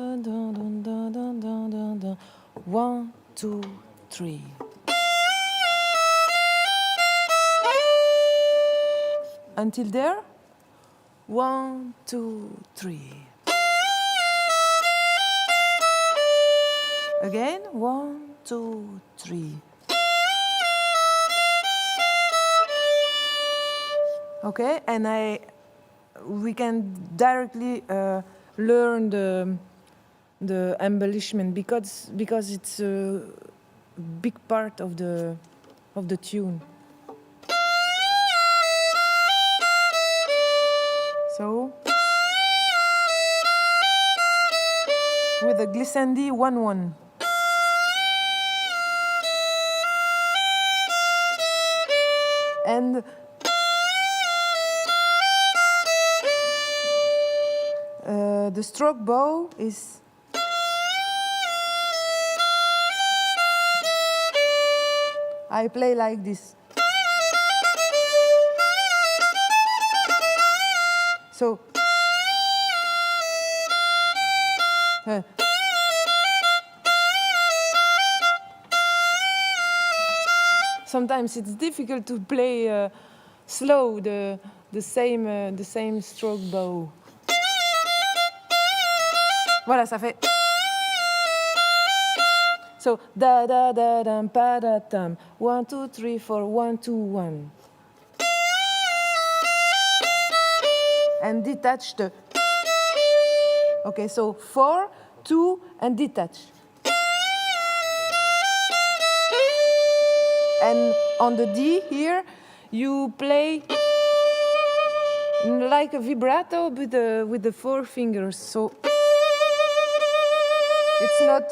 2, 3. Until there, 1, 2, 3. Again, 1, 2, 3. Okay, and we can directly learn the embellishment because it's a big part of the tune. So, with a glissandi 1-1. And the stroke bow is I play like this. So sometimes it's difficult to play slow the same stroke bow. Voilà, ça fait. So da da da dum pa da dum 1 2 3 4 1 2 1. And detach the. Okay, so 4, 2, and detach. And on the D here, you play like a vibrato with the 4 fingers. So it's not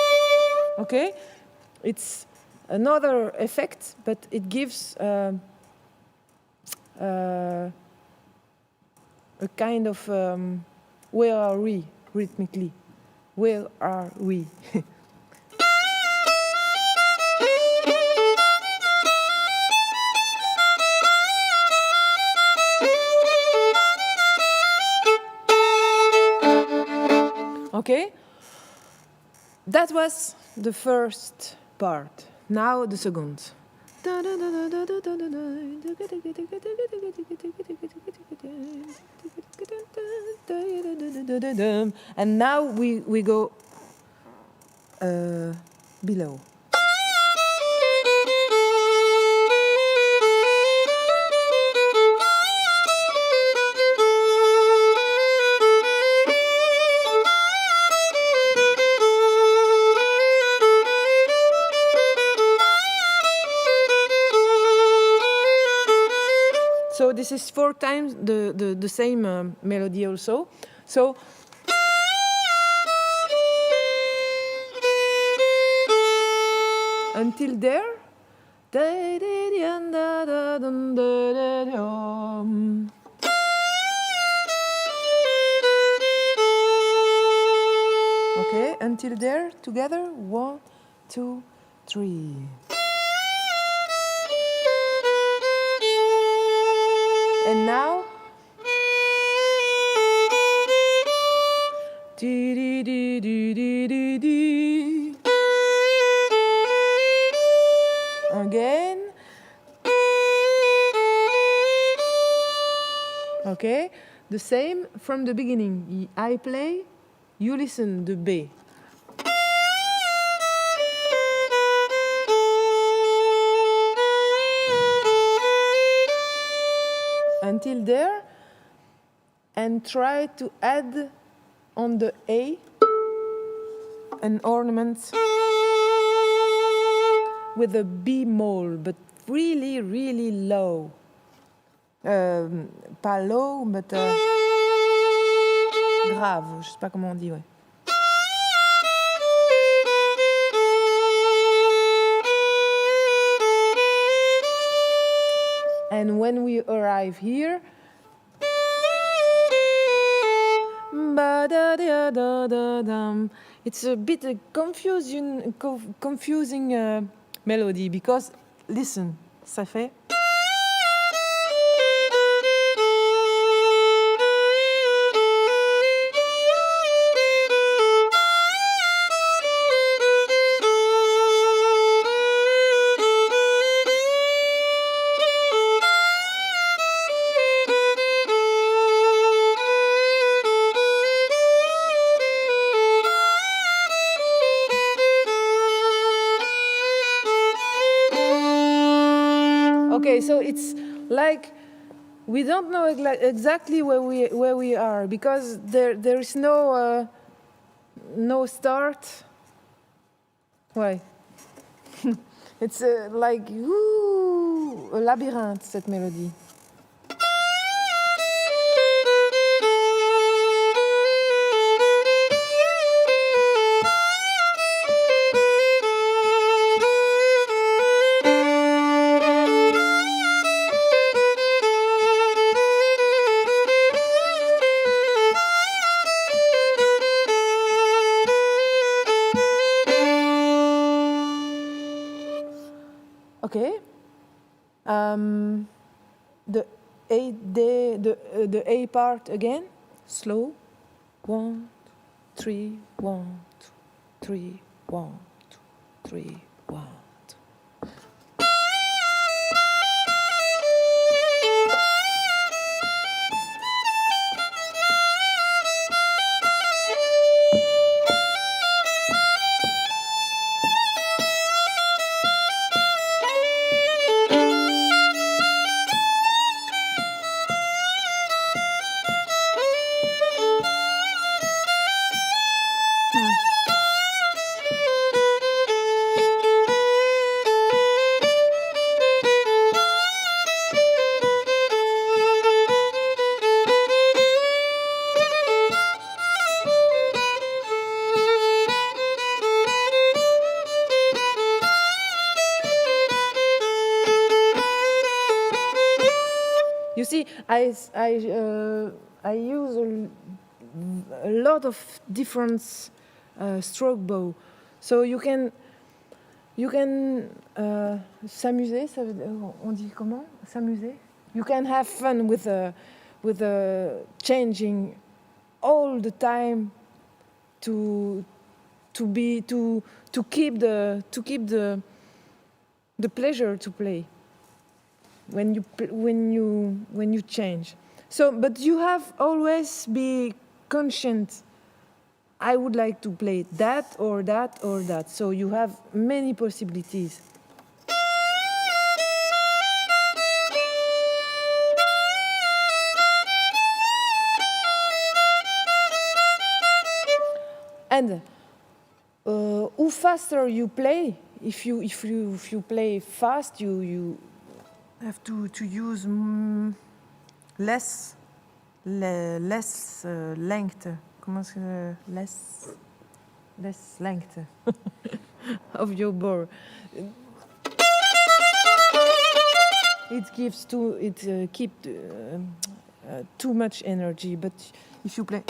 Okay, it's another effect, but it gives a kind of where are we rhythmically? Where are we? Okay, that was the first part. Now the second. And now we go below. So this is 4 times the same melody also. So until there. Okay, until there, together. 1, 2, 3. And now, dee dee dee dee dee dee dee. Again. Okay, the same from the beginning. I play, you listen the B. Until there, and try to add on the A an ornament with a bemol, but really, really low. Pas low, but grave, je sais pas comment on dit, ouais. And when we arrive here, it's a bit confusing melody because, listen, ça fait. Okay, so it's like we don't know exactly where we are because there is no start. Why? It's like a labyrinthe, cette mélodie. Okay. The A part again. Slow. 1, 3, 1, 3, 1, 3, 1. You see, I use a lot of different stroke bow, so you can s'amuser. On dit comment? S'amuser. You can have fun with changing all the time to keep the pleasure to play when you change. So, but you have always be conscious. I would like to play that or that or that. So you have many possibilities. And how faster you play, if you play fast, you have to use less length. Comment c'est less length of your bow. It gives keep too much energy, but if you play.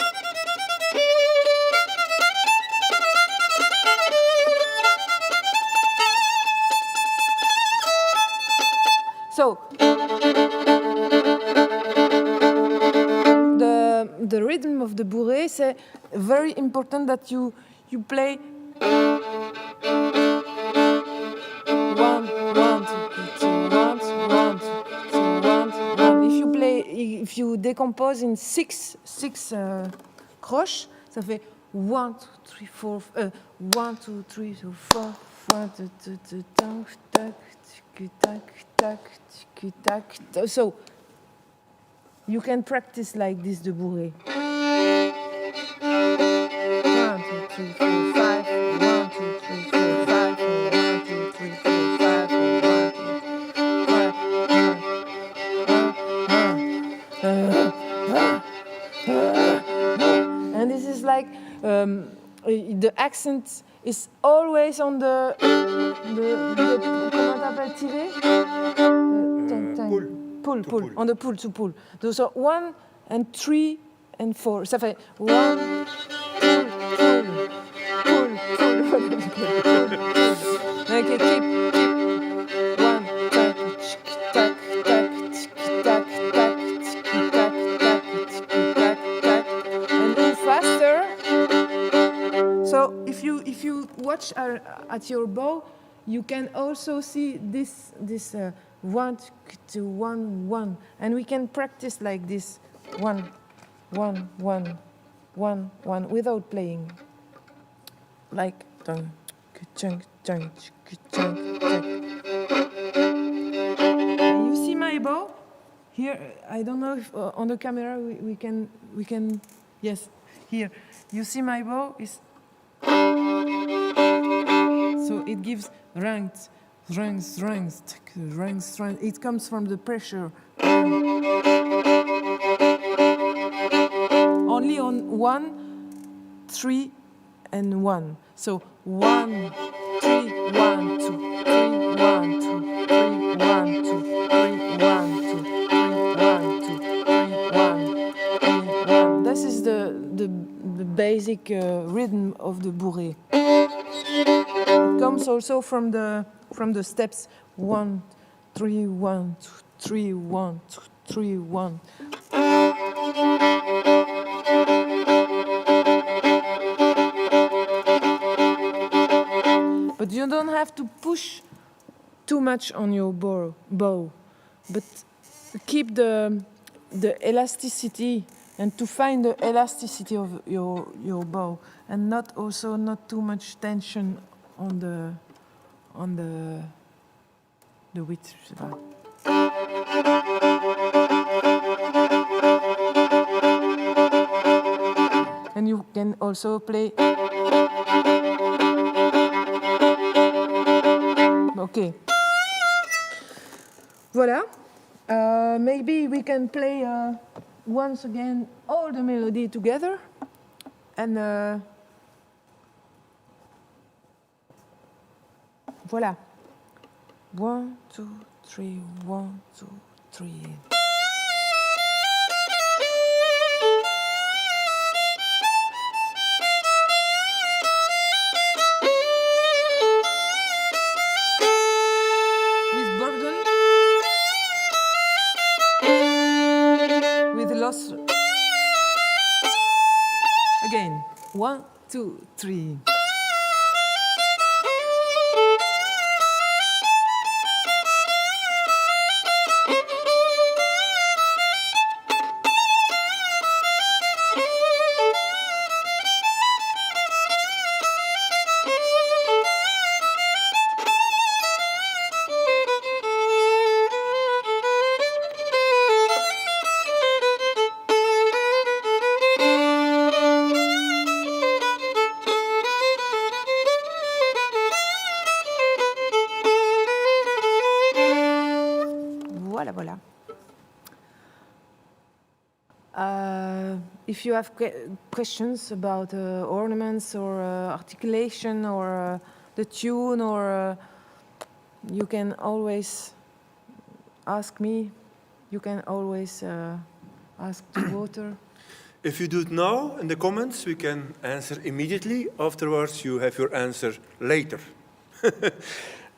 So the rhythm of the bourrée, c'est very important that you play 1, 1, 2, 1, 1, 2, 1. If you decompose in six croches, ça fait 1, 2, 3, 4. 1, 2, 3, 4. 1, 2, 3, 4. So you can practice like this the bourrée. 1, 2, 3, 4, 5. 1, 2, 3, 4, 5. 1, 2, 3, 4, 5. 1, 2, 5. And this is like the accent is always on the comment t'appelles tirer? Pull. On the pull to pull. So 1 and 3 and 4. Ça fait 1, pull. Okay, keep. 1, tac, tac. And do faster. So if you watch at your bow, you can also see this 1, 2, 1, 1, and we can practice like this 1, 1, 1, 1, 1 without playing, like tung, chung, chung, chung. You see my bow here? I don't know if on the camera we can. Yes, here. You see my bow is. So it gives ranks. It comes from the pressure. Only on 1, 3, and 1. So 1, 3, 1, 2, 3, 1, 2, 3, 1, 2, 3, 1, 2, 3, 1, 2, 3, 1. This is the basic rhythm of the bourrée. It comes also from the steps 1, 3, 1, 2, 3, 1, 2, 3, 1. But you don't have to push too much on your bow, but keep the elasticity and to find the elasticity of your bow, and not too much tension on the width, je sais pas. And you can also play. Okay. Voilà. Maybe we can play once again all the melody together, and voilà. 1, 2, 3, 1, 2, 3. again. 1, 2, 3. Voilà. If you have questions about ornaments or articulation or the tune, or you can always ask me. You can always ask the Wouter. If you do it now in the comments, we can answer immediately. Afterwards, you have your answer later.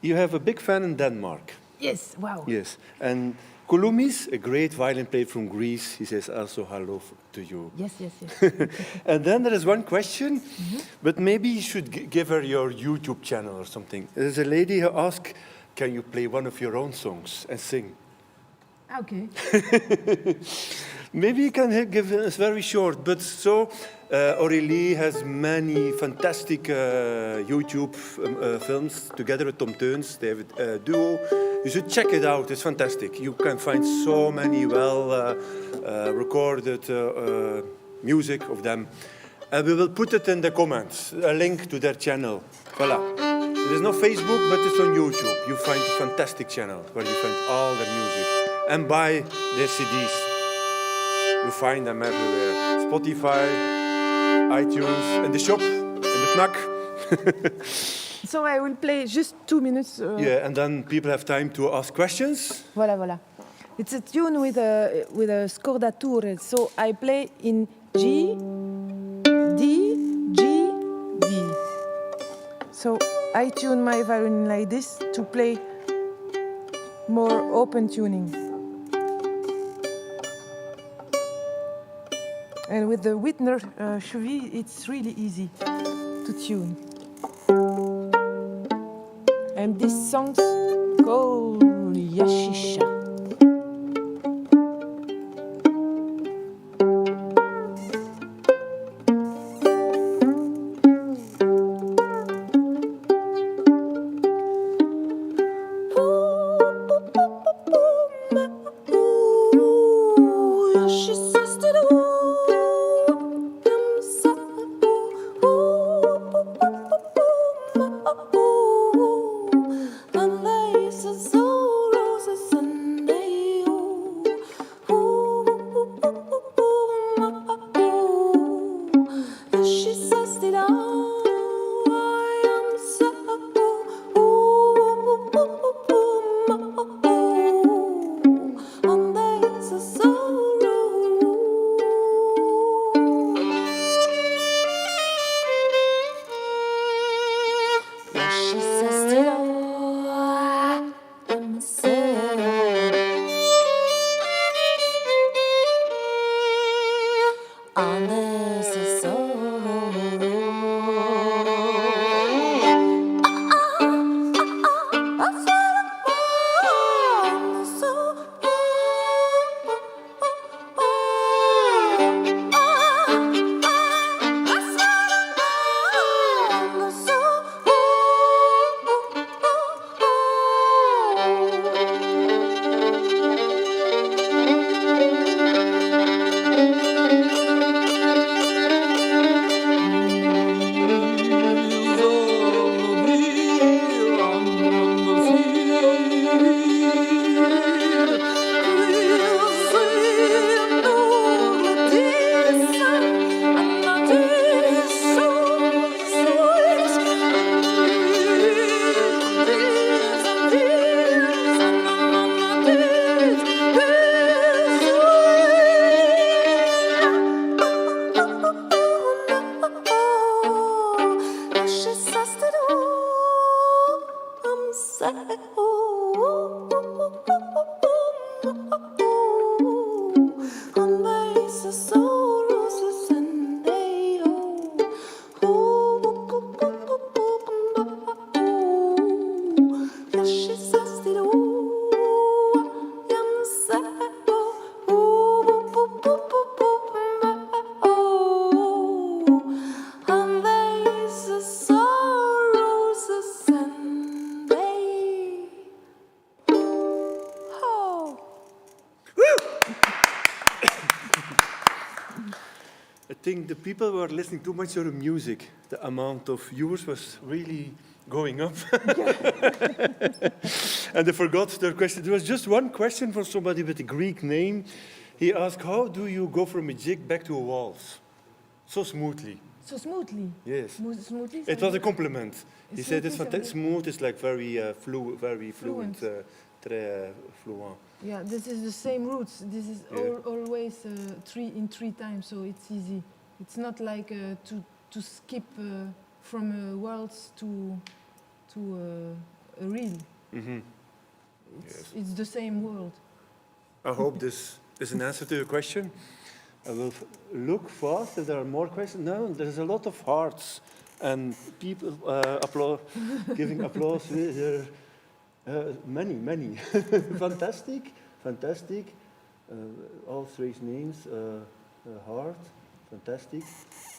You have a big fan in Denmark. Yes, wow. Yes, and Kouloumis, a great violin player from Greece, he says also hello to you. Yes. And then there is one question, but maybe you should give her your YouTube channel or something. There's a lady who asked, can you play one of your own songs and sing? Okay. Maybe you can give us very short, but so Aurélie has many fantastic YouTube films together with Tom Teuns. They have a duo. You should check it out. It's fantastic. You can find so many well recorded music of them. And we will put it in the comments, a link to their channel. Voilà. There is no Facebook, but it's on YouTube. You find a fantastic channel where you find all their music. And buy their CDs. You find them everywhere. Spotify, iTunes, in the shop, in the knack. So I will play just 2 minutes. Yeah, and then people have time to ask questions. Voilà. It's a tune with a scordature. So I play in G, D, G, D. So I tune my violin like this to play more open tuning. And with the Witner cheville, it's really easy to tune. And this song's called Yashisha. Sun think the people were listening too much to the music. The amount of viewers was really going up. And they forgot their question. There was just one question from somebody with a Greek name. He asked, how do you go from a jig back to a waltz? So smoothly. So smoothly. Yes. Smoothly. It was a compliment. He said it's Smoothly, fantastic. Smooth is like very very fluent. Fluent. Très fluent. Yeah, this is the same roots. This is always three times, so it's easy. It's not like to skip from a waltz to a reel. Mm-hmm. It's the same world. I hope this is an answer to your question. I will look fast if there are more questions. No, there's a lot of hearts and people giving applause. Many. Fantastic. All three names, heart, fantastic.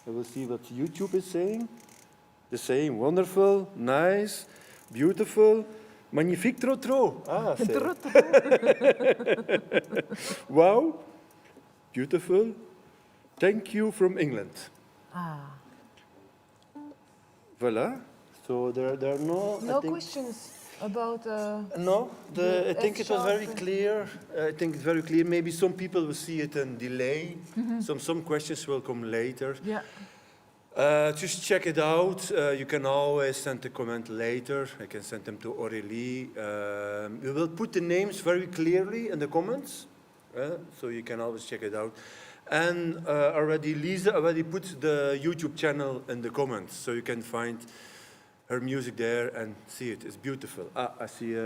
I will see what YouTube is saying. The same, wonderful, nice, beautiful. Magnifique, trop. Ah, wow, beautiful. Thank you from England. Ah. Voilà. So there are no Questions about. No, I think it was F-sharp very clear. I think it's very clear. Maybe some people will see it in delay. Some questions will come later. Yeah. Just check it out. You can always send a comment later. I can send them to Aurélie. We will put the names very clearly in the comments, so you can always check it out. And Lisa already put the YouTube channel in the comments, so you can find her music there and see it. It's beautiful. I see.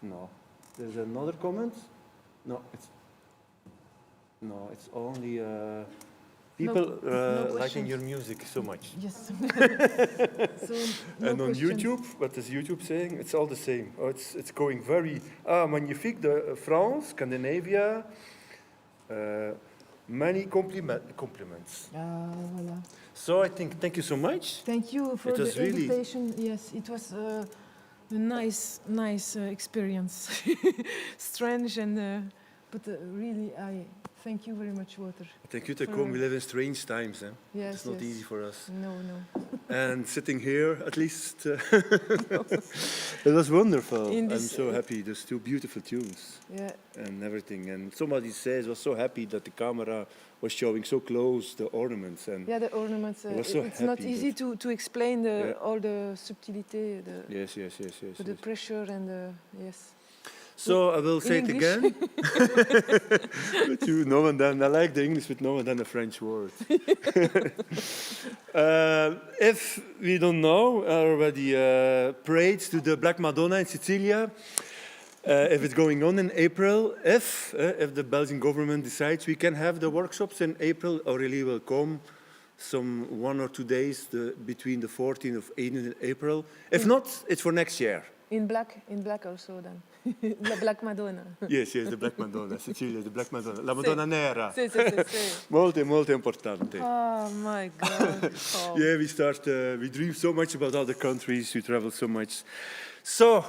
No, there's another comment. No, it's only. People liking your music so much. Yes. And on YouTube, what is YouTube saying? It's all the same. Oh, it's going very magnifique. France, Scandinavia, many compliments. Voilà. So I think thank you so much. Thank you for It was the really- invitation. Yes, it was a nice experience. Strange but really I thank you very much, Wouter. Thank you to come. We live in strange times. Yes, It's not easy for us. No. And sitting here, at least, it was wonderful. I'm so happy. There's two beautiful tunes. Yeah. And everything. And somebody says, was so happy that the camera was showing so close the ornaments. And Yeah, the ornaments. I was so it's not happy easy to explain all the subtlety, yes. the pressure and yes. So I will say it English. again. But you know, and then I like the English with no and then a French word. If we don't know, I already prayed to the Black Madonna in Sicilia. If it's going on in April, if the Belgian government decides we can have the workshops in April, Aurélie will come some 1 or 2 days between the 14th of 18th April. If not, it's for next year. In black also then. La Black Madonna. Yes, the Black Madonna, Sicilia, the Black Madonna, la Madonna Nera. Sì. Molto importante. Oh my God. Oh. Yeah, we dream so much about other countries, we travel so much. So,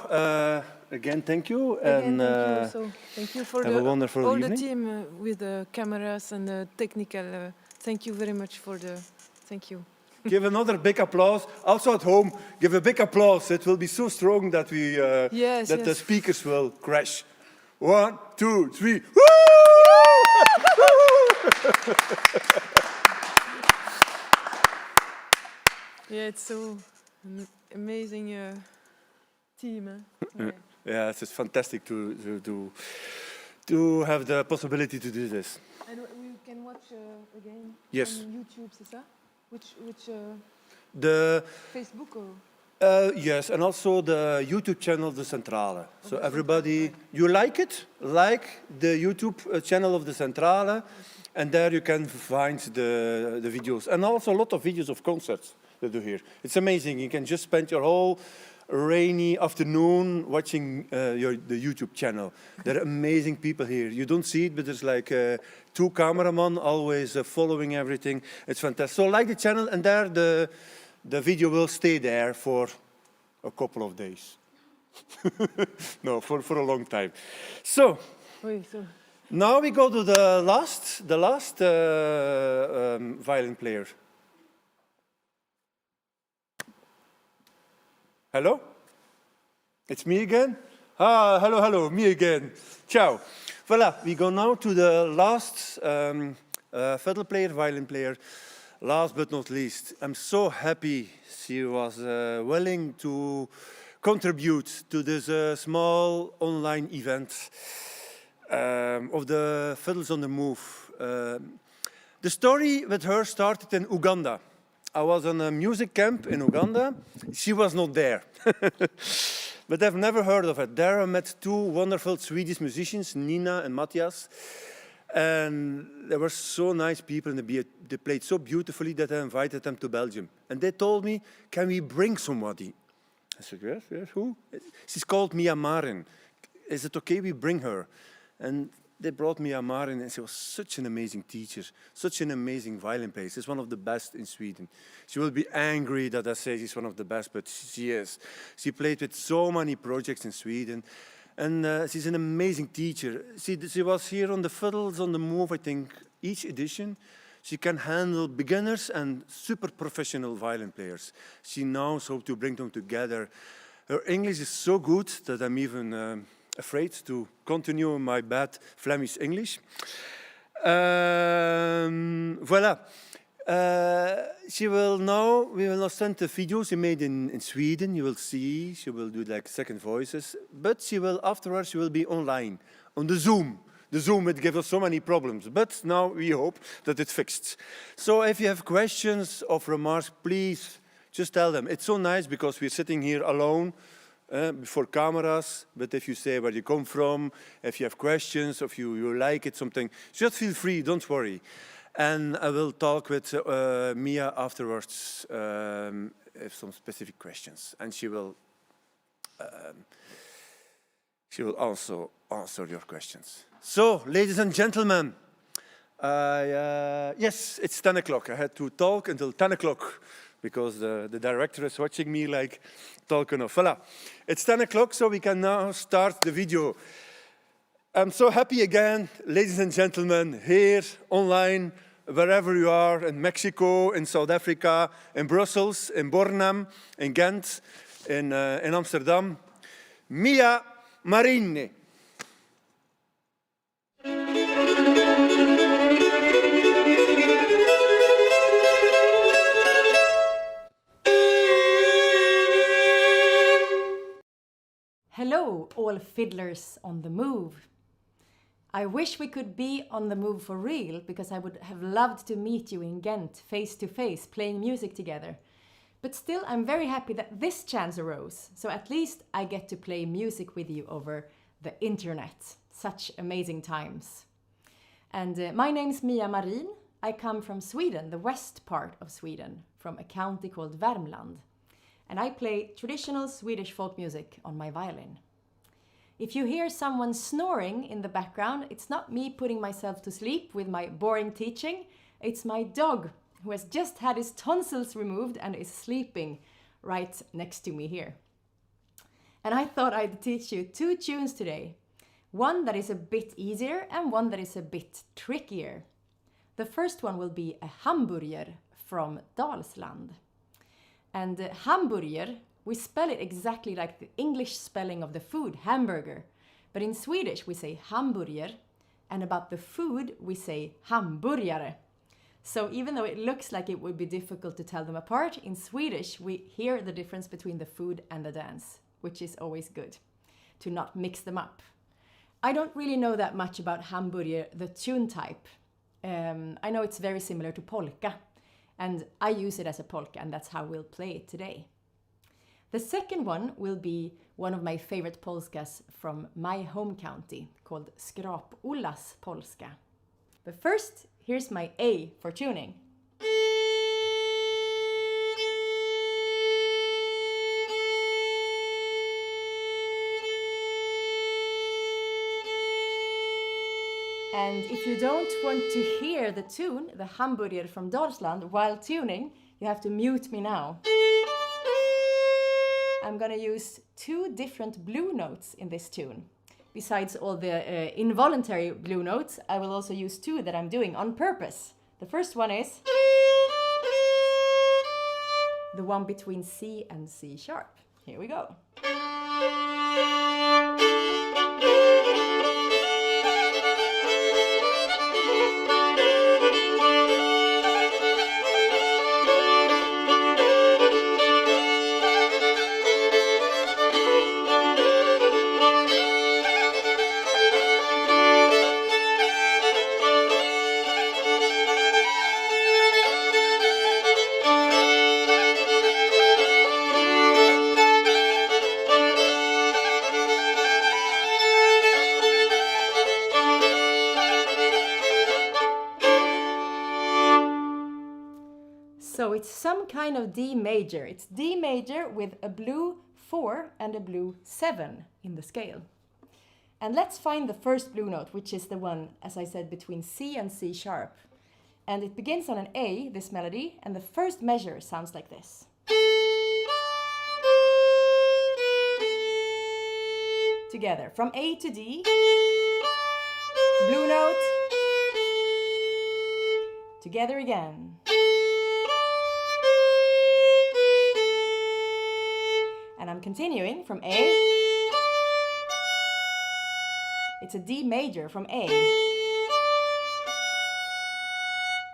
again, thank you. Thank you for have a wonderful all evening. the team with the cameras and the technical. Thank you very much thank you. Give another big applause. Also at home, give a big applause. It will be so strong that the speakers will crash. 1, 2, 3. Woo! Yeah, it's so an amazing team. Yeah, it's fantastic to have the possibility to do this. And we can watch again Yes. on YouTube, c'est ça? Which The Facebook or? yes, and also the YouTube channel, the Centrale. So everybody, you like it? Like the YouTube channel of the Centrale, and there you can find the videos. And also a lot of videos of concerts they do here. It's amazing. You can just spend your whole rainy afternoon watching the YouTube channel. There are amazing people here. You don't see it, but there's like 2 cameramen always following everything. It's fantastic. So like the channel, and there the video will stay there for a couple of days. No, for a long time. So, Now we go to the last violin player. Hello? It's me again? Hello, me again. Ciao. Voilà, we go now to the last fiddle player, violin player. Last but not least, I'm so happy she was willing to contribute to this small online event of the Fiddlers on the Move. The story with her started in Uganda. I was on a music camp in Uganda. She was not there. But I've never heard of it. There I met two wonderful Swedish musicians, Nina and Matthias. And they were so nice people, and they played so beautifully that I invited them to Belgium. And they told me, can we bring somebody? I said, yes, who? She's called Mia Marin. Is it okay we bring her? And they brought Mia Marin, and she was such an amazing teacher, such an amazing violin player. She's one of the best in Sweden. She will be angry that I say she's one of the best, but she is. She played with so many projects in Sweden. And she's an amazing teacher. She was here on the Fiddles on the Move, I think, each edition. She can handle beginners and super professional violin players. She knows how to bring them together. Her English is so good that I'm even afraid to continue my bad Flemish English. Voilà. We will now send the videos she made in Sweden. You will see, she will do like second voices. But afterwards she will be online, on the Zoom. The Zoom, it gave us so many problems. But now we hope that it's fixed. So if you have questions or remarks, please just tell them. It's so nice because we're sitting here alone before cameras. But if you say where you come from, if you have questions, if you like it, something, just feel free, don't worry. And I will talk with Mia afterwards if some specific questions, and she will also answer your questions. So, ladies and gentlemen, yes, it's 10 o'clock. I had to talk until 10 o'clock because the director is watching me like talk enough. Voilà, it's 10 o'clock, so we can now start the video. I'm so happy again, ladies and gentlemen, here, online, wherever you are, in Mexico, in South Africa, in Brussels, in Bornhem, in Ghent, in Amsterdam. Mia Marin. Hello, all fiddlers on the move. I wish we could be on the move for real, because I would have loved to meet you in Ghent, face to face, playing music together. But still, I'm very happy that this chance arose, so at least I get to play music with you over the internet. Such amazing times. And my name's Mia Marin. I come from Sweden, the west part of Sweden, from a county called Värmland. And I play traditional Swedish folk music on my violin. If you hear someone snoring in the background, it's not me putting myself to sleep with my boring teaching. It's my dog, who has just had his tonsils removed and is sleeping right next to me here. And I thought I'd teach you two tunes today. One that is a bit easier and one that is a bit trickier. The first one will be a hamburger from Dalsland. And hamburger, we spell it exactly like the English spelling of the food, hamburger. But in Swedish we say hamburger, and about the food we say hamburgare. So even though it looks like it would be difficult to tell them apart, in Swedish we hear the difference between the food and the dance, which is always good, to not mix them up. I don't really know that much about hamburger, the tune type. I know it's very similar to polka, and I use it as a polka, and that's how we'll play it today. The second one will be one of my favorite polskas from my home county, called Skrap-Olas polska. But first, here's my A for tuning. And if you don't want to hear the tune, the hamburger from Dalsland, while tuning, you have to mute me now. I'm gonna use two different blue notes in this tune. besides all the involuntary blue notes, I will also use two that I'm doing on purpose. The first one is the one between C and C sharp. Here we go. So it's some kind of D major. It's D major with a blue 4 and a blue 7 in the scale. And let's find the first blue note, which is the one, as I said, between C and C sharp. And it begins on an A, this melody, and the first measure sounds like this. Together, from A to D, blue note, together again. And I'm continuing from A. It's a D major from A.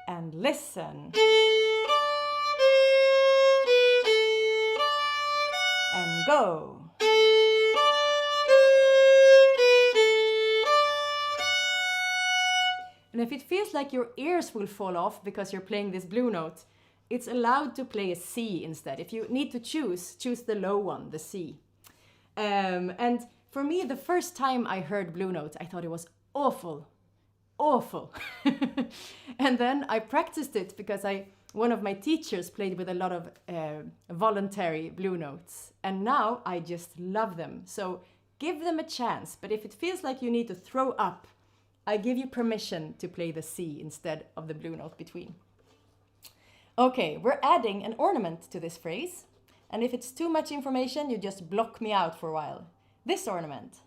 And listen. And go. And if it feels like your ears will fall off because you're playing this blue note, it's allowed to play a C instead. If you need to choose the low one, the C. And for me, the first time I heard blue notes, I thought it was awful. And then I practiced it because one of my teachers played with a lot of voluntary blue notes. And now I just love them. So give them a chance. But if it feels like you need to throw up, I give you permission to play the C instead of the blue note between. Okay, we're adding an ornament to this phrase. And if it's too much information, you just block me out for a while. This ornament.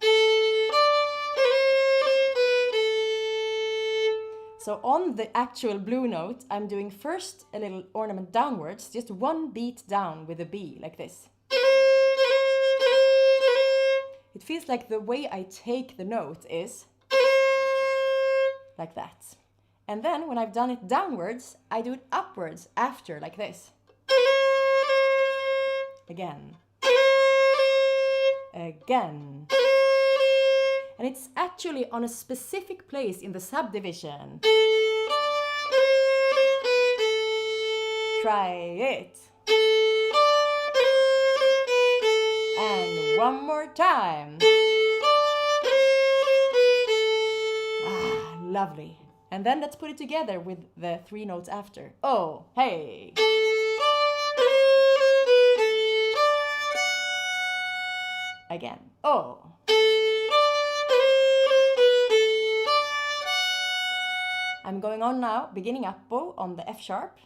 So on the actual blue note, I'm doing first a little ornament downwards, just one beat down with a B, like this. It feels like the way I take the note is like that. And then when I've done it downwards, I do it upwards after, like this. Again. Again. And it's actually on a specific place in the subdivision. Try it. And one more time. Ah, lovely. And then let's put it together with the three notes after. Oh, hey. Again. Oh. I'm going on now, beginning up bow on the F sharp.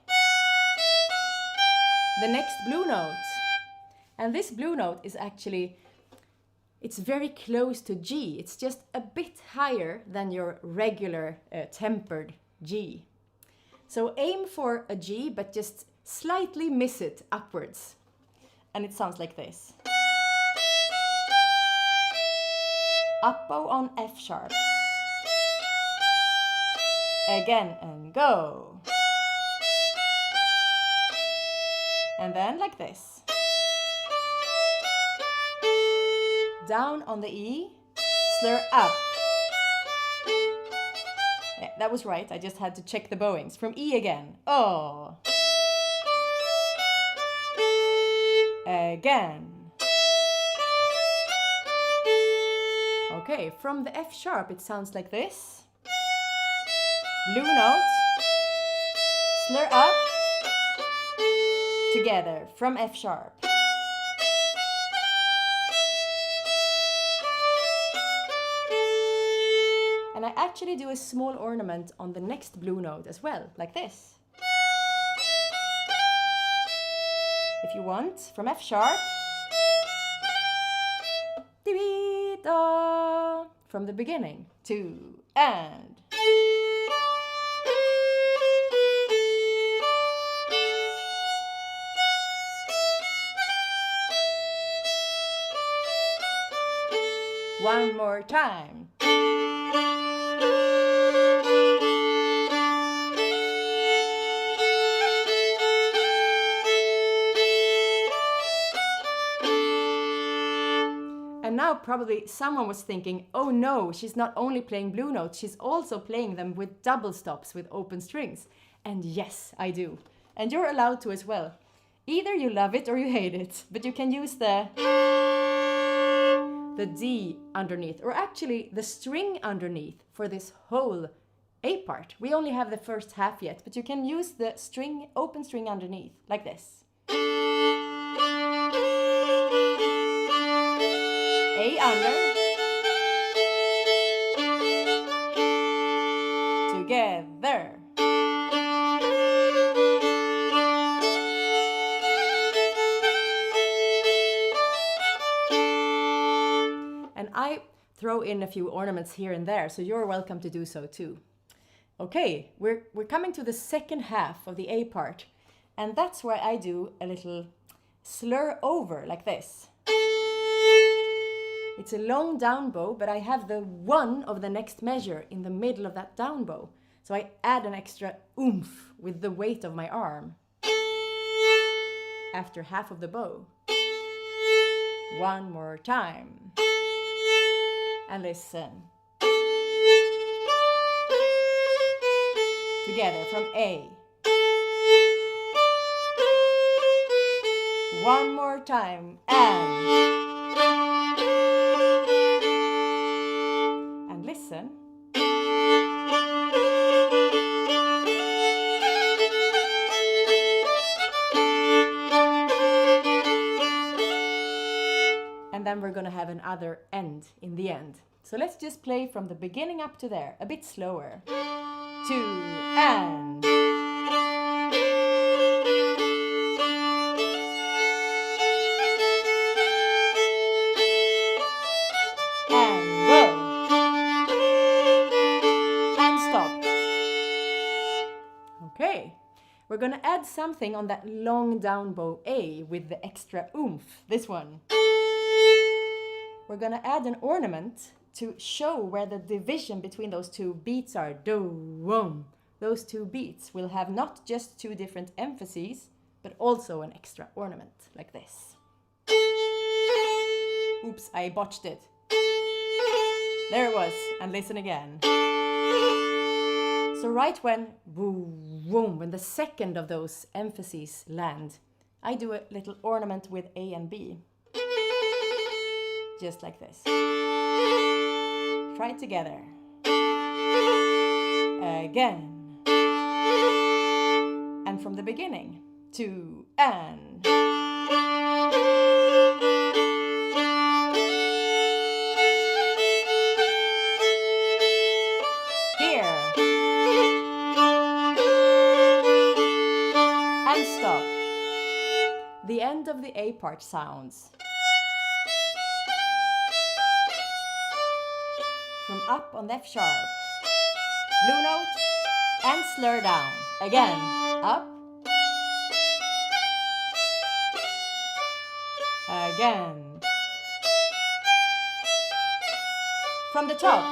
The next blue note. And this blue note is actually, it's very close to G. It's just a bit higher than your regular tempered G. So aim for a G, but just slightly miss it upwards. And it sounds like this. Up bow on F sharp. Again and go. And then like this. Down on the E, slur up. Yeah, that was right, I just had to check the bowings. From E again. Oh. Again. Okay, from the F sharp it sounds like this. Blue note, slur up, together from F sharp. And I actually do a small ornament on the next blue note as well, like this. If you want, from F sharp. from the beginning. 2 and. One more time. And now probably someone was thinking, oh no, she's not only playing blue notes, she's also playing them with double stops with open strings. And yes, I do. And you're allowed to as well. Either you love it or you hate it, but you can use the D underneath, or actually the string underneath for this whole A part. We only have the first half yet, but you can use the string, open string underneath, like this. A under. Together. And I throw in a few ornaments here and there, so you're welcome to do so too. Okay, we're coming to the second half of the A part, and that's where I do a little slur over like this. It's a long down bow, but I have the one of the next measure in the middle of that down bow. So I add an extra oomph with the weight of my arm. After half of the bow. One more time. And listen. Together from A. One more time and listen. And then we're going to have another end in the end. So let's just play from the beginning up to there, a bit slower. 2 and. We're going to add something on that long down bow A with the extra oomph, this one. We're going to add an ornament to show where the division between those two beats are. Do-wum. Those two beats will have not just two different emphases, but also an extra ornament, like this. Oops, I botched it. There it was, and listen again. So right when boom, when the second of those emphases land, I do a little ornament with A and B. Just like this. Try it together. Again. And from the beginning. 2 and. The end of the A part sounds. From up on F sharp, blue note, and slur down. Again, up. Again. From the top.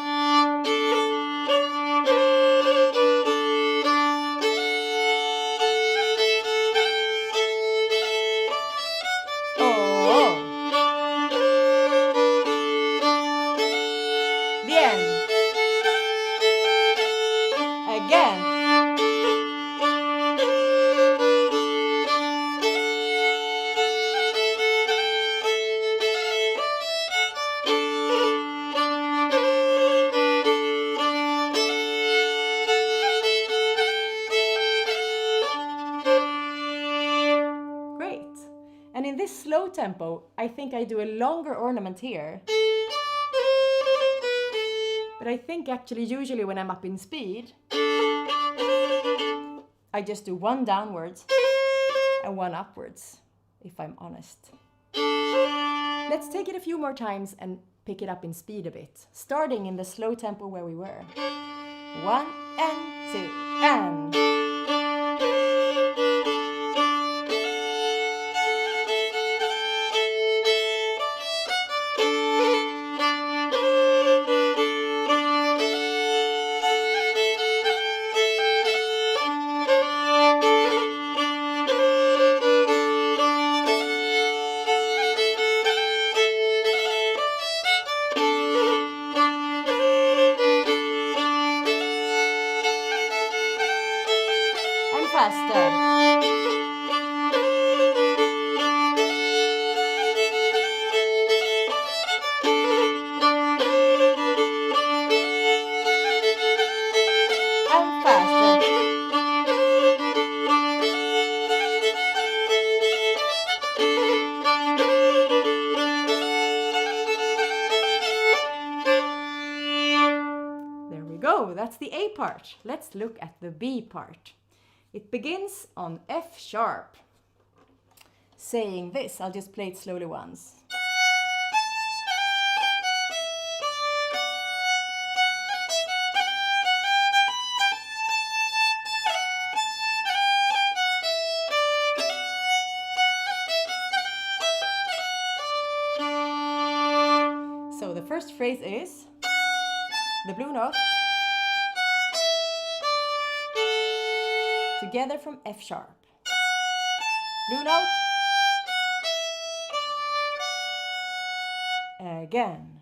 And in this slow tempo, I think I do a longer ornament here. But I think actually usually when I'm up in speed, I just do one downwards and one upwards, if I'm honest. Let's take it a few more times and pick it up in speed a bit, starting in the slow tempo where we were. 1 and 2 and... That's the A part. Let's look at the B part. It begins on F sharp. Saying this, I'll just play it slowly once. So the first phrase is the blue note together from F sharp. Blue note. Again.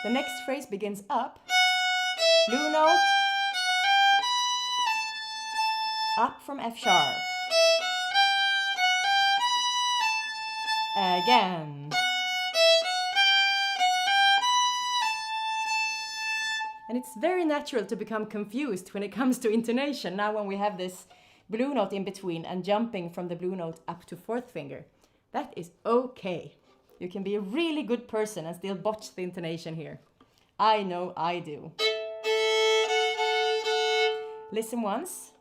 The next phrase begins up. Blue note. Up from F sharp. Again. And it's very natural to become confused when it comes to intonation now when we have this blue note in between and jumping from the blue note up to fourth finger. That is okay. You can be a really good person and still botch the intonation here. I know I do. Listen once.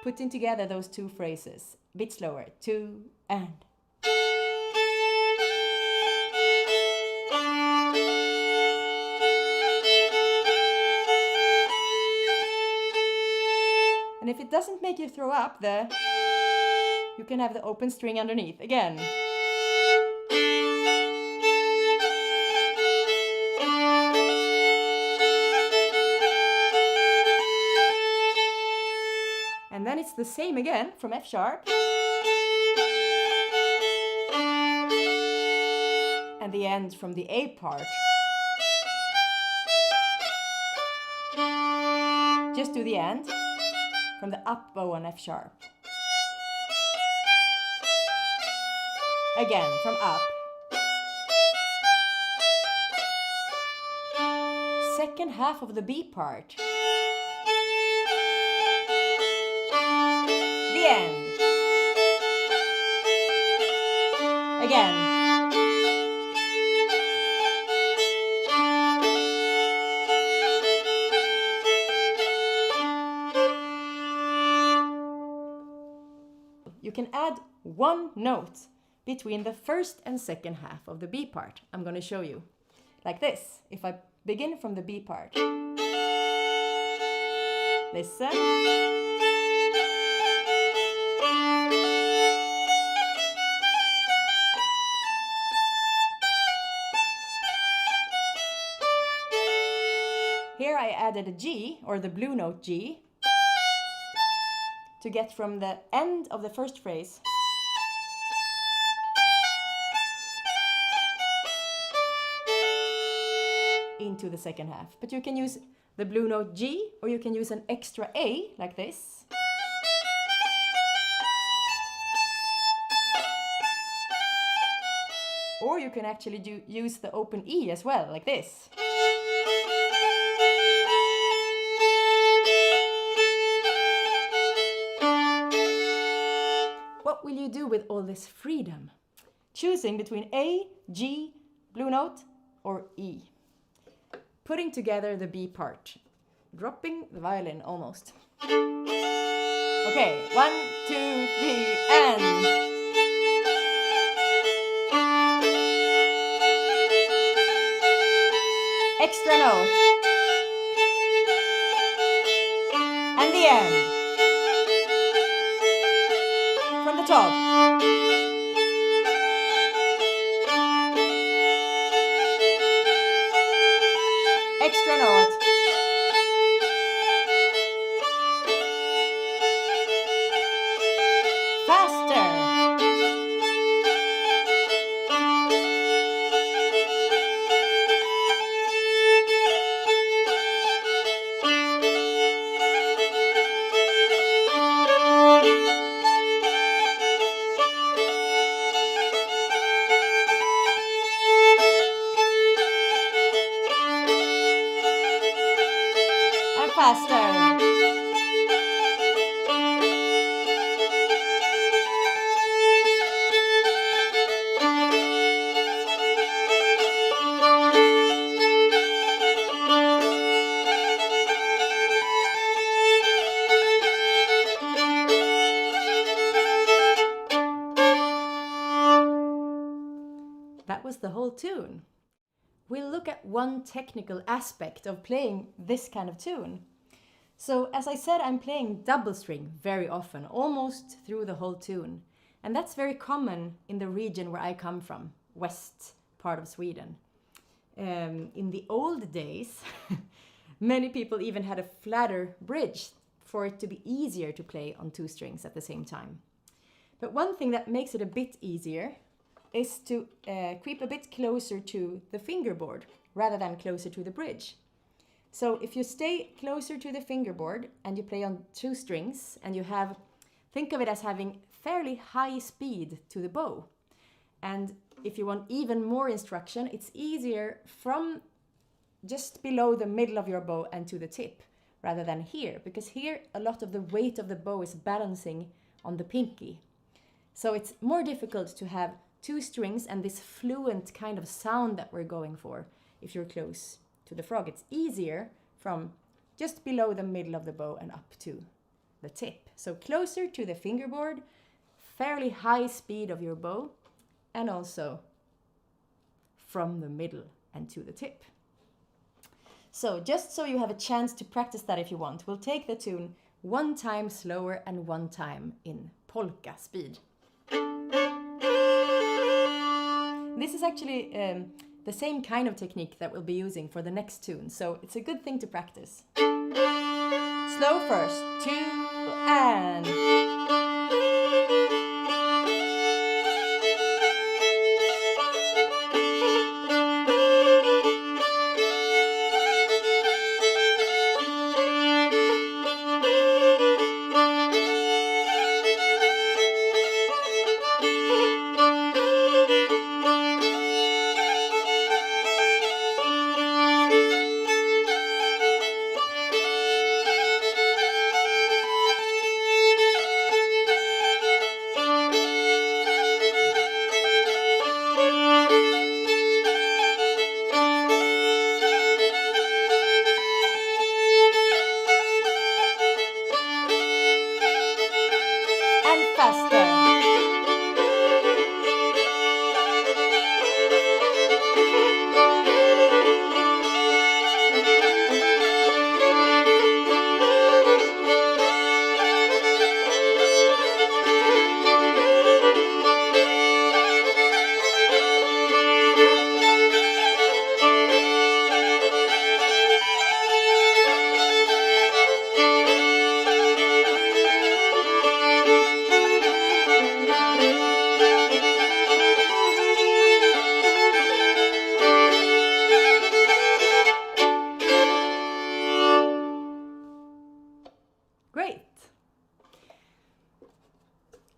Putting together those two phrases. A bit slower. 2 and. And if it doesn't make you throw up, you can have the open string underneath. Again. And then it's the same again from F sharp. And the end from the A part. Just do the end from the up bow on F sharp. Again from up. Second half of the B part. The end. Again. You can add one note between the first and second half of the B part. I'm going to show you. Like this. If I begin from the B part. Listen. Here I added a G, or the blue note G, to get from the end of the first phrase into the second half. But you can use the blue note G, or you can use an extra A, like this. Or you can actually use the open E as well, like this. What will you do with all this freedom? Choosing between A, G, blue note, or E. putting together the B part. Dropping the violin almost. Okay, 1, 2, 3, and... Extra note. And the end. From the top. Extra note. Faster. And faster. That was the whole tune. We'll look at one technical aspect of playing this kind of tune. So as I said, I'm playing double string very often, almost through the whole tune. And that's very common in the region where I come from, west part of Sweden. In the old days, many people even had a flatter bridge for it to be easier to play on 2 strings at the same time. But one thing that makes it a bit easier is to creep a bit closer to the fingerboard rather than closer to the bridge. So if you stay closer to the fingerboard and you play on 2 strings and you have, think of it as having fairly high speed to the bow. And if you want even more instruction, it's easier from just below the middle of your bow and to the tip rather than here, because here a lot of the weight of the bow is balancing on the pinky. So it's more difficult to have 2 strings and this fluent kind of sound that we're going for if you're close to the frog. It's easier from just below the middle of the bow and up to the tip. So closer to the fingerboard, fairly high speed of your bow, and also from the middle and to the tip. So just so you have a chance to practice that if you want, we'll take the tune 1 time slower and 1 time in polka speed. This is actually the same kind of technique that we'll be using for the next tune, so it's a good thing to practice. Slow first, 2 and...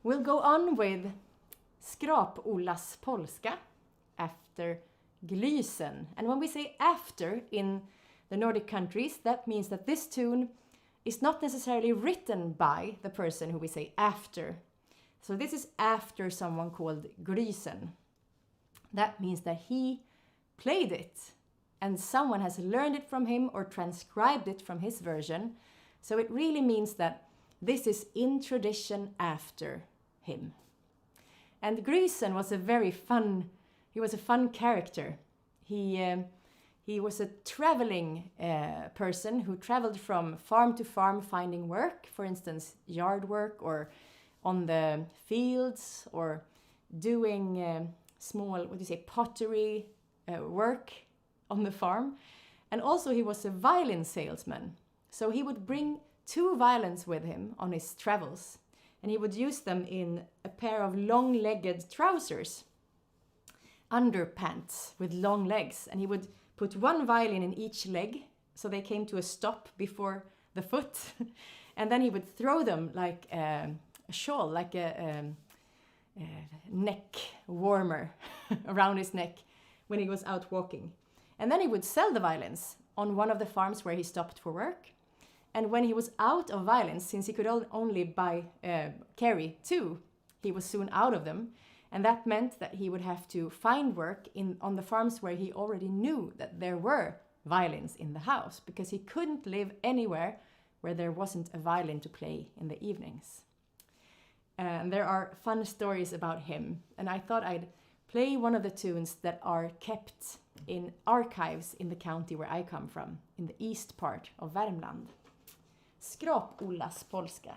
We'll go on with Skrap-Ollas polska after Glysen. And when we say after in the Nordic countries, that means that this tune is not necessarily written by the person who we say after. So this is after someone called Glysen. That means that he played it and someone has learned it from him or transcribed it from his version. So it really means that this is in tradition after him. And Grysen was he was a fun character. He was a traveling person who traveled from farm to farm finding work, for instance, yard work or on the fields or doing small, pottery work on the farm. And also he was a violin salesman. So he would bring 2 violins with him on his travels, and he would use them in a pair of long-legged trousers, underpants with long legs, and he would put 1 violin in each leg so they came to a stop before the foot, and then he would throw them like a shawl, like a neck warmer around his neck when he was out walking. And then he would sell the violins on one of the farms where he stopped for work. And when he was out of violins, since he could only carry 2, he was soon out of them. And that meant that he would have to find work on the farms where he already knew that there were violins in the house, because he couldn't live anywhere where there wasn't a violin to play in the evenings. And there are fun stories about him. And I thought I'd play one of the tunes that are kept in archives in the county where I come from, in the east part of Värmland. Skrap-Ollas polska.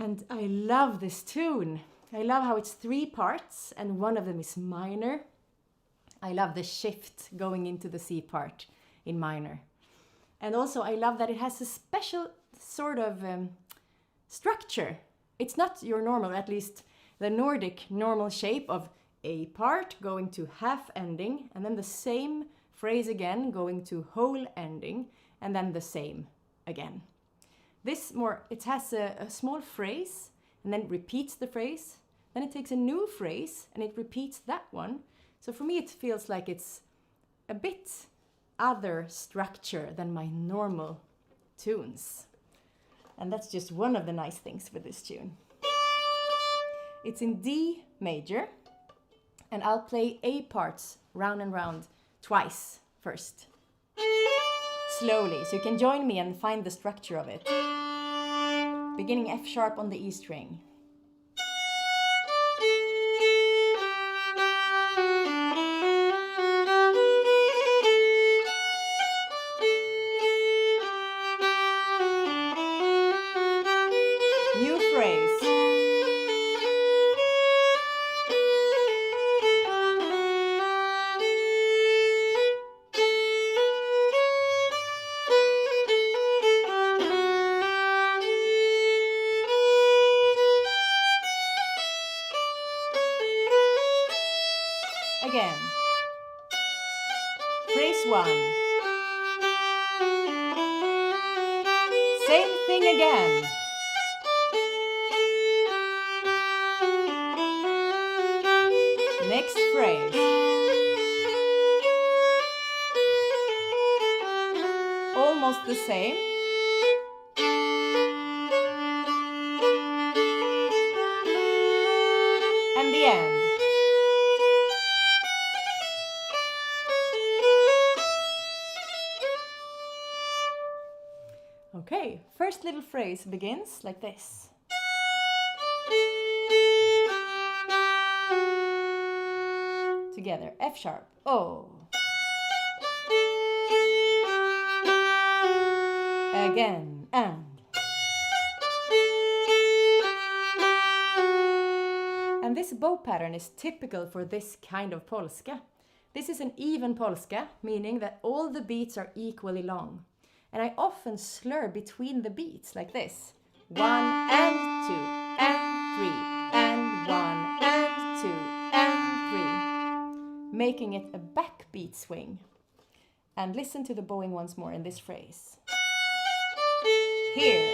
And I love this tune. I love how it's 3 parts and one of them is minor. I love the shift going into the C part in minor. And also I love that it has a special sort of structure. It's not your normal, at least the Nordic normal shape of a part going to half ending and then the same phrase again going to whole ending and then the same again. It has a small phrase and then it repeats the phrase. Then it takes a new phrase and it repeats that one. So for me it feels like it's a bit other structure than my normal tunes. And that's just one of the nice things with this tune. It's in D major and I'll play A parts round and round twice first. Slowly, so you can join me and find the structure of it. Beginning F sharp on the E string. New phrase. again. Next phrase. Almost the same. And the end. Okay, first little phrase begins like this. Together, F sharp, O. Again, and. And this bow pattern is typical for this kind of polska. This is an even polska, meaning that all the beats are equally long. And I often slur between the beats like this. 1 and 2 and 3 and 1 and 2 and 3. Making it a backbeat swing. And listen to the bowing once more in this phrase. Here,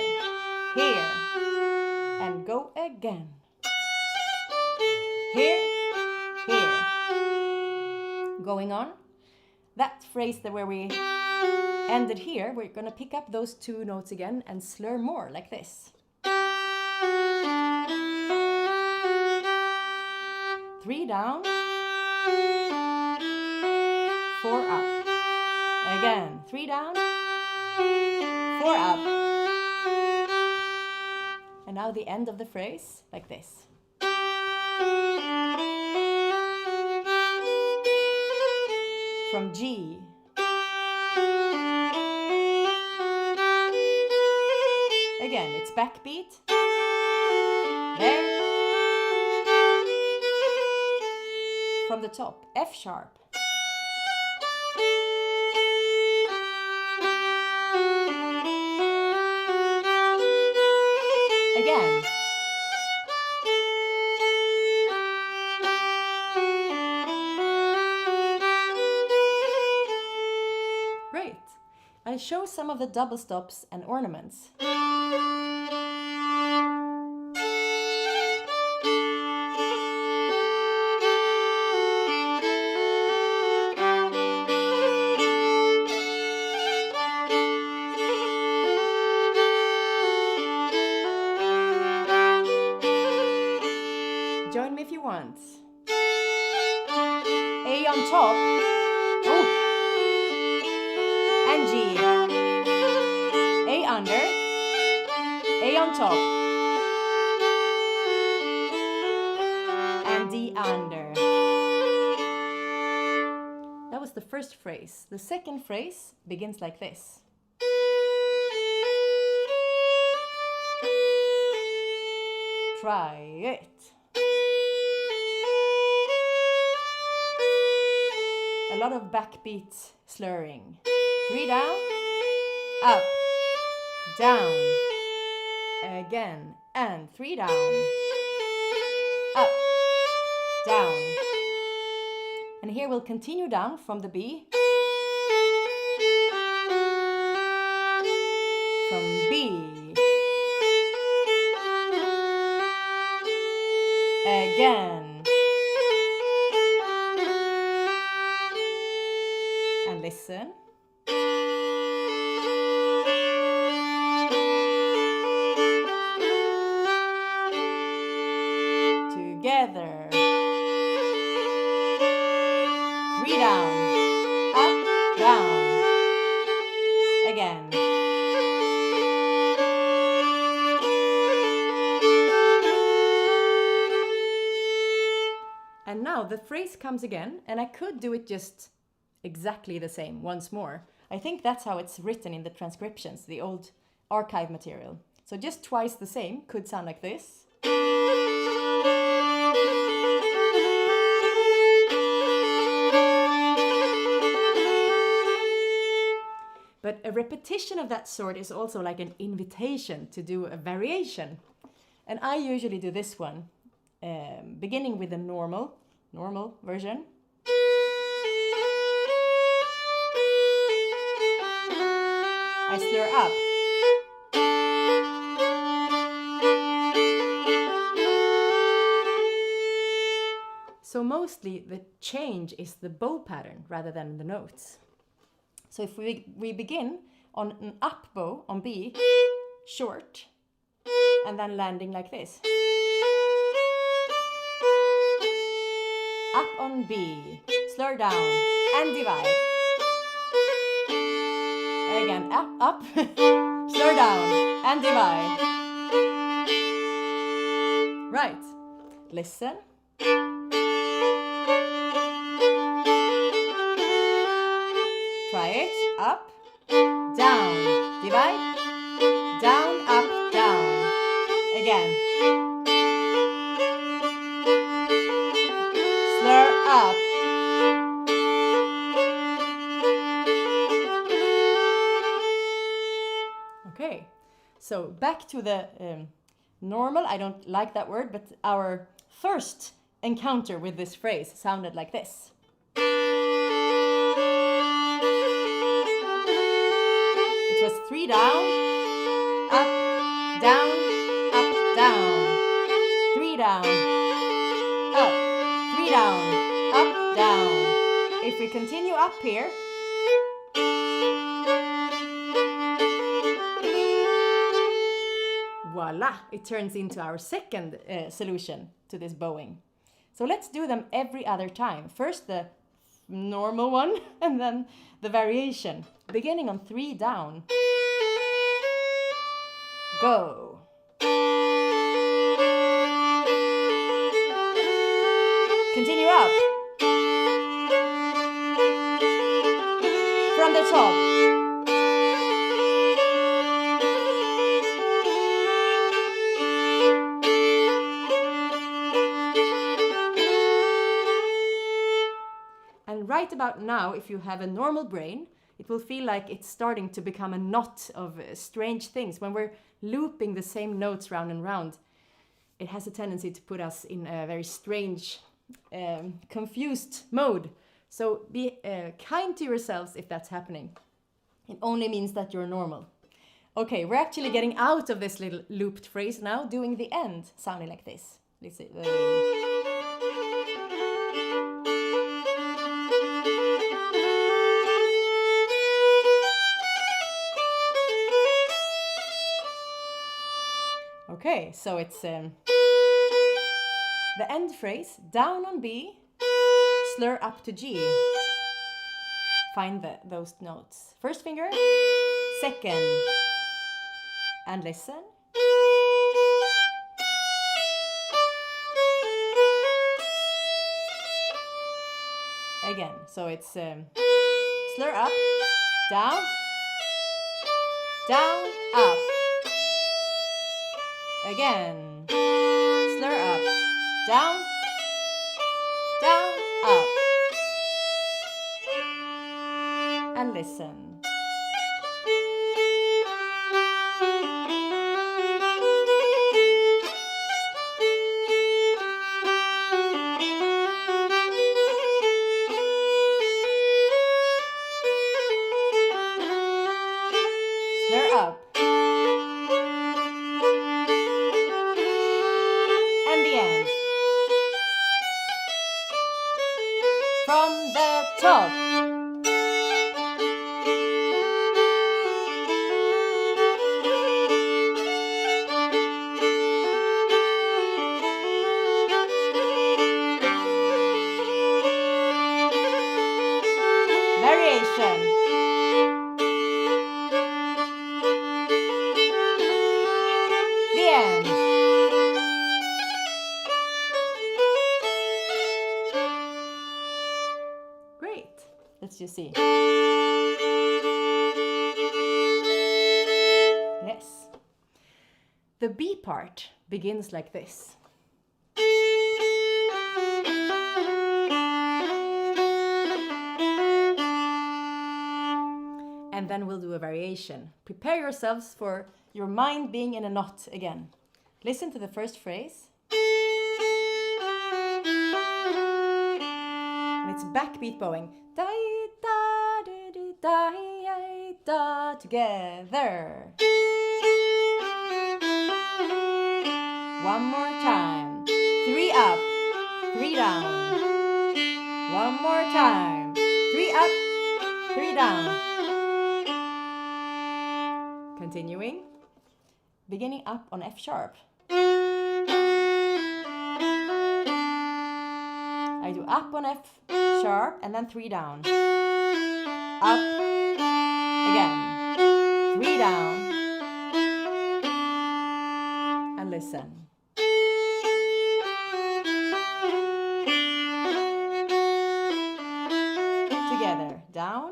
here, and go again. Here, here. Going on. That phrase where we ended here, we're going to pick up those two notes again and slur more like this. 3 down, 4 up. Again, 3 down, 4 up. And now the end of the phrase like this. From G. Again, it's backbeat. There. From the top, F sharp. Again. Great. I'll show some of the double stops and ornaments. Join me if you want. A on top. Ooh. And G. A under. A on top. And D under. That was the first phrase. The second phrase begins like this. Try it. A lot of backbeat slurring. 3 down, up, down, again, and 3 down, up, down. And here we'll continue down from the B. From B. Again. And listen. Together. 3 down, up, down. Again. And now the phrase comes again, and I could do it just exactly the same once more. I think that's how it's written in the transcriptions, the old archive material. So just twice the same could sound like this. But a repetition of that sort is also like an invitation to do a variation. And I usually do this one, beginning with the normal version. I slur up. So mostly the change is the bow pattern rather than the notes. So if we begin on an up bow on B, short, and then landing like this. Up on B, slur down, and divide. Again, up, slur down, and divide. Right, listen. Try it, up, down, divide, down, up, down. Again. Slur up. Okay, so back to the normal, I don't like that word, but our first encounter with this phrase sounded like this. It was 3 down, up, down, 3 down, up, 3 down, up, down. If we continue up here, voila, it turns into our second solution to this bowing. So let's do them every other time. First the normal one and then the variation. Beginning on 3 down. Go. Continue up. From the top. And right about now, if you have a normal brain, it will feel like it's starting to become a knot of strange things. When we're looping the same notes round and round, it has a tendency to put us in a very strange, confused mode. So be kind to yourselves if that's happening. It only means that you're normal. Okay, we're actually getting out of this little looped phrase now, doing the end, sounding like this. Let's see. Okay, so it's the end phrase, down on B, slur up to G. Find those notes. First finger, second, and listen. Again, so it's slur up, down, down, up. Again, slur up, down, down, up. And listen. Slur up. From the top. Variation. The end. Let's just see. Yes. The B part begins like this. And then we'll do a variation. Prepare yourselves for your mind being in a knot again. Listen to the first phrase. And it's backbeat bowing. Da da da da da together. One more time. 3 up, 3 down. One more time. 3 up, 3 down. Continuing. Beginning up on F sharp. I do up on F sharp and then 3 down. Up, again, 3 down, and listen. Together, down,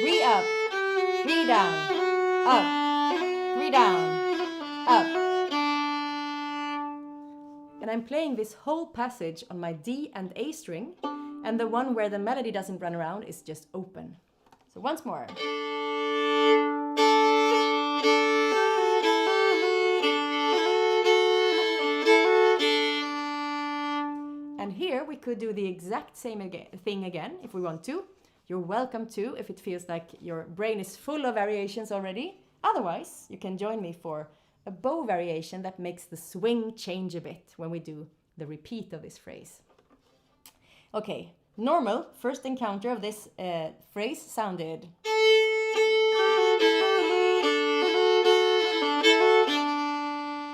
3 up, 3 down, up, 3 down, up. And I'm playing this whole passage on my D and A string, and the one where the melody doesn't run around is just open. So once more. And here we could do the exact same thing again if we want to. You're welcome to if it feels like your brain is full of variations already. Otherwise, you can join me for a bow variation that makes the swing change a bit when we do the repeat of this phrase. Okay, normal first encounter of this phrase sounded.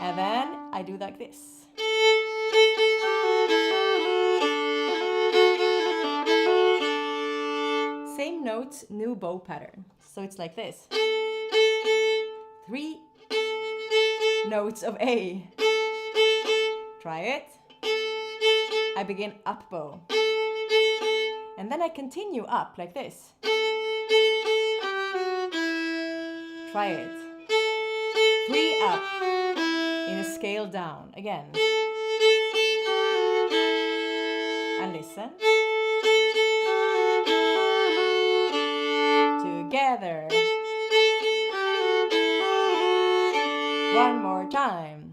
And then I do like this. Same notes, new bow pattern. So it's like this. 3 notes of A. Try it. I begin up bow. And then I continue up like this. Try it. 3 up in a scale down again. And listen. Together. One more time.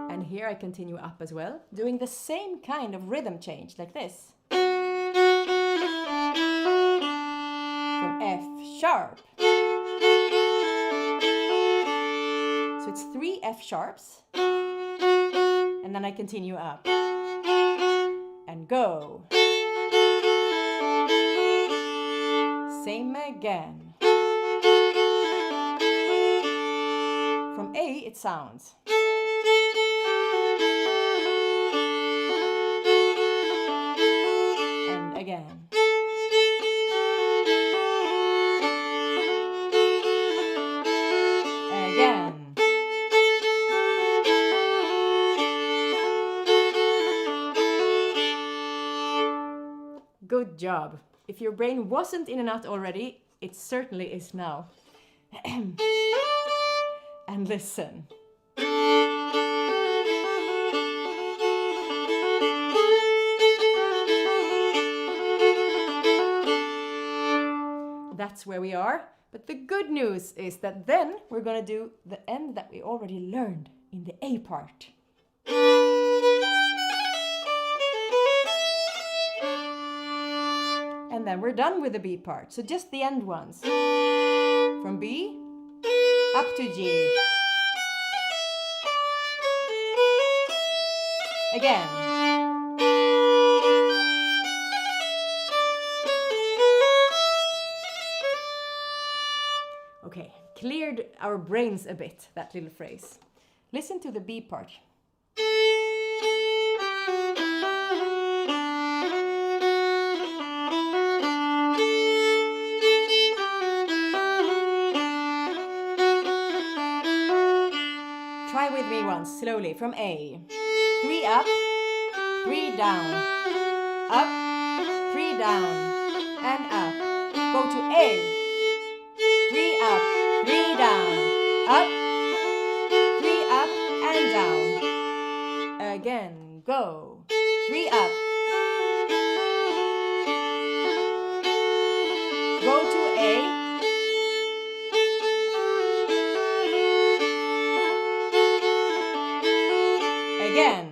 And here I continue up as well, doing the same kind of rhythm change like this. From F sharp. So it's 3 F sharps. And then I continue up. And go. Same again. From A it sounds. And again. Again. Good job. If your brain wasn't in a knot already, it certainly is now. And listen. That's where we are. But the good news is that then we're going to do the end that we already learned in the A part. And then we're done with the B part. So just the end ones. From B up to G. Again. Okay, cleared our brains a bit, that little phrase. Listen to the B part. Try with me once, slowly, from A. 3 up, 3 down, up, 3 down, and up. Go to A. 3 up, 3 down, up, 3 up, and down. Again, go. 3 up. Go to A. Again.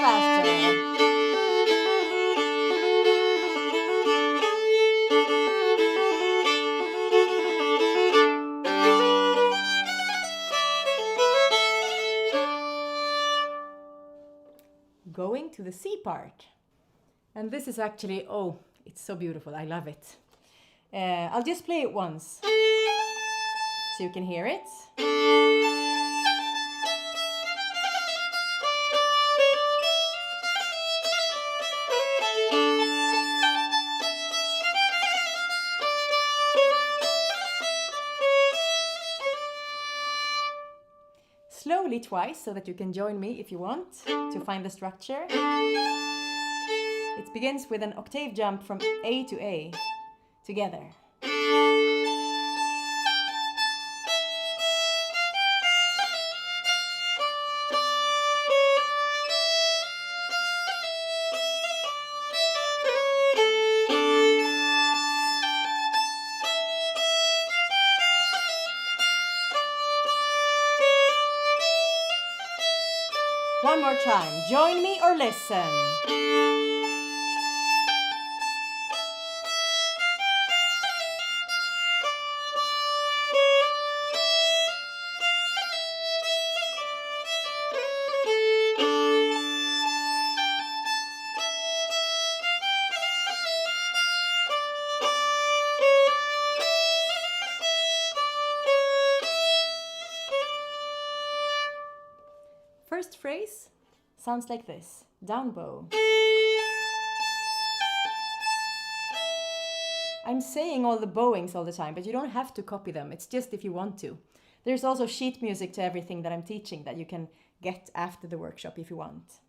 faster. Going to the C part. And this is actually, oh, it's so beautiful. I love it. I'll just play it once so you can hear it. Slowly twice so that you can join me if you want to find the structure. It begins with an octave jump from A to A together. One more time. Join me or listen. First phrase sounds like this, down bow. I'm saying all the bowings all the time, but you don't have to copy them. It's just if you want to. There's also sheet music to everything that I'm teaching that you can get after the workshop if you want.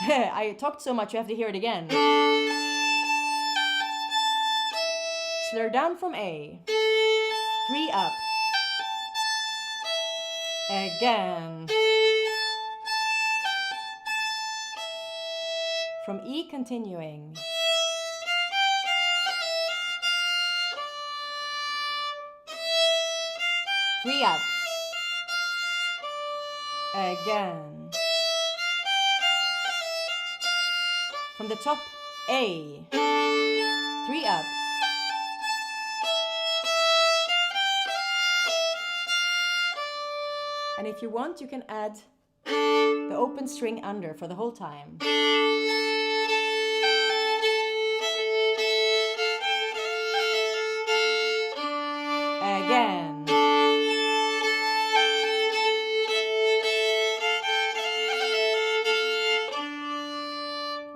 I talked so much you have to hear it again. Slur down from A. 3 up. Again. From E continuing. Three up. Again. From the top A. 3 up. And if you want, you can add the open string under for the whole time. Again.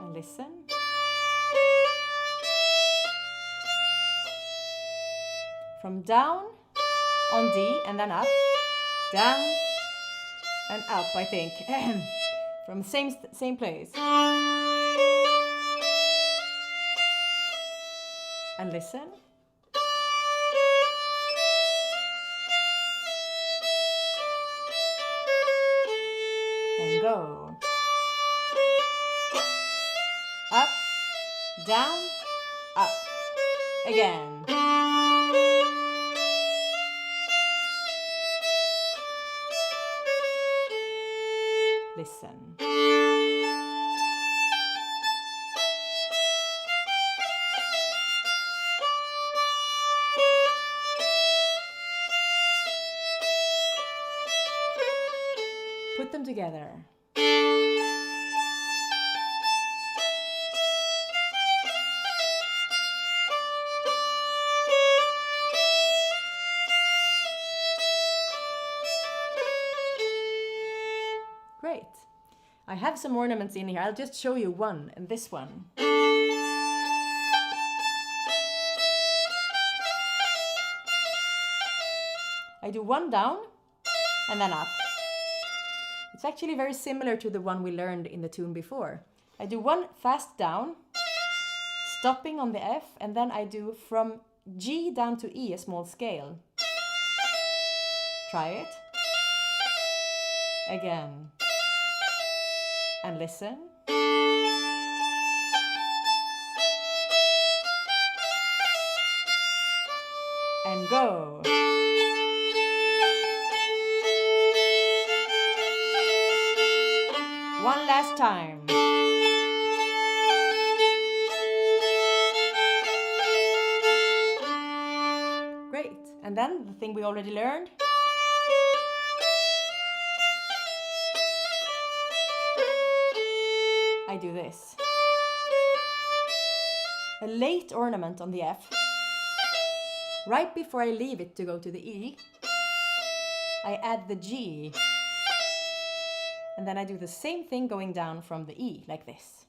And listen. From down on D and then up, down and up, I think. From the same place. And listen. And go. Up, down, up. Again. Listen. Put them together. Great. I have some ornaments in here. I'll just show you one, and this one. I do one down and then up. It's actually very similar to the one we learned in the tune before. I do one fast down, stopping on the F, and then I do from G down to E, a small scale. Try it. Again. And listen. And go. One last time. Great. And then the thing we already learned. I do this. A late ornament on the F. Right before I leave it to go to the E, I add the G. And then I do the same thing going down from the E, like this.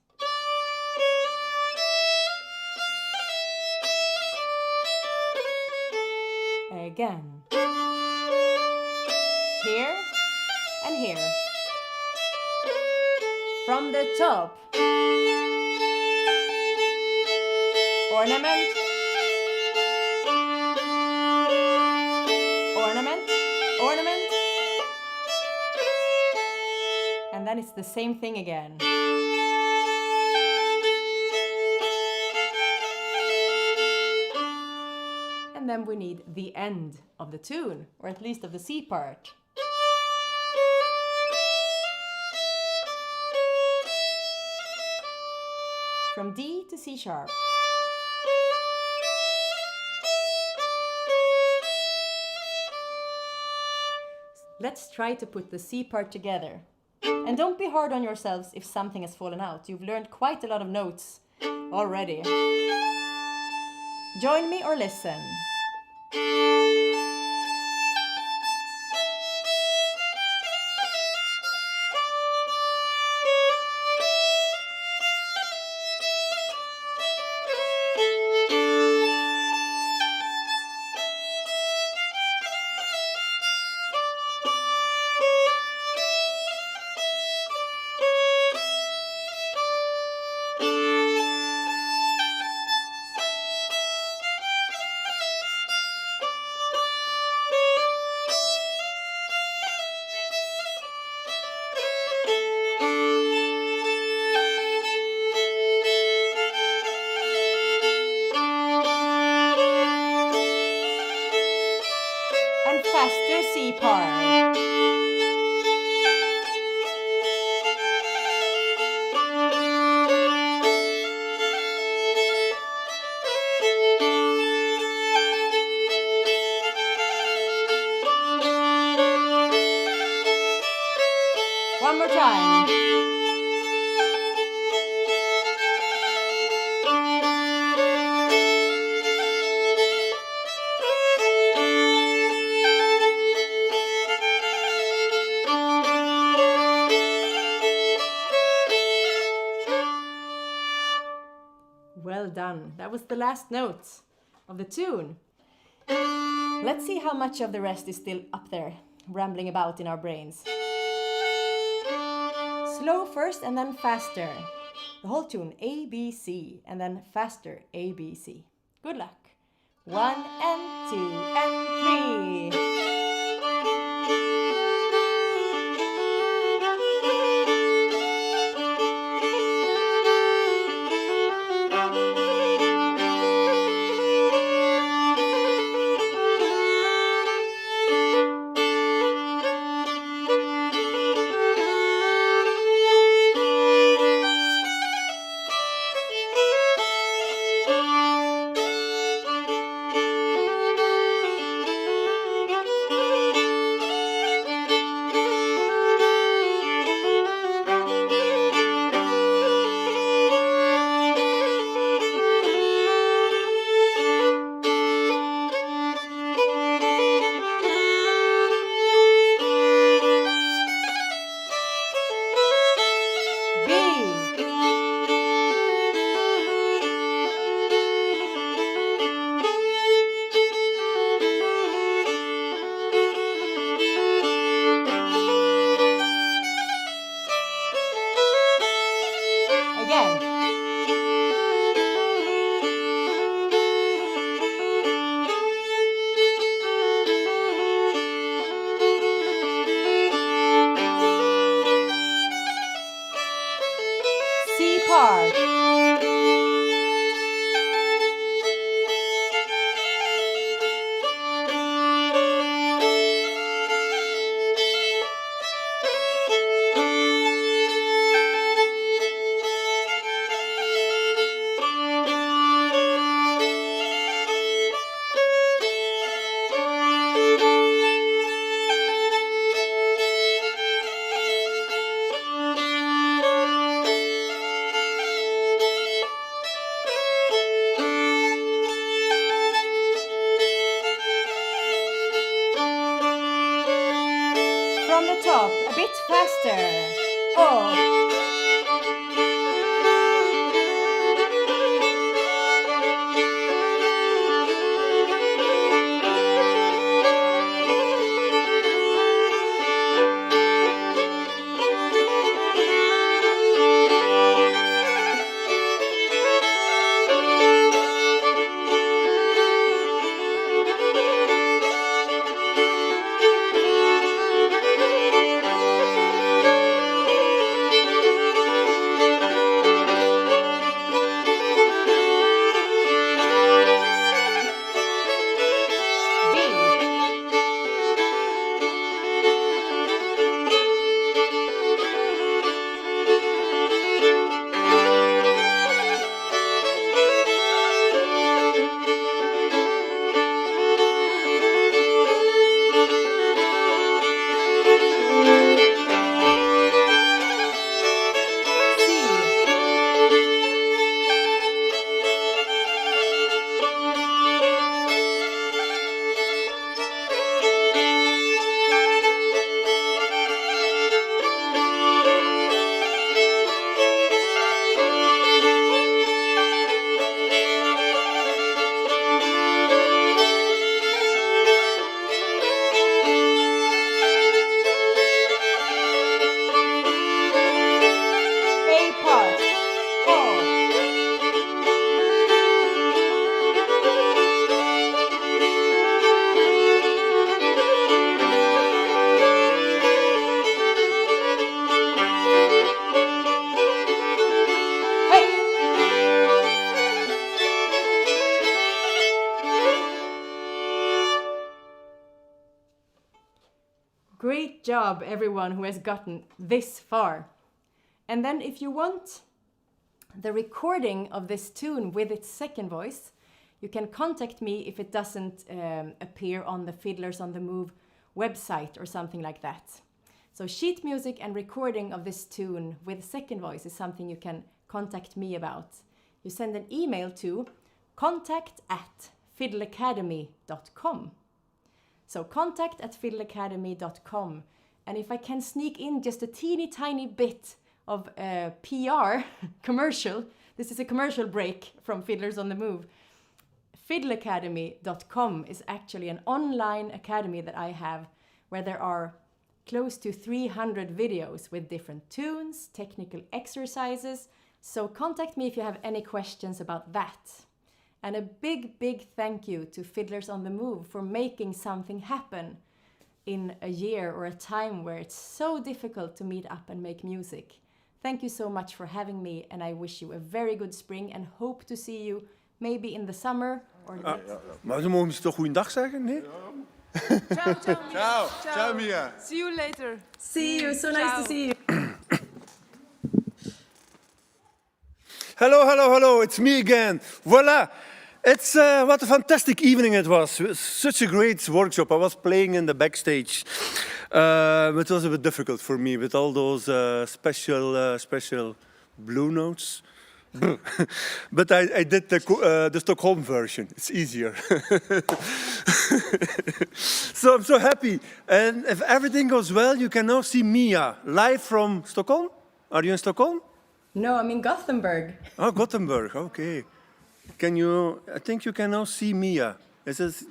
Again. Here and here. From the top. Ornament. Ornament. Ornament. And then it's the same thing again. And then we need the end of the tune, or at least of the C part. From D to C sharp. Let's try to put the C part together. And don't be hard on yourselves if something has fallen out. You've learned quite a lot of notes already. Join me or listen. Faster C part. One more time. Well done. That was the last note of the tune. Let's see how much of the rest is still up there, rambling about in our brains. Slow first and then faster. The whole tune, A, B, C, and then faster, A, B, C. Good luck. 1 and 2 and 3. part. job, everyone who has gotten this far. And then if you want the recording of this tune with its second voice, you can contact me if it doesn't appear on the Fiddlers on the Move website or something like that. So sheet music and recording of this tune with second voice is something you can contact me about. You send an email to contact@fiddleacademy.com. So contact@fiddleacademy.com. And if I can sneak in just a teeny tiny bit of PR commercial, this is a commercial break from Fiddlers on the Move. Fiddleacademy.com is actually an online academy that I have where there are close to 300 videos with different tunes, technical exercises. So contact me if you have any questions about that. And a big, big thank you to Fiddlers on the Move for making something happen in a year or a time where it's so difficult to meet up and make music. Thank you so much for having me, and I wish you a very good spring and hope to see you maybe in the summer or Maar ze mogen ze toch goeiedag zeggen, nee? Ciao, ciao, Mia. Ciao, ciao Mia. See you later. See you, so nice to see you. Hello, hello, hello, it's me again. Voila! It's what a fantastic evening it was. It was such a great workshop. I was playing in the backstage. It was a bit difficult for me with all those special blue notes. But I did the Stockholm version. It's easier. So I'm so happy. And if everything goes well, you can now see Mia live from Stockholm. Are you in Stockholm? No, I'm in Gothenburg. Oh, Gothenburg. Okay. I think you can now see Mia.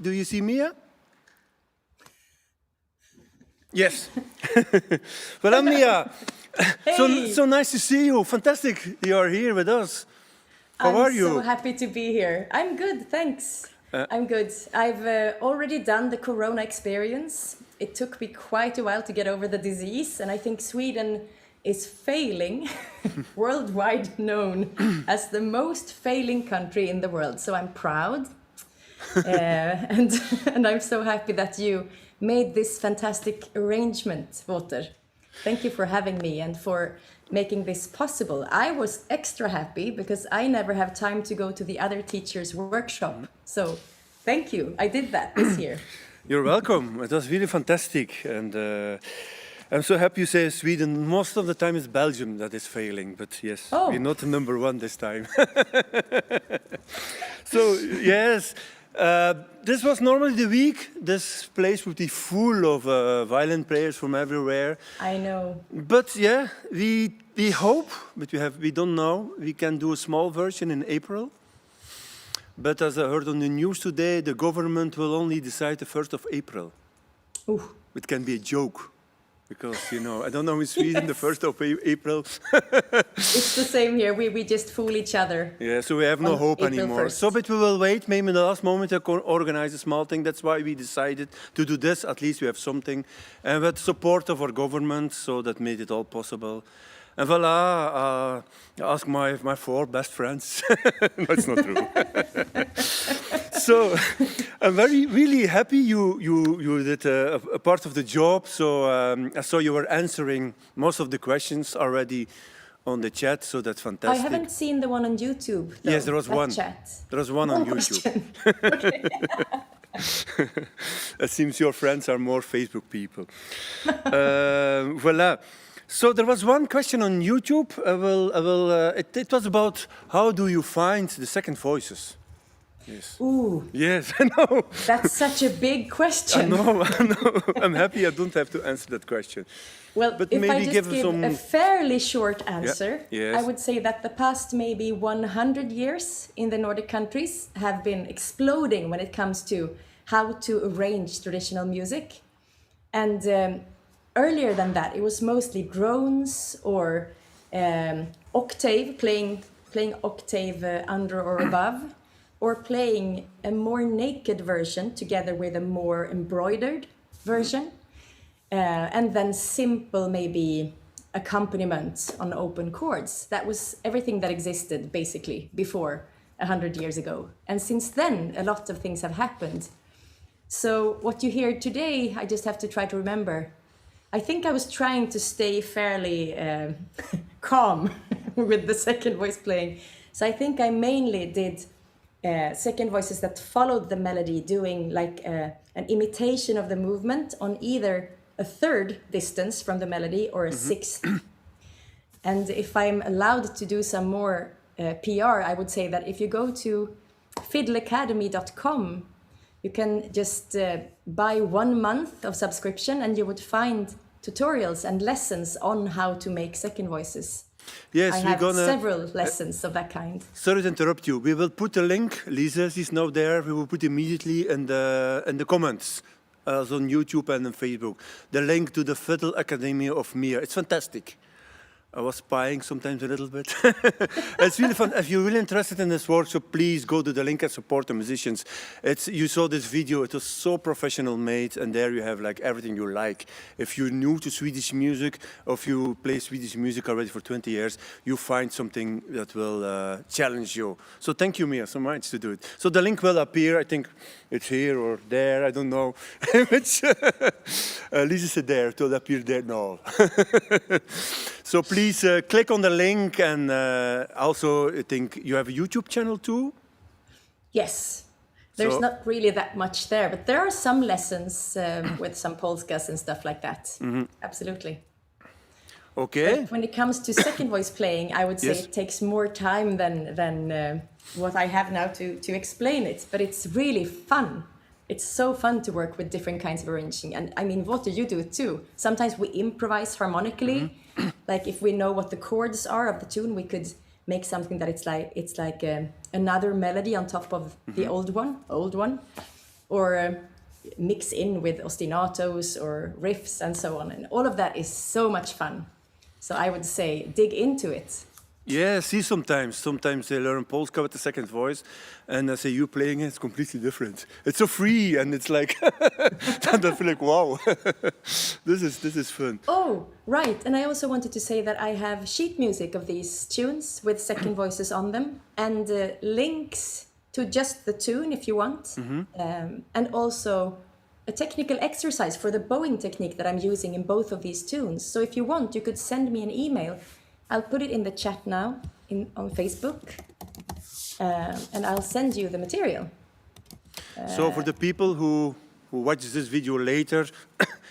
Do you see Mia? Yes. Well, Mia. Hey. So nice to see you. Fantastic you are here with us. How are you? I'm so happy to be here. I'm good, thanks. I'm good. I've already done the Corona experience. It took me quite a while to get over the disease, and I think Sweden is failing, worldwide known as the most failing country in the world. So I'm proud. And I'm so happy that you made this fantastic arrangement, Wouter. Thank you for having me and for making this possible. I was extra happy because I never have time to go to the other teachers' workshop. So thank you. I did that this year. You're welcome. It was really fantastic. And I'm so happy you say Sweden. Most of the time it's Belgium that is failing. But yes, we're not the number one this time. So yes. This was normally the week. This place would be full of violin players from everywhere. I know. But yeah, we hope, but we don't know. We can do a small version in April. But as I heard on the news today, the government will only decide the 1st of April. Ooh. It can be a joke. Because, I don't know in Sweden, the 1st of April. It's the same here. We just fool each other. Yeah, so we have no hope April anymore. 1st. So, but we will wait. Maybe in the last moment I can organize a small thing. That's why we decided to do this. At least we have something. And with support of our government, so that made it all possible. And voila, I asked my 4 best friends. No, it's not true. So I'm really happy you did a part of the job. So I saw you were answering most of the questions already on the chat. So that's fantastic. I haven't seen the one on YouTube, though. Yes, there was one. Chat. There was one on YouTube. Okay. It seems your friends are more Facebook people. Voila. So there was one question on YouTube. It was about how do you find the second voices? Yes. Ooh. Yes, I know. That's such a big question. I know. I'm happy I don't have to answer that question. Well, but if maybe I just give a fairly short answer, yes. I would say that the past maybe 100 years in the Nordic countries have been exploding when it comes to how to arrange traditional music. And earlier than that, it was mostly drones or octave, playing octave under or above, or playing a more naked version together with a more embroidered version. And then simple, maybe, accompaniment on open chords. That was everything that existed, basically, before 100 years ago. And since then, a lot of things have happened. So what you hear today, I just have to try to remember. I think I was trying to stay fairly calm with the second voice playing. So I think I mainly did second voices that followed the melody, doing like an imitation of the movement on either a third distance from the melody or a sixth. And if I'm allowed to do some more PR, I would say that if you go to fiddleacademy.com, you can just buy 1 month of subscription and you would find tutorials and lessons on how to make second voices. Yes, I have several lessons of that kind. Sorry to interrupt you. We will put the link. Lisa is now there. We will put immediately in the comments on YouTube and on Facebook the link to the Fiddle Academy of Mia. It's fantastic. I was spying sometimes a little bit. It's really fun. If you're really interested in this workshop, please go to the link and support the musicians. You saw this video, it was so professional made, and there you have like everything you like. If you're new to Swedish music, or if you play Swedish music already for 20 years, you find something that will challenge you. So thank you, Mia, so much to do it. So the link will appear, I think it's here or there, I don't know. Lisa said there, it will appear there now. So please click on the link, and also I think you have a YouTube channel too? Yes. There's not really that much there, but there are some lessons with some polskas and stuff like that. Absolutely. Okay. But when it comes to second voice playing, I would say Yes. it takes more time than what I have now to explain it, but it's really fun. It's so fun to work with different kinds of arranging. And I mean, Wouter, you do it too. Sometimes we improvise harmonically. Like if we know what the chords are of the tune, we could make something that it's like another melody on top of the old one, or mix in with ostinatos or riffs and so on. And all of that is so much fun. So I would say dig into it. Yeah, see, sometimes they learn Polska with the second voice, and I say you playing it, it's completely different. It's so free, and it's like, and I feel like, wow, this is fun. Oh, right. And I also wanted to say that I have sheet music of these tunes with second voices on them, and links to just the tune if you want, and also a technical exercise for the bowing technique that I'm using in both of these tunes. So if you want, you could send me an email. I'll put it in the chat now on Facebook, and I'll send you the material. So for the people who watch this video later,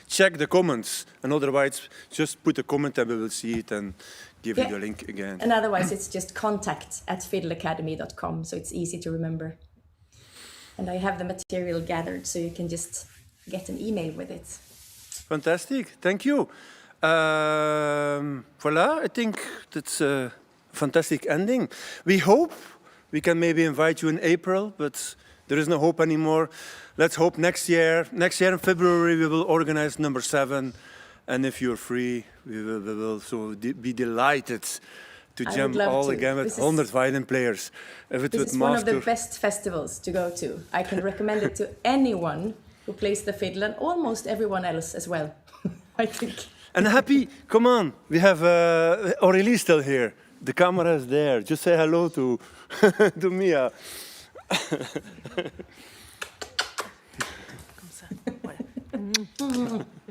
check the comments, and otherwise just put a comment and we will see it and give you the link again. And otherwise it's just contact@fiddleacademy.com, so it's easy to remember. And I have the material gathered, so you can just get an email with it. Fantastic, thank you. Voila, I think that's a fantastic ending. We hope we can maybe invite you in April, but there is no hope anymore. Let's hope next year. Next year in February we will organize number 7, and if you're free, we will so be delighted to jam all again with 100 violin players. This is one of the best festivals to go to. I can recommend it to anyone who plays the fiddle, and almost everyone else as well, I think. And happy, come on, we have Aurélie still here. The camera is there. Just say hello to, to Mia.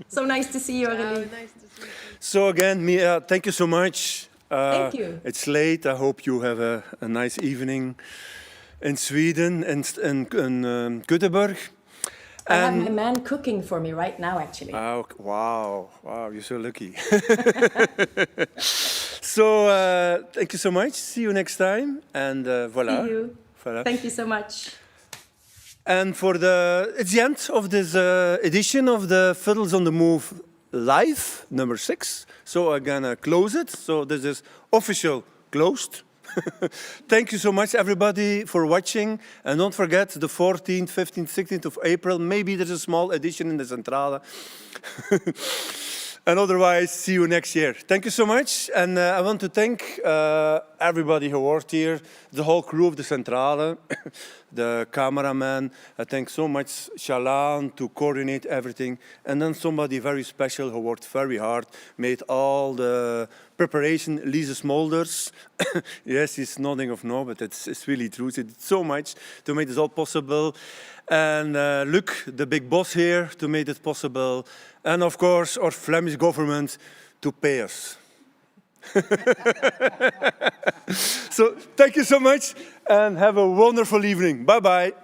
So nice to see you, Aurélie. Nice to see you. So again, Mia, thank you so much. Thank you. It's late. I hope you have a nice evening in Sweden and in Göteborg. I have my man cooking for me right now, actually. Oh, wow, you're so lucky. So, thank you so much. See you next time. And voila. See you. Voilà. Thank you so much. And it's the end of this edition of the Fiddles on the Move live, number 6. So I'm gonna close it. So this is official closed. Thank you so much, everybody, for watching. And don't forget, the 14th, 15th, 16th of April, maybe there's a small edition in the Centrale. And otherwise, see you next year. Thank you so much. And I want to thank everybody who worked here, the whole crew of the Centrale, the cameraman. I thank so much Shalan to coordinate everything. And then somebody very special who worked very hard, made all the preparation, Lise Smolders. Yes, he's nodding of no, but it's really true. She did so much to make this all possible. And Luc, the big boss here, to make it possible. And of course, our Flemish government to pay us. So thank you so much and have a wonderful evening. Bye-bye.